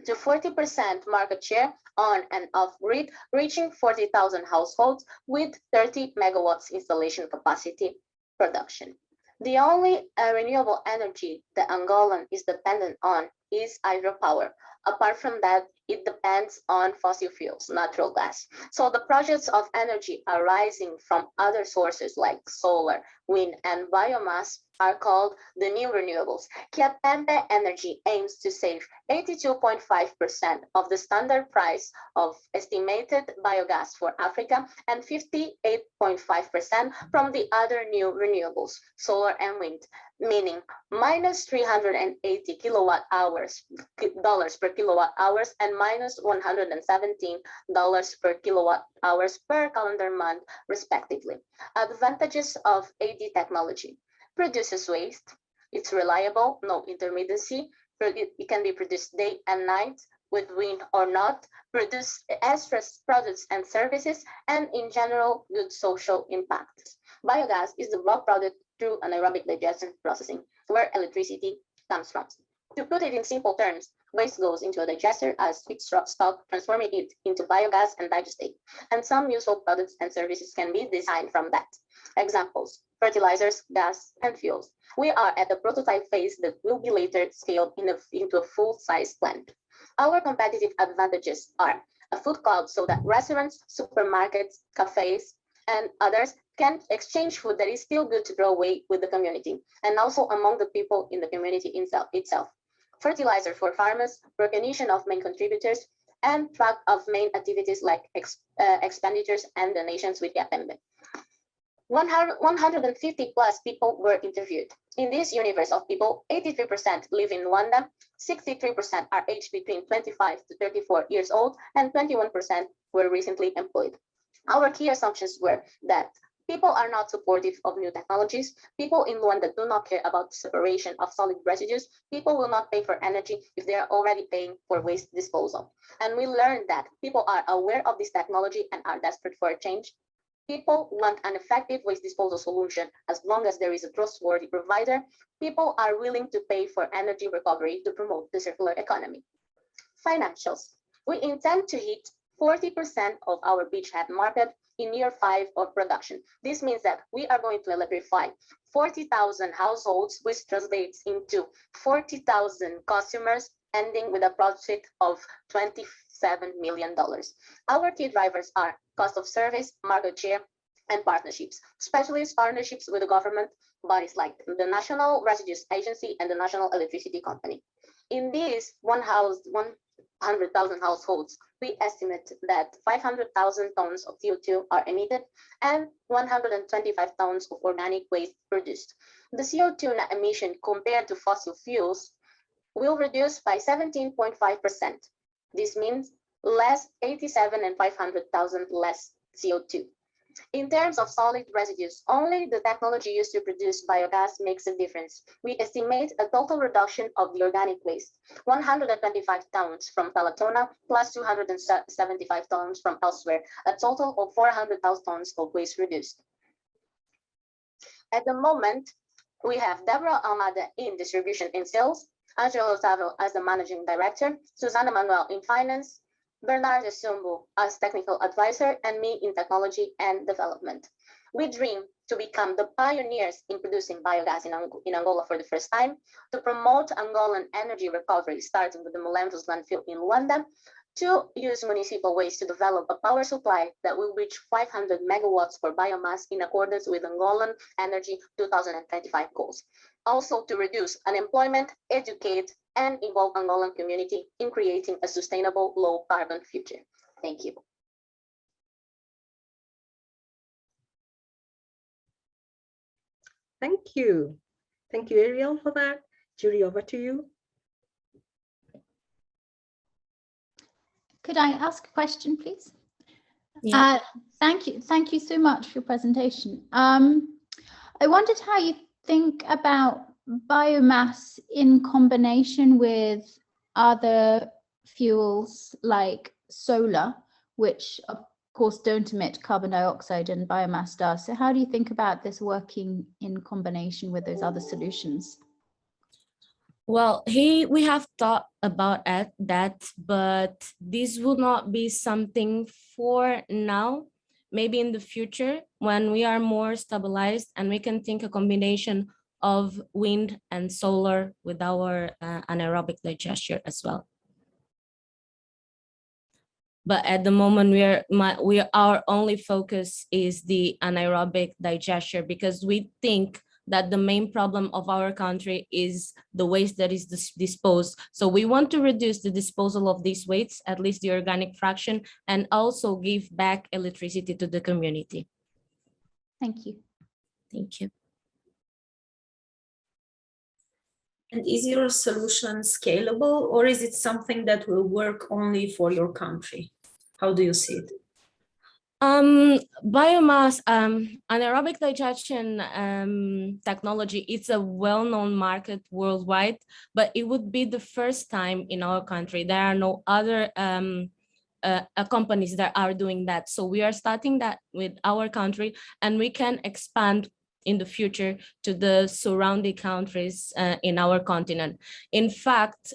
to 40% market share on and off grid, reaching 40,000 households with 30 megawatts installation capacity production. The only renewable energy the Angolan is dependent on is hydropower. Apart from that, it depends on fossil fuels, natural gas. So the projects of energy arising from other sources like solar, wind, and biomass are called the new renewables. Kiapembe Energy aims to save 82.5% of the standard price of estimated biogas for Africa and 58.5% from the other new renewables, solar and wind, meaning minus 380 kilowatt hours, dollars per kilowatt hours and minus $117 per kilowatt hours per calendar month, respectively. Advantages of AD technology: produces waste, it's reliable, no intermittency, it can be produced day and night with wind or not, produce extra products and services, and in general, good social impact. Biogas is the raw product through anaerobic digestion processing, where electricity comes from. To put it in simple terms, waste goes into a digester as feedstock, transforming it into biogas and digestate. And some useful products and services can be designed from that. Examples: fertilizers, gas, and fuels. We are at the prototype phase that will be later scaled into a full-size plant. Our competitive advantages are a food cloud so that restaurants, supermarkets, cafes, and others can exchange food that is still good to throw away with the community, and also among the people in the community itself. Fertilizer for farmers, recognition of main contributors, and track of main activities like expenditures and donations with Kiapembe. 150 plus people were interviewed. In this universe of people, 83% live in Rwanda, 63% are aged between 25 to 34 years old, and 21% were recently employed. Our key assumptions were that people are not supportive of new technologies. People in Rwanda do not care about the separation of solid residues. People will not pay for energy if they are already paying for waste disposal. And we learned that people are aware of this technology and are desperate for a change. People want an effective waste disposal solution as long as there is a trustworthy provider. People are willing to pay for energy recovery to promote the circular economy. Financials. We intend to hit 40% of our beachhead market in year 5 of production. This means that we are going to electrify 40,000 households, which translates into 40,000 customers ending with a profit of $27 million. Our key drivers are cost of service, market share, and partnerships, especially partnerships with the government bodies like the National Residues Agency and the National Electricity Company. In these 100,000 households, we estimate that 500,000 tons of CO2 are emitted and 125 tons of organic waste produced. The CO2 net emission compared to fossil fuels will reduce by 17.5%. This means less 87 and 500,000 less CO2. In terms of solid residues, only the technology used to produce biogas makes a difference. We estimate a total reduction of the organic waste, 125 tons from Talatona plus 275 tons from elsewhere, a total of 400,000 tons of waste reduced. At the moment, we have Deborah Almada in distribution and sales, Angelo Otavio as the managing director, Susana Manuel in finance, Bernard Sumbu as technical advisor, and me in technology and development. We dream to become the pioneers in producing biogas in Angola for the first time, to promote Angolan energy recovery, starting with the Molentos landfill in Luanda, to use municipal waste to develop a power supply that will reach 500 megawatts for biomass in accordance with Angolan Energy 2025 goals. Also to reduce unemployment, educate, and involve Angolan community in creating a sustainable low carbon future. Thank you. Thank you. Thank you, Ariel, for that. Jury, over to you. Could I ask a question, please? Yeah. Thank you. Thank you so much for your presentation. I wondered how you think about biomass in combination with other fuels like solar, which of course don't emit carbon dioxide and biomass does. So how do you think about this working in combination with those other solutions? Well, we have thought about that, but this will not be something for now. Maybe in the future, when we are more stabilized and we can think a combination of wind and solar with our anaerobic digester as well. But at the moment, our only focus is the anaerobic digester, because we think that the main problem of our country is the waste that is disposed. So we want to reduce the disposal of these wastes, at least the organic fraction, and also give back electricity to the community. Thank you. Thank you. And is your solution scalable, or is it something that will work only for your country? How do you see it? Biomass, anaerobic digestion technology, it's a well-known market worldwide, but it would be the first time in our country. There are no other companies that are doing that. So we are starting that with our country, and we can expand in the future to the surrounding countries in our continent. In fact,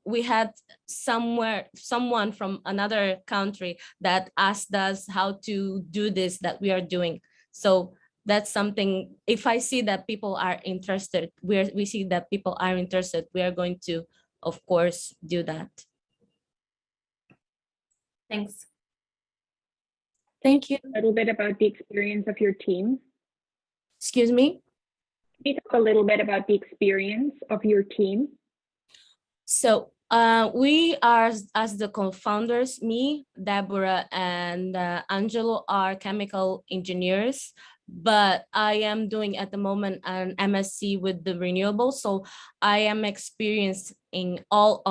we had someone from another country that asked us how to do this that we are doing. So that's something, if I see that people are interested, we see that people are interested, we are going to, of course, do that. Thanks. Thank you. A little bit about the experience of your team. Excuse me? Can you talk a little bit about the experience of your team? So we are, as the co-founders, me, Deborah, and Angelo are chemical engineers, but I am doing at the moment an MSc with the renewables. So I am experienced in all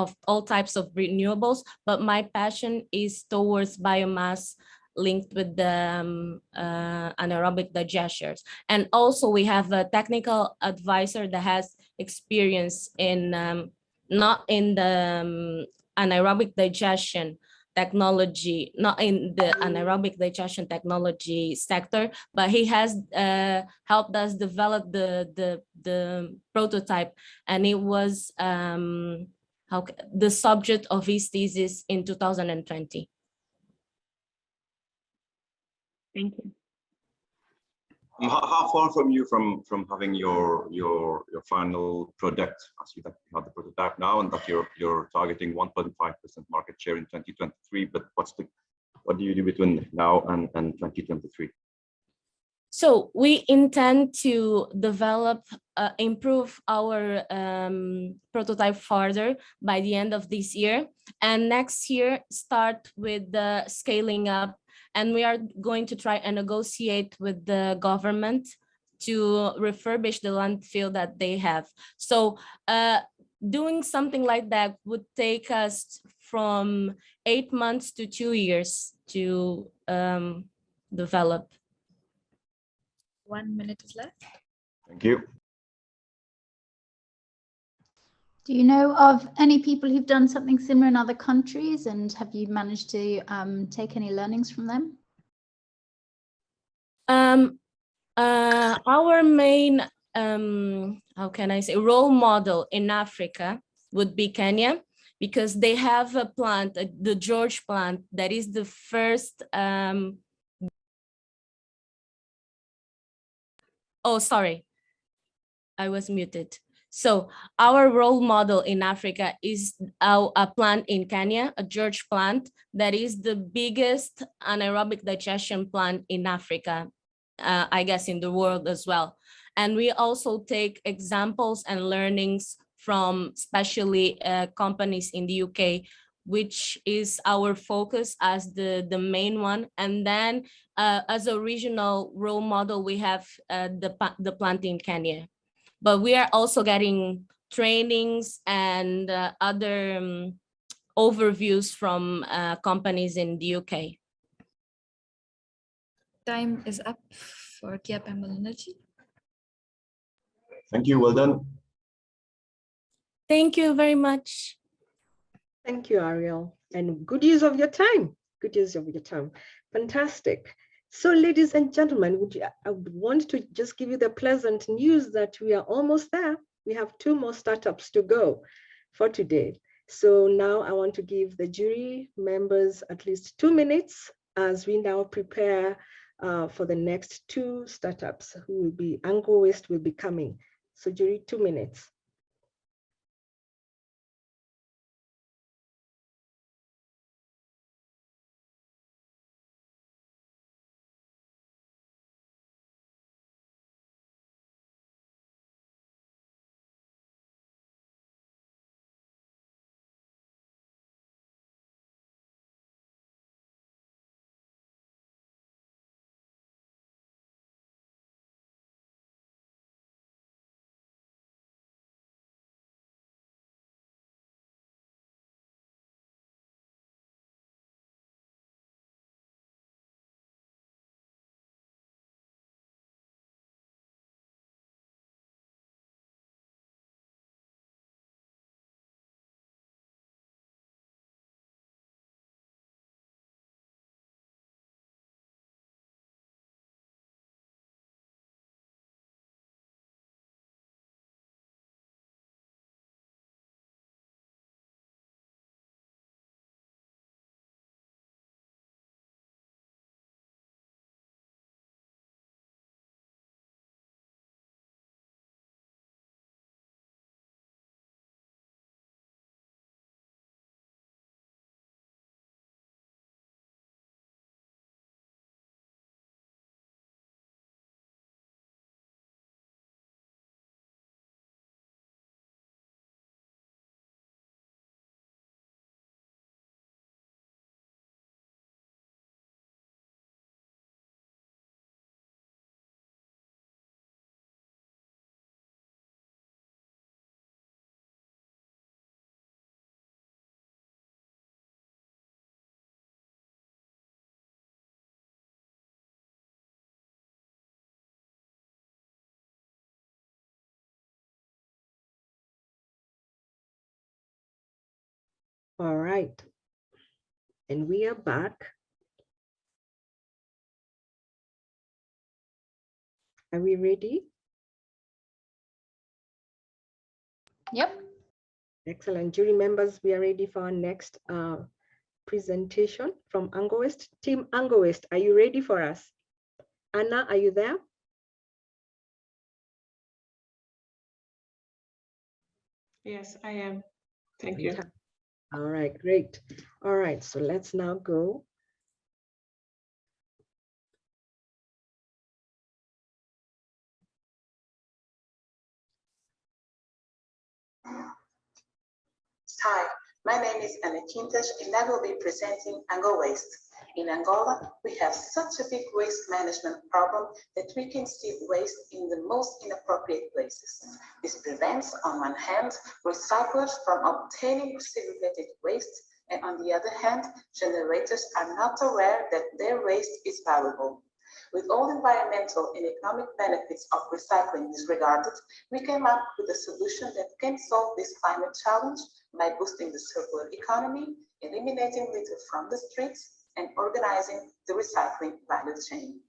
types of renewables, but my passion is towards biomass linked with the anaerobic digesters. And also we have a technical advisor that has experience in not in the anaerobic digestion technology, not in the anaerobic digestion technology sector, but he has helped us develop the prototype, and it was the subject of his thesis in 2020. Thank you. How far from you from having your final product, as you have the prototype now, and that you're targeting 1.5% market share in 2023? But what do you do between now and 2023? So we intend to develop, improve our prototype further by the end of this year, and next year start with the scaling up. And we are going to try and negotiate with the government to refurbish the landfill that they have. So doing something like that would take us from 8 months to 2 years to develop. 1 minute is left. Thank you. Do you know of any people who've done something similar in other countries, and have you managed to take any learnings from them? Our main, how can I say, role model in Africa would be Kenya, because they have a plant, the George plant, that is the first, oh, sorry, I was muted. So our role model in Africa is a plant in Kenya, a George plant, that is the biggest anaerobic digestion plant in Africa, I guess in the world as well. And we also take examples and learnings from especially companies in the UK, which is our focus as the main one. And then as a regional role model, we have the plant in Kenya. But we are also getting trainings and other overviews from companies in the UK. Time is up for Kiapembe Energy. Thank you, well done. Thank you very much. Thank you, Ariel, and good use of your time. Good use of your time. Fantastic. So, ladies and gentlemen, I would want to just give you the pleasant news that we are almost there. We have 2 more startups to go for today. So now I want to give the jury members at least 2 minutes as we now prepare for the next 2 startups who will be, Angowaste will be coming. So jury, 2 minutes. All right, and we are back. Are we ready? Yep. Excellent. Jury members, we are ready for our next presentation from Angowaste. Team Angowaste, are you ready for us? Anna, are you there? Yes, I am. Thank you. All right, great. All right, so let's now go. Hi, my name is Ana Quintas and I will be presenting Angowaste. In Angola, we have such a big waste management problem that we can see waste in the most inappropriate places. This prevents, on one hand, recyclers from obtaining segregated waste, and on the other hand, generators are not aware that their waste is valuable. With all environmental and economic benefits of recycling disregarded, we came up with a solution that can solve this climate challenge by boosting the circular economy, eliminating litter from the streets, and organizing the recycling value chain.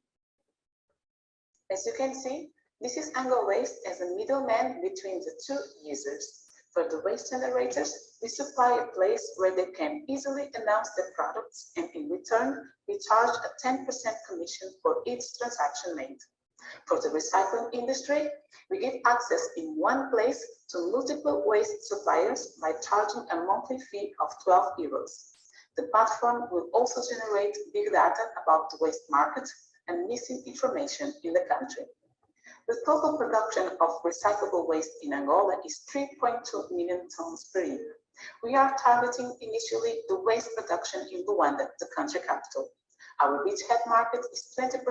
As you can see, this is Angowaste as a middleman between the two users. For the waste generators, we supply a place where they can easily announce their products, and in return, we charge a 10% commission for each transaction made. For the recycling industry, we give access in one place to multiple waste suppliers by charging a monthly fee of 12 euros. The platform will also generate big data about the waste market and missing information in the country. The total production of recyclable waste in Angola is 3.2 million tons per year. We are targeting initially the waste production in Luanda, the country capital. Our beachhead market is 20%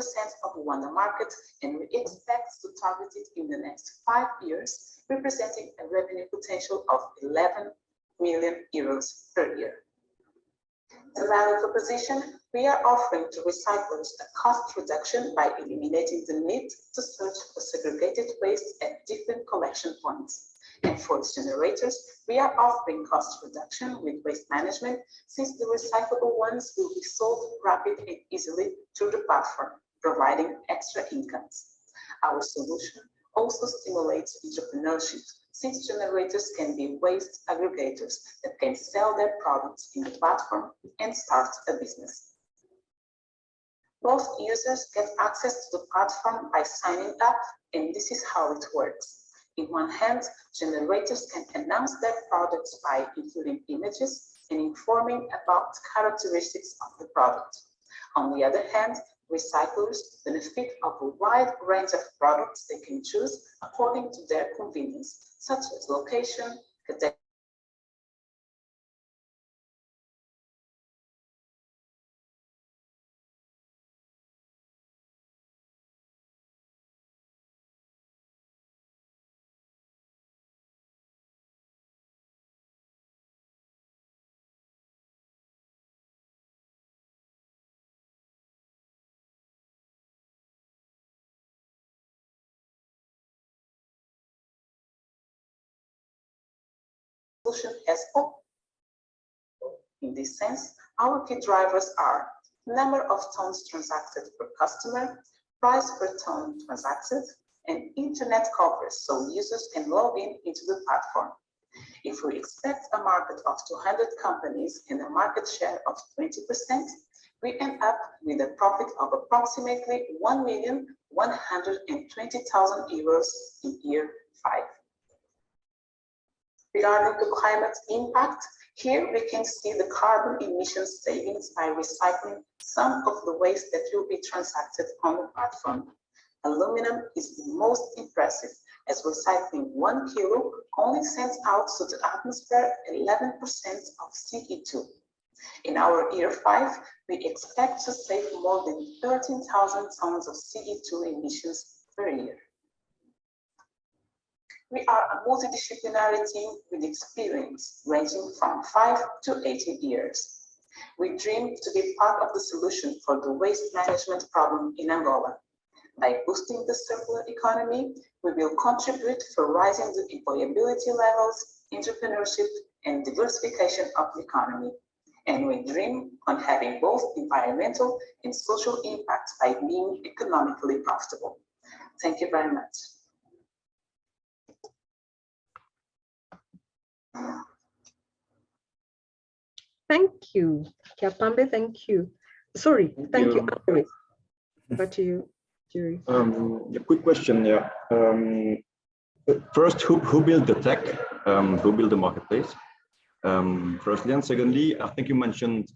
of Luanda market, and we expect to target it in the next 5 years, representing a revenue potential of 11 million euros per year. The value proposition, we are offering to recyclers a cost reduction by eliminating the need to search for segregated waste at different collection points. And for generators, we are offering cost reduction with waste management, since the recyclable ones will be sold rapidly and easily through the platform, providing extra incomes. Our solution also stimulates entrepreneurship, since generators can be waste aggregators that can sell their products in the platform and start a business. Both users get access to the platform by signing up, and this is how it works. In one hand, generators can announce their products by including images and informing about the characteristics of the product. On the other hand, recyclers benefit of a wide range of products they can choose according to their convenience, such as location, category, has opened. In this sense, our key drivers are number of tons transacted per customer, price per ton transacted, and internet coverage so users can log into the platform. If we expect a market of 200 companies and a market share of 20%, we end up with a profit of approximately 1,120,000 euros in year 5. Regarding the climate impact, here we can see the carbon emissions savings by recycling some of the waste that will be transacted on the platform. Aluminum is the most impressive, as recycling 1 kilo only sends out to the atmosphere 11% of CO2. In our year 5, we expect to save more than 13,000 tons of CO2 emissions per year. We are a multidisciplinary team with experience ranging from 5 to 18 years. We dream to be part of the solution for the waste management problem in Angola. By boosting the circular economy, we will contribute for rising the employability levels, entrepreneurship, and diversification of the economy. And we dream on having both environmental and social impacts by being economically profitable. Thank you very much. Thank you, Kiapembe, thank you. Sorry, thank you, Angowaste. Back to you, Jury. A quick question, yeah. First, who built the tech? Who built the marketplace? Firstly, and secondly, I think you mentioned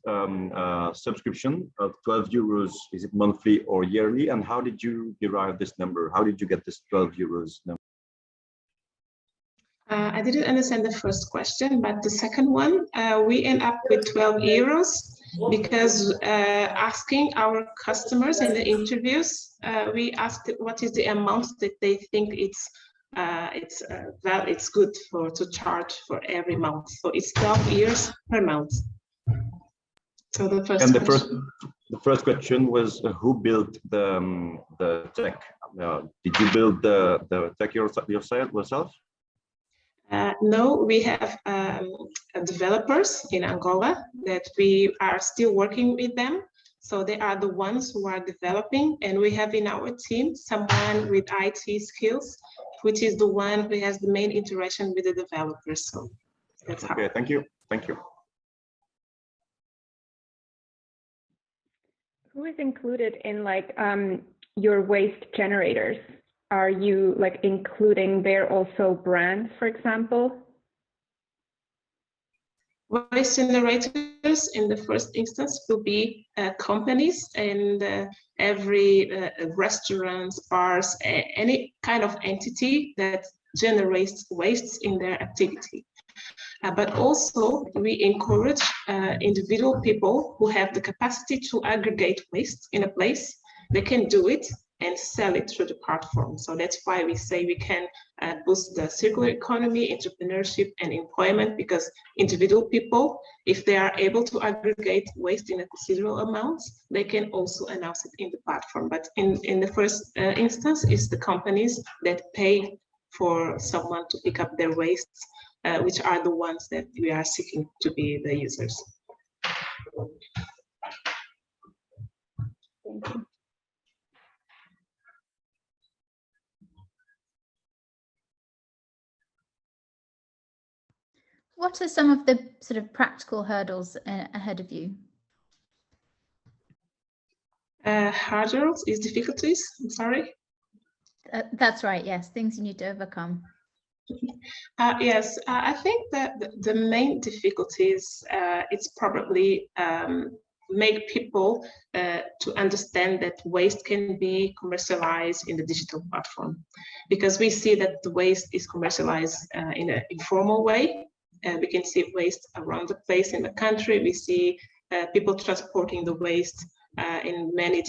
subscription of 12 euros. Is it monthly or yearly? And how did you derive this number? How did you get this 12 euros number? I didn't understand the first question, but the second one, we end up with 12 euros because asking our customers in the interviews, we asked what is the amount that they think it's good to charge for every month. So it's 12 euros per month. So the first and question. the first question was who built the tech? Did you build the tech yourself? No, we have developers in Angola that we are still working with them. So they are the ones who are developing, and we have in our team someone with IT skills, which is the one who has the main interaction with the developers. So that's how. Okay, thank you. Thank you. Who is included in your waste generators? Are you including there also brands, for example? Waste generators in the first instance will be companies and every restaurants, bars, any kind of entity that generates wastes in their activity. But also we encourage individual people who have the capacity to aggregate waste in a place. They can do it and sell it through the platform. So that's why we say we can boost the circular economy, entrepreneurship, and employment, because individual people, if they are able to aggregate waste in a considerable amount, they can also announce it in the platform. But in the first instance, it's the companies that pay for someone to pick up their waste, which are the ones that we are seeking to be the users. Thank you. What are some of the sort of practical hurdles ahead of you? Hurdles is difficulties, I'm sorry. That's right, yes, things you need to overcome. Yes, I think that the main difficulties, it's probably make people to understand that waste can be commercialized in the digital platform, because we see that the waste is commercialized in an informal way. We can see waste around the place in the country. We see people transporting the waste in many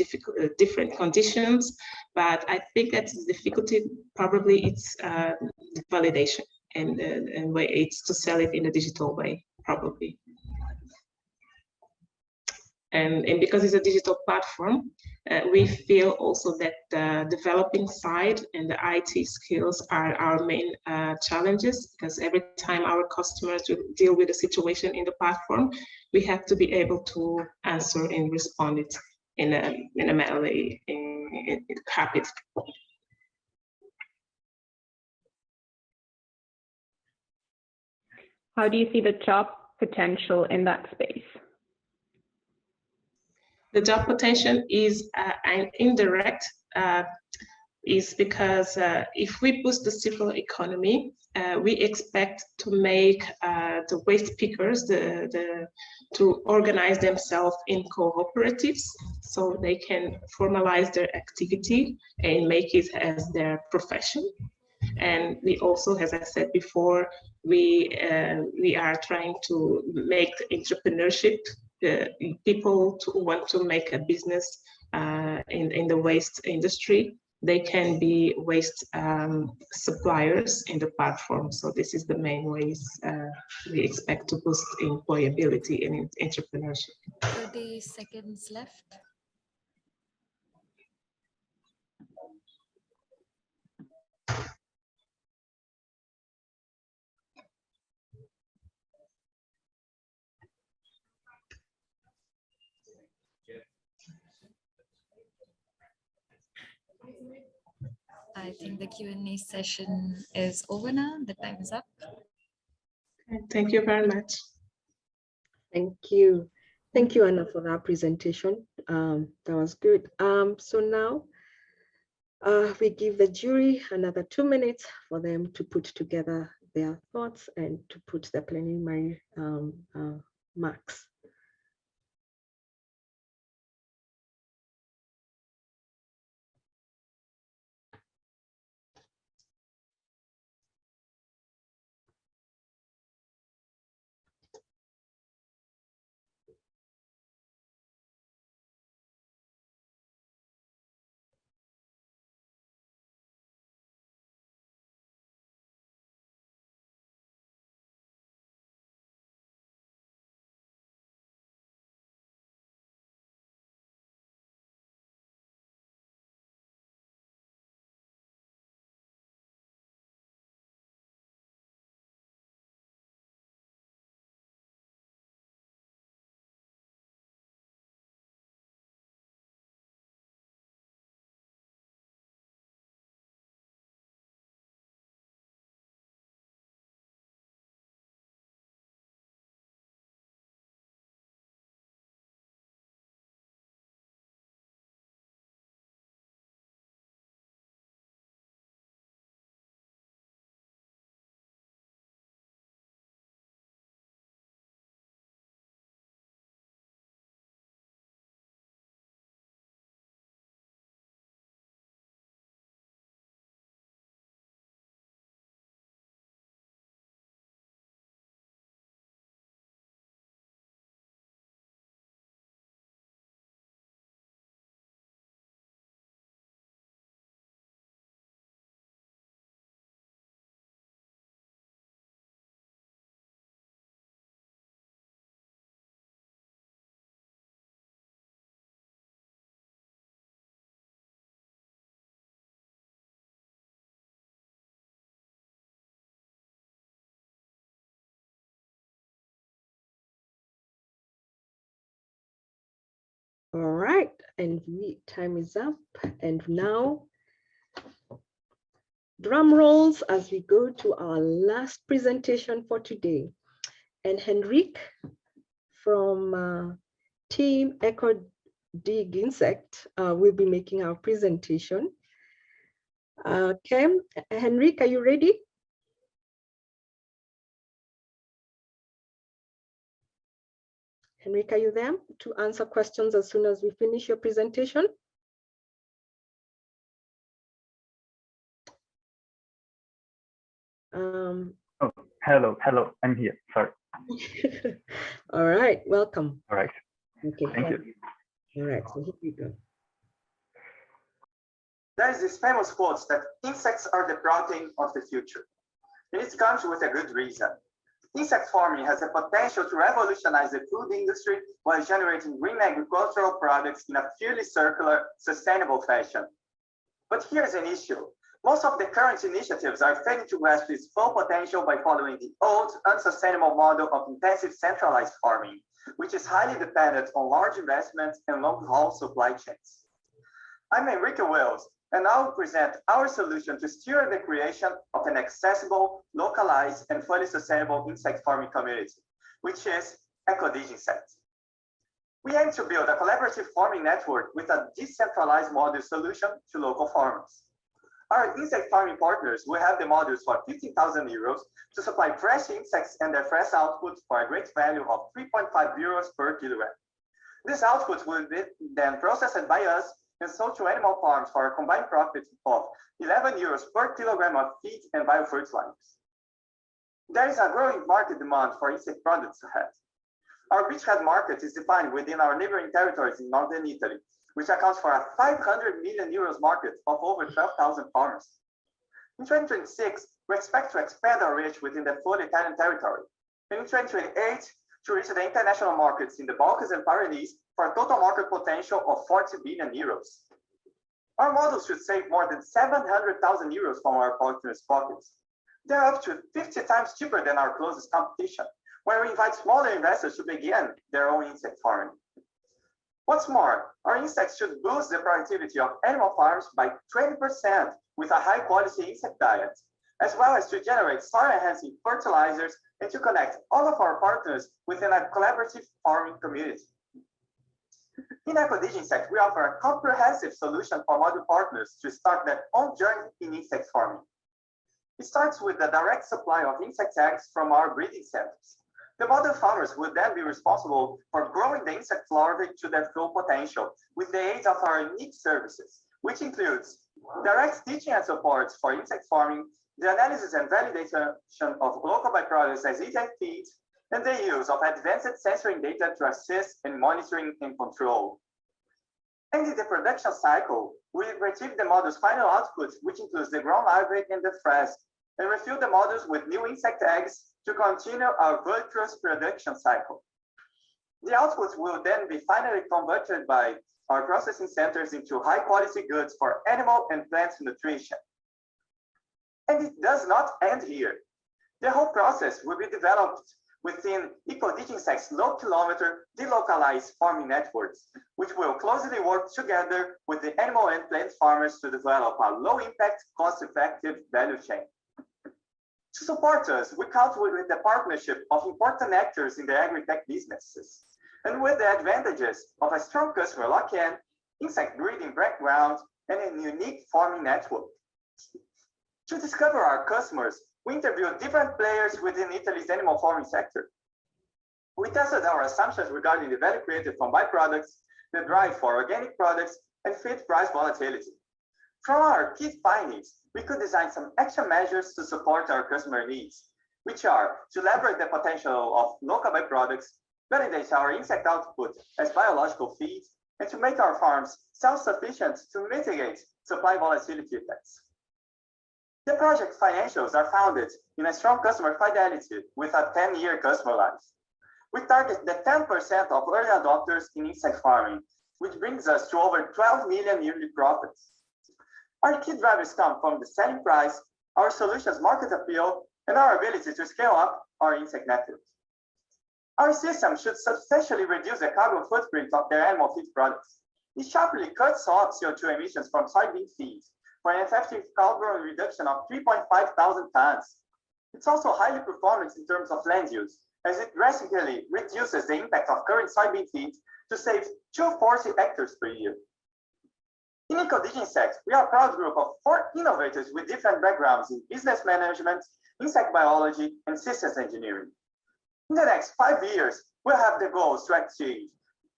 different conditions. But I think that the difficulty probably it's validation and way it's to sell it in a digital way, probably. And because it's a digital platform, we feel also that the developing side and the IT skills are our main challenges, because every time our customers deal with a situation in the platform, we have to be able to answer and respond it in a manner rapid. How do you see the job potential in that space? The job potential is an indirect, is because if we boost the circular economy, we expect to make the waste pickers to organize themselves in cooperatives, so they can formalize their activity and make it as their profession. And we also, as I said before, we are trying to make entrepreneurship, people to want to make a business in the waste industry. They can be waste suppliers in the platform. So this is the main ways we expect to boost employability and entrepreneurship. 30 seconds left. I think the Q&A session is over now. The time is up. Thank you very much. Thank you. Thank you, Anna, for that presentation. That was good. So now We give the jury another 2 minutes for them to put together their thoughts and to put the preliminary marks. All right, and time is up. And now, drum rolls as we go to our last presentation for today. And Henrique from team EcoDigInsect will be making our presentation. Okay, Henrique, are you ready? Henrique, are you there to answer questions as soon as we finish your presentation? Oh, hello, I'm here, sorry. All right, welcome. All right, okay, thank you. All right, so here we go. There is this famous quote that insects are the protein of the future. And it comes with a good reason. Insect farming has the potential to revolutionize the food industry while generating green agricultural products in a purely circular, sustainable fashion. But here's an issue. Most of the current initiatives are failing to grasp its full potential by following the old, unsustainable model of intensive centralized farming, which is highly dependent on large investments and long-haul supply chains. I'm Enrique Wells, and I'll present our solution to steer the creation of an accessible, localized, and fully sustainable insect farming community, which is EcoDigInsect. We aim to build a collaborative farming network with a decentralized module solution to local farmers. Our insect farming partners will have the modules for 15,000 euros to supply fresh insects and their fresh output for a great value of 3.5 euros per kilogram. This output will be then processed by us and sold to animal farms for a combined profit of 11 euros per kilogram of feed and biofertilizers. There is a growing market demand for insect products ahead. Our beachhead market is defined within our neighboring territories in northern Italy, which accounts for a 500 million euros market of over 12,000 farmers. In 2026, we expect to expand our reach within the full Italian territory, and in 2028, to reach the international markets in the Balkans and Pyrenees for a total market potential of 40 billion euros. Our models should save more than 700,000 euros from our partners' pockets. They're up to 50 times cheaper than our closest competition, where we invite smaller investors to begin their own insect farming. What's more, our insects should boost the productivity of animal farms by 20% with a high-quality insect diet, as well as to generate soil-enhancing fertilizers and to connect all of our partners within a collaborative farming community. In EcoDigInsect, we offer a comprehensive solution for module partners to start their own journey in insect farming. It starts with the direct supply of insect eggs from our breeding centers. The model farmers will then be responsible for growing the insect larvae to their full potential with the aid of our unique services, which includes direct teaching and support for insect farming, the analysis and validation of local byproducts as insect feed, and the use of advanced sensoring data to assist in monitoring and control. And in the production cycle, we retrieve the model's final output, which includes the ground larvae and the frass, and refill the models with new insect eggs to continue our virtuous production cycle. The output will then be finally converted by our processing centers into high quality goods for animal and plant nutrition. And it does not end here. The whole process will be developed within EcoDigInsect's low-kilometer delocalized farming networks, which will closely work together with the animal and plant farmers to develop a low-impact, cost-effective value chain. To support us, we count with the partnership of important actors in the agri-tech businesses, and with the advantages of a strong customer lock-in, insect breeding background, and a unique farming network. To discover our customers, we interviewed different players within Italy's animal farming sector. We tested our assumptions regarding the value created from byproducts, the drive for organic products, and feed price volatility. From our key findings, we could design some action measures to support our customer needs, which are to leverage the potential of local byproducts, validate our insect output as biological feed, and to make our farms self-sufficient to mitigate supply volatility effects. The project financials are founded in a strong customer fidelity with a 10-year customer life. We target the 10% of early adopters in insect farming, which brings us to over 12 million yearly profits. Our key drivers come from the selling price, our solutions market appeal, and our ability to scale up our insect network. Our system should substantially reduce the carbon footprint of their animal feed products. It sharply cuts off CO2 emissions from soybean feed for an effective carbon reduction of 3,500 tons. It's also highly performant in terms of land use, as it drastically reduces the impact of current soybean feed to save 240 hectares per year. In EcoDigInsect, we are a proud group of 4 innovators with different backgrounds in business management, insect biology, and systems engineering. In the next 5 years, we'll have the goals to achieve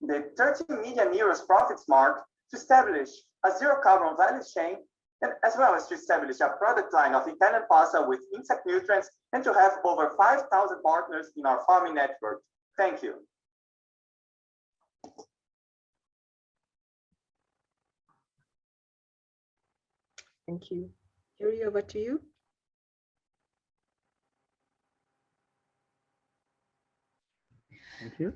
the 30 million euros profits mark, to establish a zero carbon value chain, and as well as to establish a product line of Italian pasta with insect nutrients, and to have over 5,000 partners in our farming network. Thank you. Thank you. Yuri, over to you. Thank you.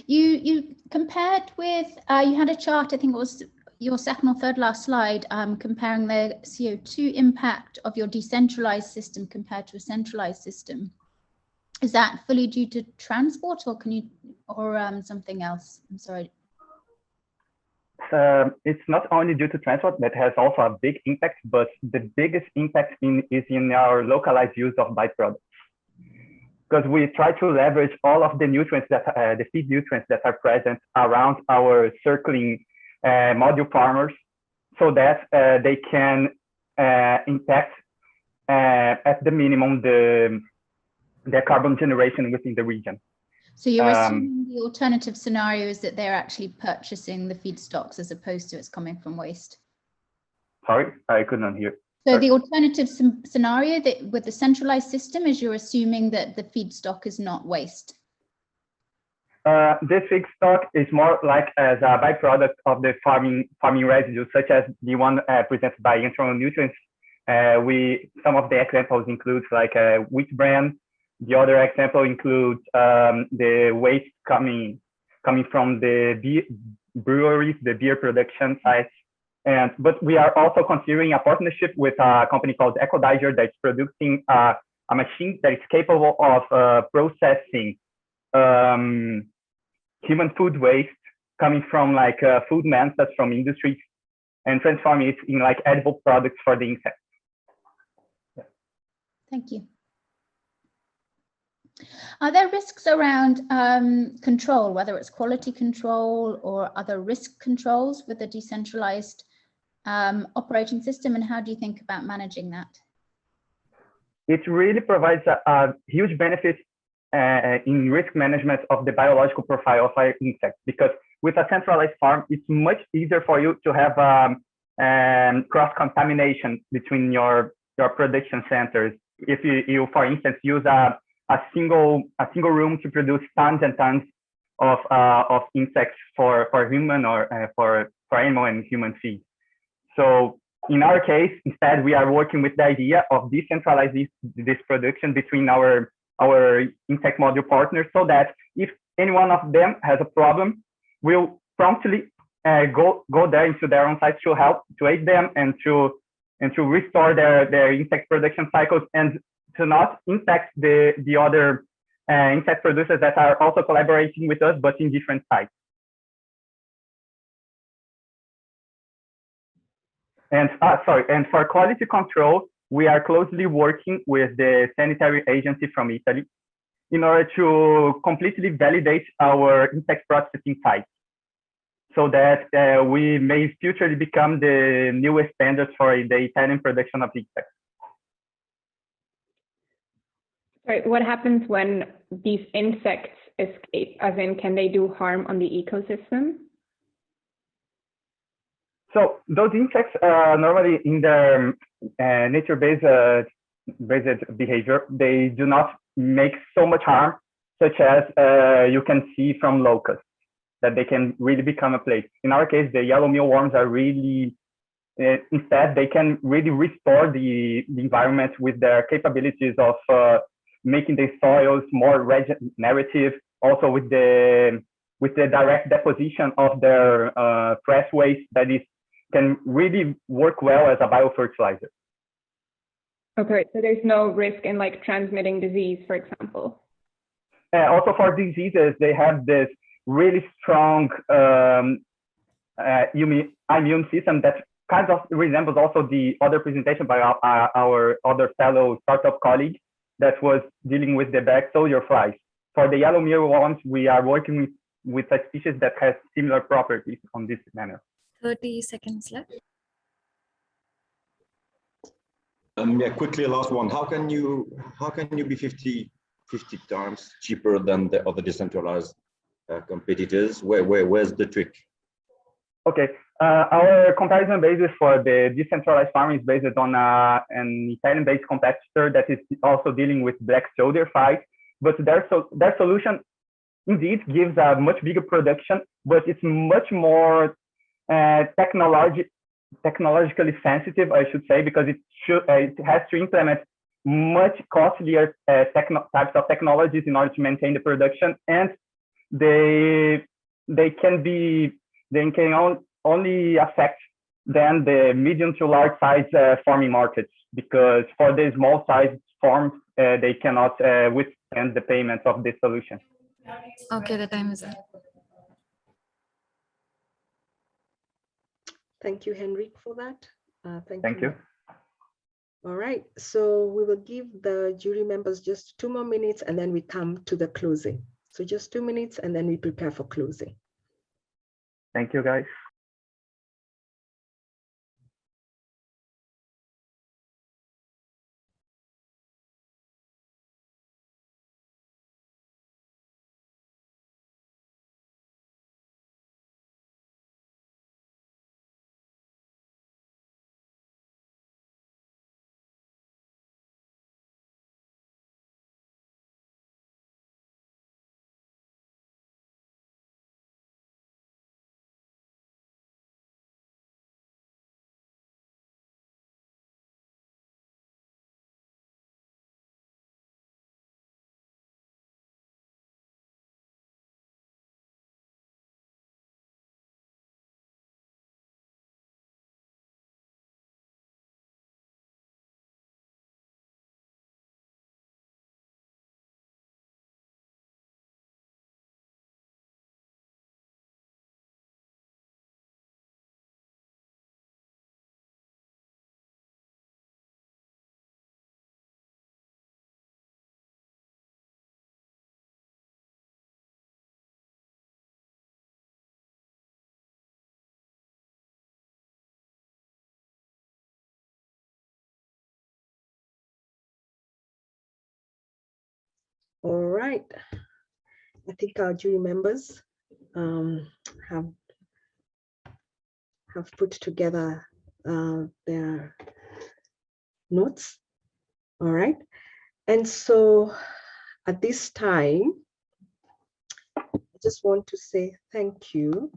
You compared with, you had a chart, I think it was your second or third last slide, comparing the CO2 impact of your decentralized system compared to a centralized system. Is that fully due to transport, or can you, or something else? I'm sorry. It's not only due to transport, that has also a big impact, but the biggest impact is in our localized use of byproducts. Because we try to leverage all of the nutrients that the feed nutrients that are present around our circling module farmers, so that they can impact at the minimum the carbon generation within the region. So you're assuming the alternative scenario is that they're actually purchasing the feedstocks as opposed to it's coming from waste? Sorry, I could not hear. So the alternative scenario that with the centralized system is you're assuming that the feedstock is not waste? This feedstock is more like as a byproduct of the farming residues, such as the one presented by Entomonutris. Some of the examples include like wheat bran. The other example includes the waste coming from the breweries, the beer production sites. But we are also considering a partnership with a company called EcoDigInsect that's producing a machine that is capable of processing human food waste coming from like food manufacturers from industries and transforming it in like edible products for the insects. Yeah. Thank you. Are there risks around control, whether it's quality control or other risk controls with a decentralized operating system, and how do you think about managing that? It really provides a huge benefit in risk management of the biological profile of our insects, because with a centralized farm, it's much easier for you to have cross-contamination between your production centers. If you for instance, use a single room to produce tons and tons of insects for human or for animal and human feed. So in our case, instead, we are working with the idea of decentralizing this production between our insect module partners, so that if any one of them has a problem, we'll promptly go there into their own sites to help, to aid them, and to restore their insect production cycles, and to not impact the other insect producers that are also collaborating with us, but in different sites. And for quality control, we are closely working with the sanitary agency from Italy in order to completely validate our insect processing sites, so that we may futurely become the newest standards for the Italian production of insects. Sorry, what happens when these insects escape? As in, can they do harm on the ecosystem? So those insects, normally in their nature-based behavior, they do not make so much harm, such as you can see from locusts, that they can really become a plague. In our case, the yellow mealworms are really, instead, they can really restore the environment with their capabilities of making the soils more regenerative, also with the direct deposition of their fresh waste that can really work well as a biofertilizer. Okay, so there's no risk in like transmitting disease, for example. Also for diseases, they have this really strong immune system that kind of resembles also the other presentation by our other fellow startup colleague that was dealing with the black soldier flies. For the yellow mealworms, we are working with a species that has similar properties on this manner. 30 seconds left. Yeah, quickly, last one. How can you be 50 times cheaper than the other decentralized competitors? Where's the trick? Okay, our comparison basis for the decentralized farming is based on an Italian-based competitor that is also dealing with black soldier flies, but their solution indeed gives a much bigger production, but it's much more technologically sensitive, I should say, because it has to implement much costlier types of technologies in order to maintain the production, and they can only affect then the medium to large size farming markets, because for the small size farms they cannot withstand the payments of this solution. Okay, the time is up. Thank you, Henrik, for that. Thank you. All right, so we will give the jury members just 2 more minutes and then we come to the closing. So just 2 minutes and then we prepare for closing. Thank you, guys. All right. I think our jury members have put together their notes. All right. And so at this time, I just want to say thank you.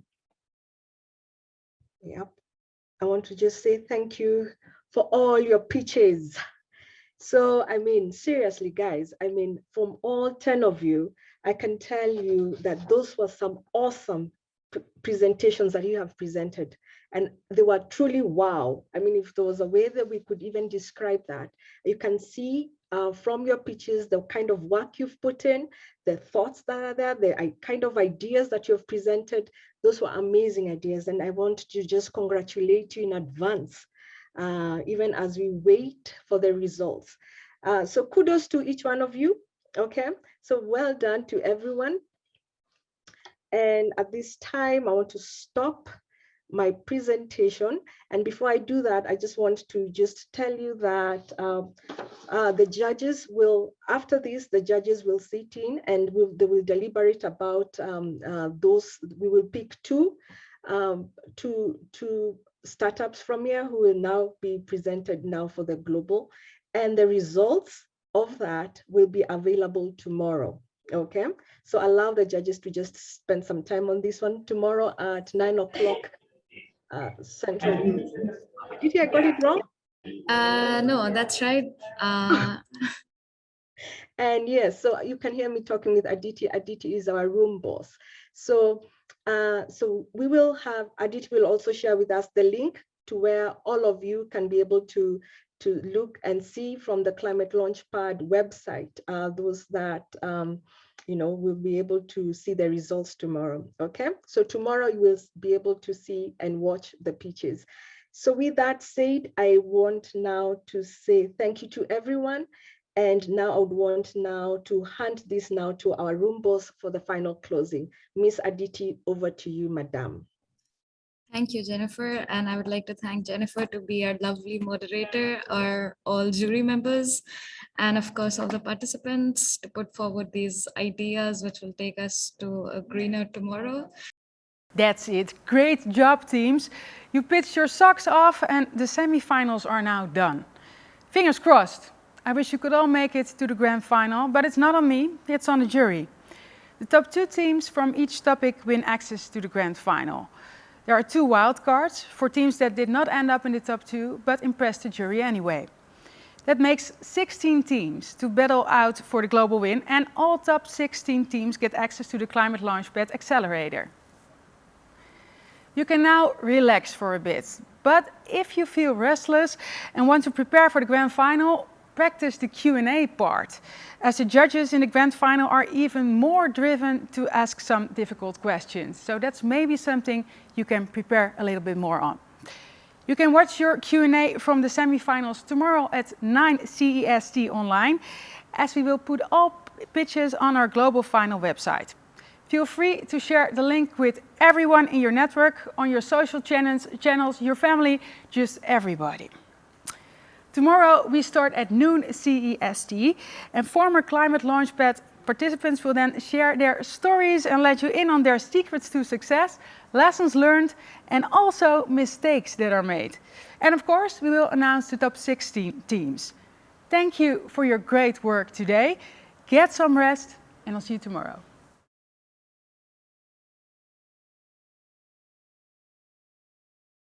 Yep. I want to just say thank you for all your pitches. So, I mean, seriously, guys, I mean, from all 10 of you, I can tell you that those were some awesome presentations that you have presented. And they were truly wow. I mean, if there was a way that we could even describe that, you can see from your pitches, the kind of work you've put in, the thoughts that are there, the kind of ideas that you've presented. Those were amazing ideas. And I want to just congratulate you in advance, even as we wait for the results. So kudos to each one of you. Okay, so well done to everyone. And at this time, I want to stop my presentation. And before I do that, I just want to just tell you that the judges will, after this, the judges will sit in and they will deliberate about those. We will pick two startups from here who will now be presented now for the global. And the results of that will be available tomorrow. Okay, so allow the judges to just spend some time on this one tomorrow at 9 o'clock Central. Did I got it wrong? No, that's right. And yes, so you can hear me talking with Aditi. Aditi is our room boss. So, so we will have, Aditi will also share with us the link to where all of you can be able to look and see from the ClimateLaunchpad website, those that, you know, will be able to see the results tomorrow, okay? So tomorrow you will be able to see and watch the pitches. So with that said, I want now to say thank you to everyone. And now I would want now to hand this now to our room boss for the final closing. Miss Aditi, over to you, madam. Thank you, Jennifer. And I would like to thank Jennifer to be our lovely moderator, all jury members, and of course, all the participants to put forward these ideas, which will take us to a greener tomorrow. That's it. Great job, teams. You pitched your socks off and the semifinals are now done. Fingers crossed. I wish you could all make it to the grand final, but it's not on me, it's on the jury. The top 2 teams from each topic win access to the grand final. There are 2 wildcards for teams that did not end up in the top 2, but impressed the jury anyway. That makes 16 teams to battle out for the global win, and all top 16 teams get access to the ClimateLaunchpad Accelerator. You can now relax for a bit, but if you feel restless and want to prepare for the grand final, practice the Q&A part, as the judges in the grand final are even more driven to ask some difficult questions. So that's maybe something you can prepare a little bit more on. You can watch your Q&A from the semifinals tomorrow at 9 CEST online, as we will put all pitches on our global final website. Feel free to share the link with everyone in your network, on your social channels, your family, just everybody. Tomorrow we start at noon CEST, and former ClimateLaunchpad participants will then share their stories and let you in on their secrets to success, lessons learned, and also mistakes that are made. And of course, we will announce the top 16 teams. Thank you for your great work today. Get some rest, and I'll see you tomorrow.